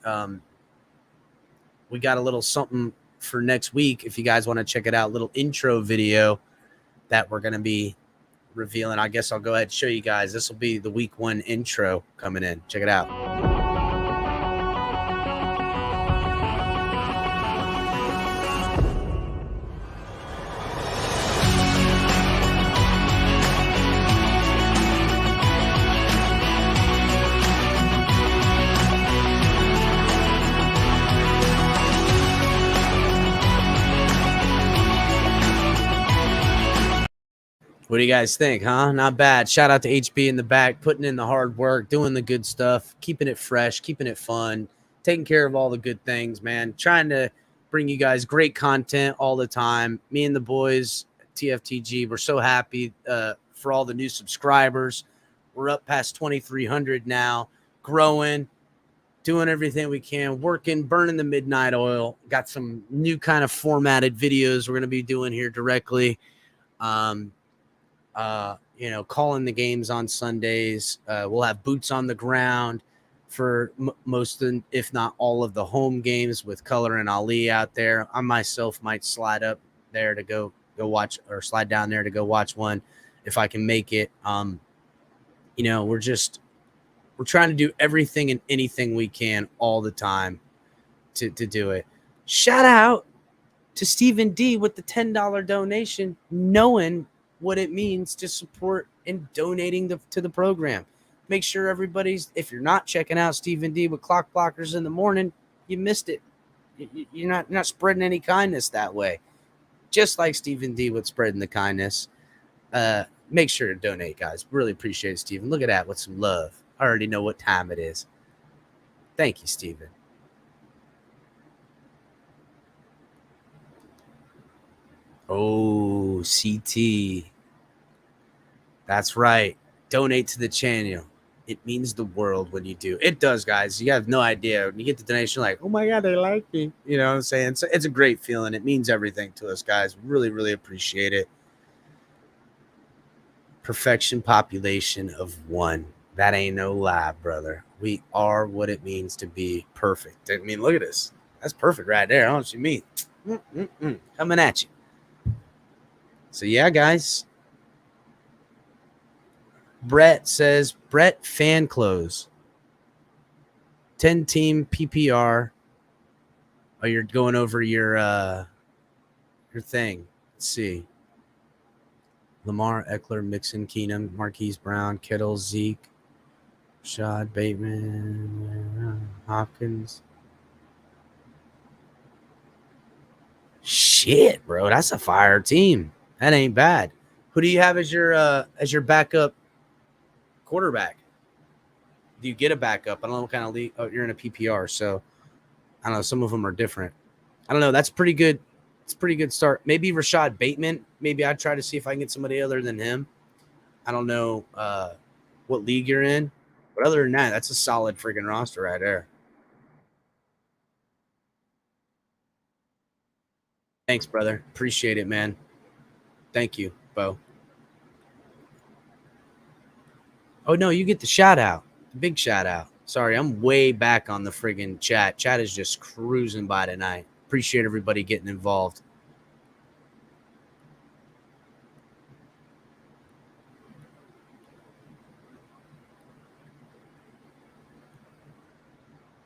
We got a little something for next week. If you guys want to check it out, little intro video that we're going to be revealing. I guess I'll go ahead and show you guys. This will be the week 1 intro coming in. Check it out. What do you guys think, huh? Not bad. Shout out to HB in the back, putting in the hard work, doing the good stuff, keeping it fresh, keeping it fun, taking care of all the good things, man. Trying to bring you guys great content all the time. Me and the boys, TFTG, we're so happy for all the new subscribers. We're up past 2,300 now, growing, doing everything we can, working, burning the midnight oil. Got some new kind of formatted videos we're going to be doing here directly. Calling the games on Sundays. We'll have boots on the ground for most, if not all, of the home games with Color and Ali out there. I myself might slide up there to go watch, or slide down there to go watch one if I can make it. We're trying to do everything and anything we can all the time to do it. Shout out to Stephen D with the $10 donation, knowing what it means to support and donating to the program. Make sure everybody's, if you're not checking out Stephen D with Clock Blockers in the morning, you missed it. You're not spreading any kindness that way. Just like Stephen D with spreading the kindness. Make sure to donate, guys. Really appreciate it, Stephen. Look at that with some love. I already know what time it is. Thank you, Stephen. Oh, CT. That's right. Donate to the channel. It means the world when you do. It does, guys. You have no idea. When you get the donation, you're like, oh my God, they like me. You know what I'm saying? So it's a great feeling. It means everything to us, guys. Really, really appreciate it. Perfection population of 1. That ain't no lie, brother. We are what it means to be perfect. I mean, look at this. That's perfect right there. I don't know what you mean. Coming at you. So, yeah, guys. Brett says, Brett fan clothes. 10-team PPR. Oh, you're going over your thing. Let's see. Lamar, Eckler, Mixon, Keenum, Marquise Brown, Kittle, Zeke, Rashad, Bateman, Hopkins. Shit, bro. That's a fire team. That ain't bad. Who do you have as your backup quarterback? Do you get a backup? I don't know what kind of league. Oh, you're in a PPR, so I don't know. Some of them are different. I don't know. That's pretty good. It's a pretty good start. Maybe Rashad Bateman. Maybe I'd try to see if I can get somebody other than him. I don't know what league you're in, but other than that, that's a solid freaking roster right there. Thanks, brother. Appreciate it, man. Thank you, Bo. Oh, no, you get the shout out. The big shout out. Sorry, I'm way back on the friggin' chat. Chat is just cruising by tonight. Appreciate everybody getting involved.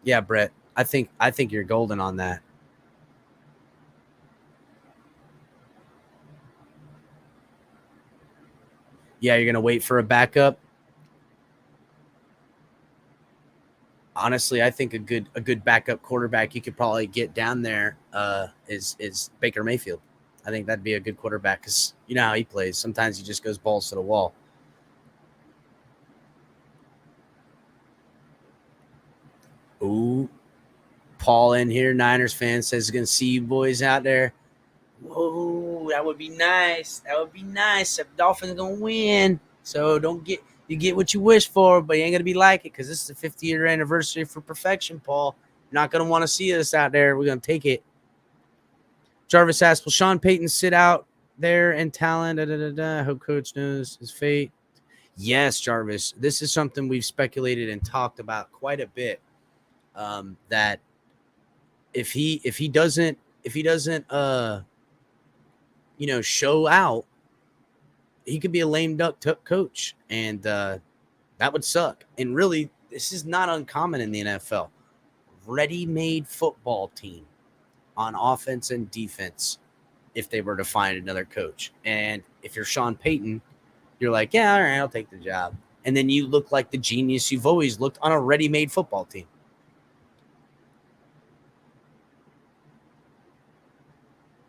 Yeah, Brett. I think you're golden on that. Yeah, you're going to wait for a backup. Honestly, I think a good backup quarterback you could probably get down there is Baker Mayfield. I think that'd be a good quarterback because you know how he plays. Sometimes he just goes balls to the wall. Ooh, Paul in here, Niners fan, says he's going to see you boys out there. Whoa, that would be nice. That would be nice if Dolphins going to win. So you get what you wish for, but you ain't going to be like it because this is the 50-year anniversary for perfection, Paul. You're not going to want to see us out there. We're going to take it. Jarvis asks, will Sean Payton sit out there in talent? I hope coach knows his fate. Yes, Jarvis. This is something we've speculated and talked about quite a bit. That if he doesn't show out, he could be a lame duck coach, and that would suck. And really, this is not uncommon in the NFL. Ready-made football team on offense and defense if they were to find another coach. And if you're Sean Payton, you're like, yeah, all right, I'll take the job. And then you look like the genius you've always looked on a ready-made football team.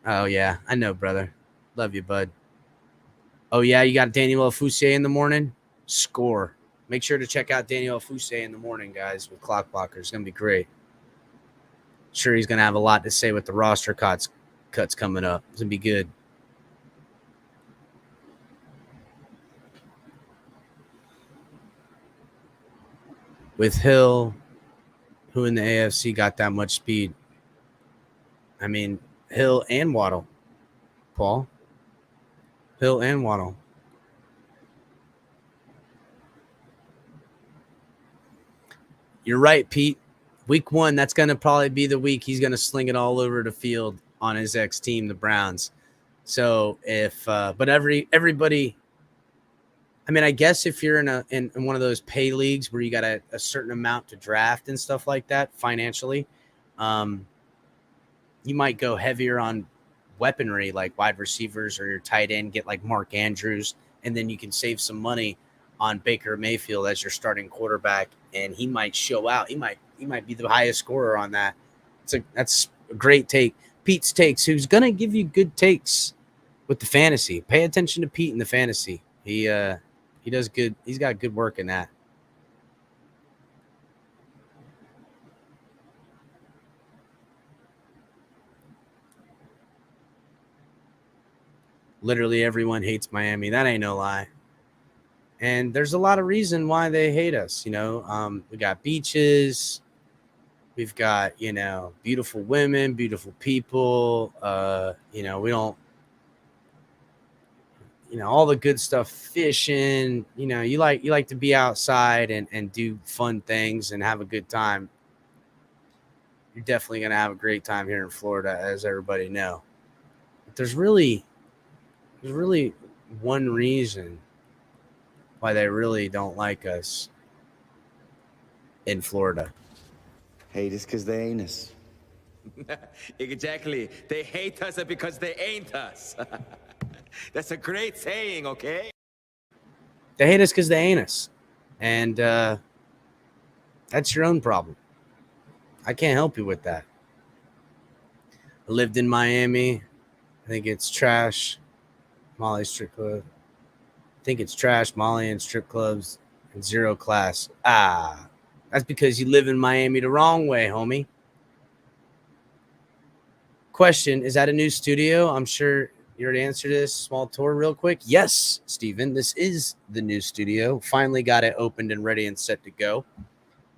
Oh, yeah, I know, brother. Love you, bud. Oh, yeah, you got Daniel Ofuse in the morning? Score. Make sure to check out Daniel Ofuse in the morning, guys, with Clock Blocker. It's going to be great. Sure, he's going to have a lot to say with the roster cuts coming up. It's going to be good. With Hill, who in the AFC got that much speed? I mean, Hill and Waddle, Paul. Hill and Waddle. You're right, Pete. Week 1, that's going to probably be the week he's going to sling it all over the field on his ex-team, the Browns. So but everybody, I mean, I guess if you're in one of those pay leagues where you got a certain amount to draft and stuff like that financially, you might go heavier on weaponry like wide receivers or your tight end, get like Mark Andrews, and then you can save some money on Baker Mayfield as your starting quarterback, and he might show out. He might be the highest scorer on that. That's a great take. Pete's takes, who's going to give you good takes with the fantasy. Pay attention to Pete in the fantasy. He does good. He's got good work in that. Literally everyone hates Miami. That ain't no lie. And there's a lot of reason why they hate us. We got beaches. We've got, beautiful women, beautiful people. We don't, all the good stuff, fishing. You like to be outside and do fun things and have a good time. You're definitely going to have a great time here in Florida, as everybody know. But there's really one reason why they really don't like us in Florida. Hate us because they ain't us. Exactly. They hate us because they ain't us. That's a great saying, okay? They hate us because they ain't us. And that's your own problem. I can't help you with that. I lived in Miami. I think it's trash. Molly strip club. I think it's trash, Molly and strip clubs and zero class. That's because you live in Miami the wrong way, homie. Question, is that a new studio? I'm sure you already answered this. Small tour real quick. Yes, Steven, this is the new studio. Finally got it opened and ready and set to go.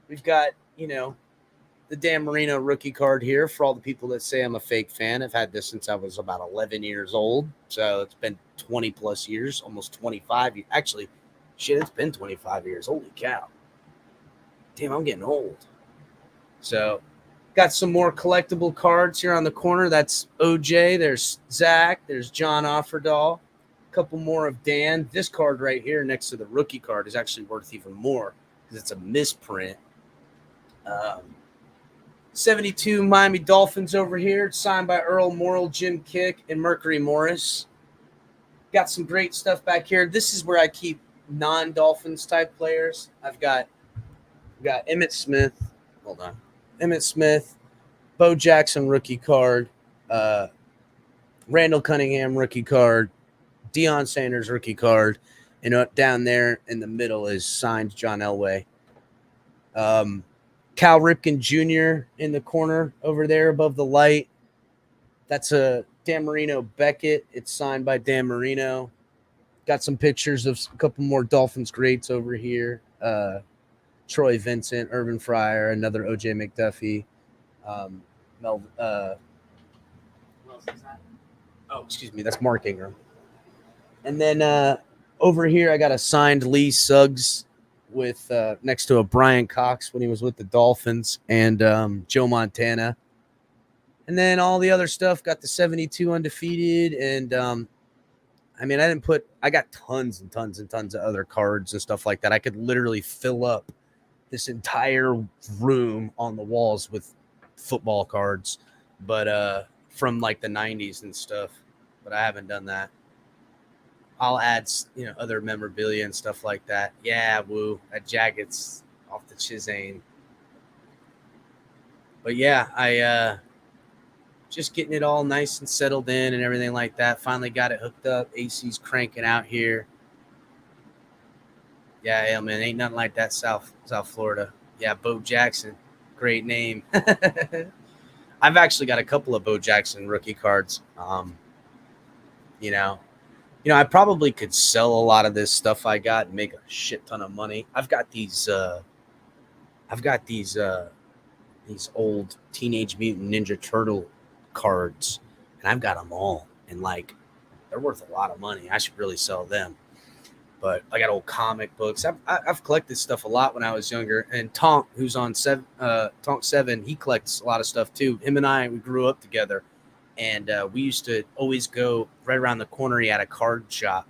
We've got, the Dan Marino rookie card here for all the people that say I'm a fake fan. I've had this since I was about 11 years old. So it's been 20 plus years, almost 25. Actually, it's been 25 years. Holy cow. Damn, I'm getting old. So got some more collectible cards here on the corner. That's OJ. There's Zach. There's John Offerdahl. A couple more of Dan. This card right here next to the rookie card is actually worth even more because it's a misprint. 72 Miami Dolphins over here. It's signed by Earl Morrill, Jim Kick, and Mercury Morris. Got some great stuff back here. This is where I keep non-Dolphins type players. I've got Emmitt Smith. Hold on. Emmitt Smith, Bo Jackson rookie card, Randall Cunningham rookie card, Deion Sanders rookie card, and down there in the middle is signed John Elway. Cal Ripken Jr. in the corner over there above the light. That's a Dan Marino Beckett. It's signed by Dan Marino. Got some pictures of a couple more Dolphins greats over here. Troy Vincent, Urban Fryer, another OJ McDuffie. Excuse me. That's Mark Ingram. And then over here, I got a signed Lee Suggs with next to a Brian Cox when he was with the Dolphins, and Joe Montana. And then all the other stuff, got the 72 undefeated. And I got tons and tons and tons of other cards and stuff like that. I could literally fill up this entire room on the walls with football cards, but from like the 90s and stuff. But I haven't done that. I'll add, other memorabilia and stuff like that. Yeah, woo. That jacket's off the Chisane. But yeah, I just getting it all nice and settled in and everything like that. Finally got it hooked up. AC's cranking out here. Yeah, man, ain't nothing like that South Florida. Yeah, Bo Jackson. Great name. I've actually got a couple of Bo Jackson rookie cards. I probably could sell a lot of this stuff I got and make a shit ton of money. I've got these old Teenage Mutant Ninja Turtle cards, and I've got them all, and like they're worth a lot of money. I should really sell them. But I got old comic books. I've collected stuff a lot when I was younger. And Tonk, who's on Tonk 7, he collects a lot of stuff too. Him and I, we grew up together. And we used to always go right around the corner. He had a card shop.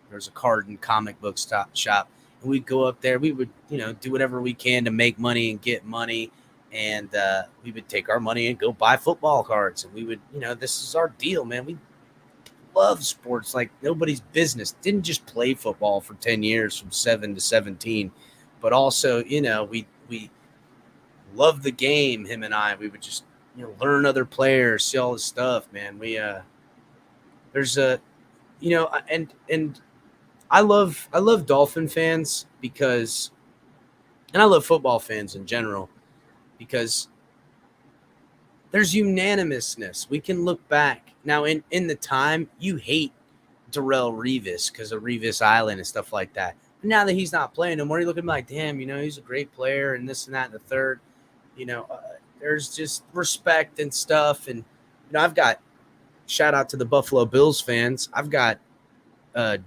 There was a card and comic book shop. And we'd go up there. We would, do whatever we can to make money and get money. And we would take our money and go buy football cards. And we would, this is our deal, man. We love sports like nobody's business. Didn't just play football for 10 years from 7 to 17. But also, we loved the game, him and I. We would just, learn other players, see all this stuff, man. We there's a and I love Dolphin fans because, and I love football fans in general because there's unanimousness. We can look back now in the time you hate Darrelle Revis because of Revis Island and stuff like that. But now that he's not playing anymore, you look at him like, damn, he's a great player and this and that and the third, there's just respect and stuff. And, I've got, shout out to the Buffalo Bills fans. I've got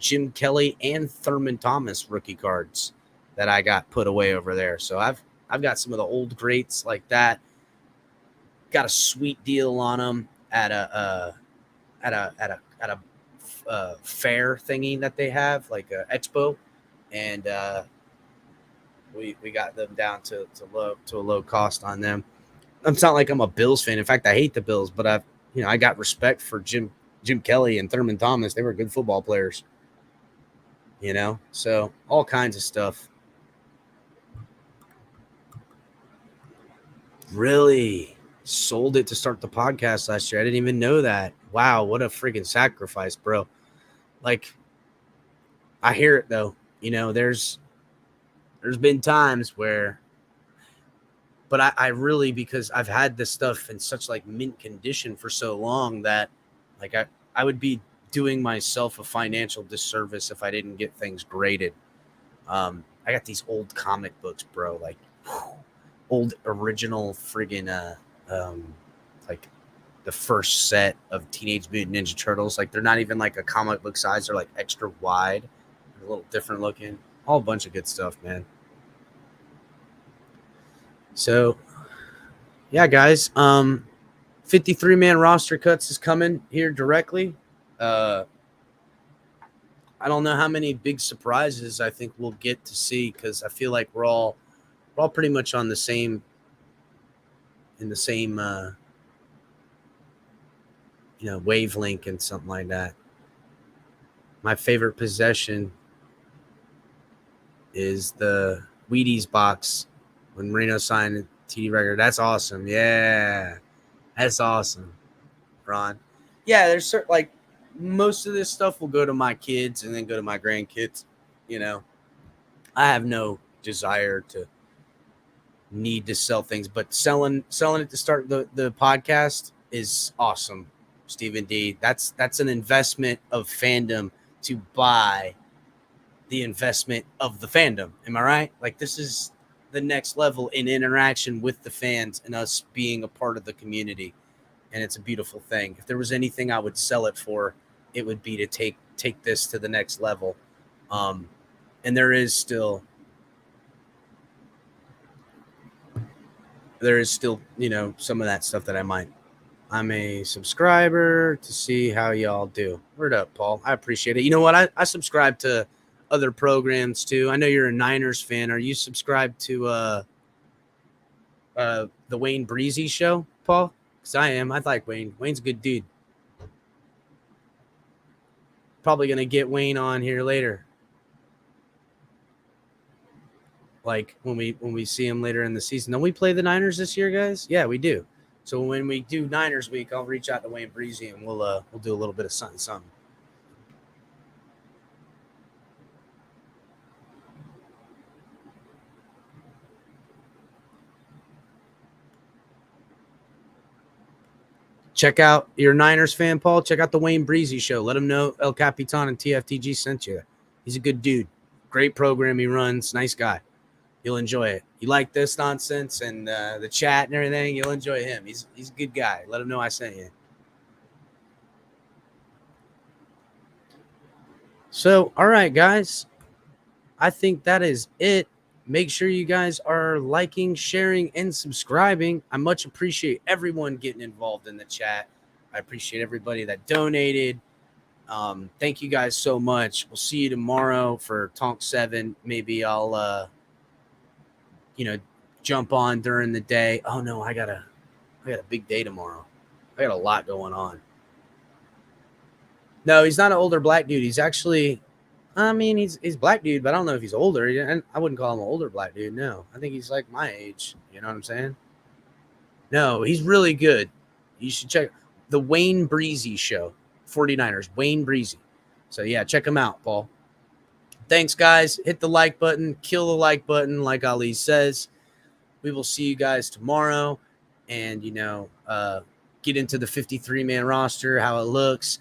Jim Kelly and Thurman Thomas rookie cards that I got put away over there. So I've got some of the old greats like that. Got a sweet deal on them at a fair thingy that they have, like a expo. And we got them down to a low cost on them. It's not like I'm a Bills fan. In fact, I hate the Bills, but I got respect for Jim Kelly and Thurman Thomas. They were good football players, so all kinds of stuff. Really sold it to start the podcast last year. I didn't even know that. Wow. What a freaking sacrifice, bro. Like, I hear it though. There's been times where, but I really, because I've had this stuff in such like mint condition for so long that like I would be doing myself a financial disservice if I didn't get things graded. I got these old comic books, bro, like old original friggin' like the first set of Teenage Mutant Ninja Turtles. Like they're not even like a comic book size. They're like extra wide, a little different looking, all a bunch of good stuff, man. So, yeah, guys, 53-man roster cuts is coming here directly. I don't know how many big surprises I think we'll get to see because I feel like we're all pretty much on the same wavelength and something like that. my favorite possession is the Wheaties box when Marino signed a TD record. That's awesome. Yeah, that's awesome, Ron. Yeah, there's certain, like, most of this stuff will go to my kids and then go to my grandkids. You know, I have no desire to need to sell things, but selling it to start the podcast is awesome, Stephen D. That's an investment of fandom to buy the investment of the fandom. Am I right? Like, this is the next level in interaction with the fans and us being a part of the community. And it's a beautiful thing. If there was anything I would sell it for, it would be to take this to the next level. And there is still, you know, some of that stuff that I'm a subscriber to see how y'all do. Word up, Paul. I appreciate it. You know what? I subscribe to other programs too. I know you're a Niners fan. Are you subscribed to the Wayne Breezy show, Paul? Because I am. I like Wayne. Wayne's a good dude. Probably gonna get Wayne on here later. Like when we see him later in the season. Don't we play the Niners this year, guys? Yeah, we do. So when we do Niners week, I'll reach out to Wayne Breezy and we'll do a little bit of something. Check out your Niners fan, Paul. Check out the Wayne Breezy show. Let him know El Capitan and TFTG sent you. He's a good dude. Great program he runs. Nice guy. You'll enjoy it. You like this nonsense and the chat and everything, you'll enjoy him. He's a good guy. Let him know I sent you. So, all right, guys. I think that is it. Make sure you guys are liking, sharing, and subscribing. I much appreciate everyone getting involved in the chat. I appreciate everybody that donated. Thank you guys so much. We'll see you tomorrow for Tonk 7. Maybe I'll jump on during the day. Oh no, I got a big day tomorrow. I got a lot going on. No, he's not an older black dude. He's actually, he's black dude, but I don't know if he's older. And I wouldn't call him an older black dude. No, I think he's like my age. You know what I'm saying? No, he's really good. You should check the Wayne Breezy show, 49ers, Wayne Breezy. So yeah, check him out, Paul. Thanks, guys. Hit the like button, kill the like button, like Ali says. We will see you guys tomorrow and, get into the 53-man roster, how it looks.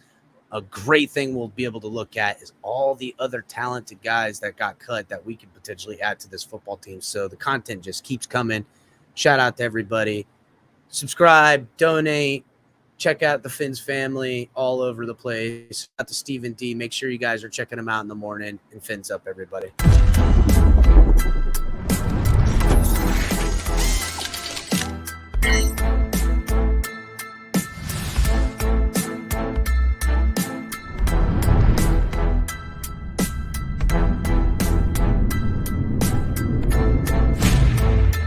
A great thing we'll be able to look at is all the other talented guys that got cut that we could potentially add to this football team. So the content just keeps coming. Shout out to everybody. Subscribe, donate, check out the Fins family all over the place. Shout out to Stephen D. Make sure you guys are checking them out in the morning and FinsUp, everybody.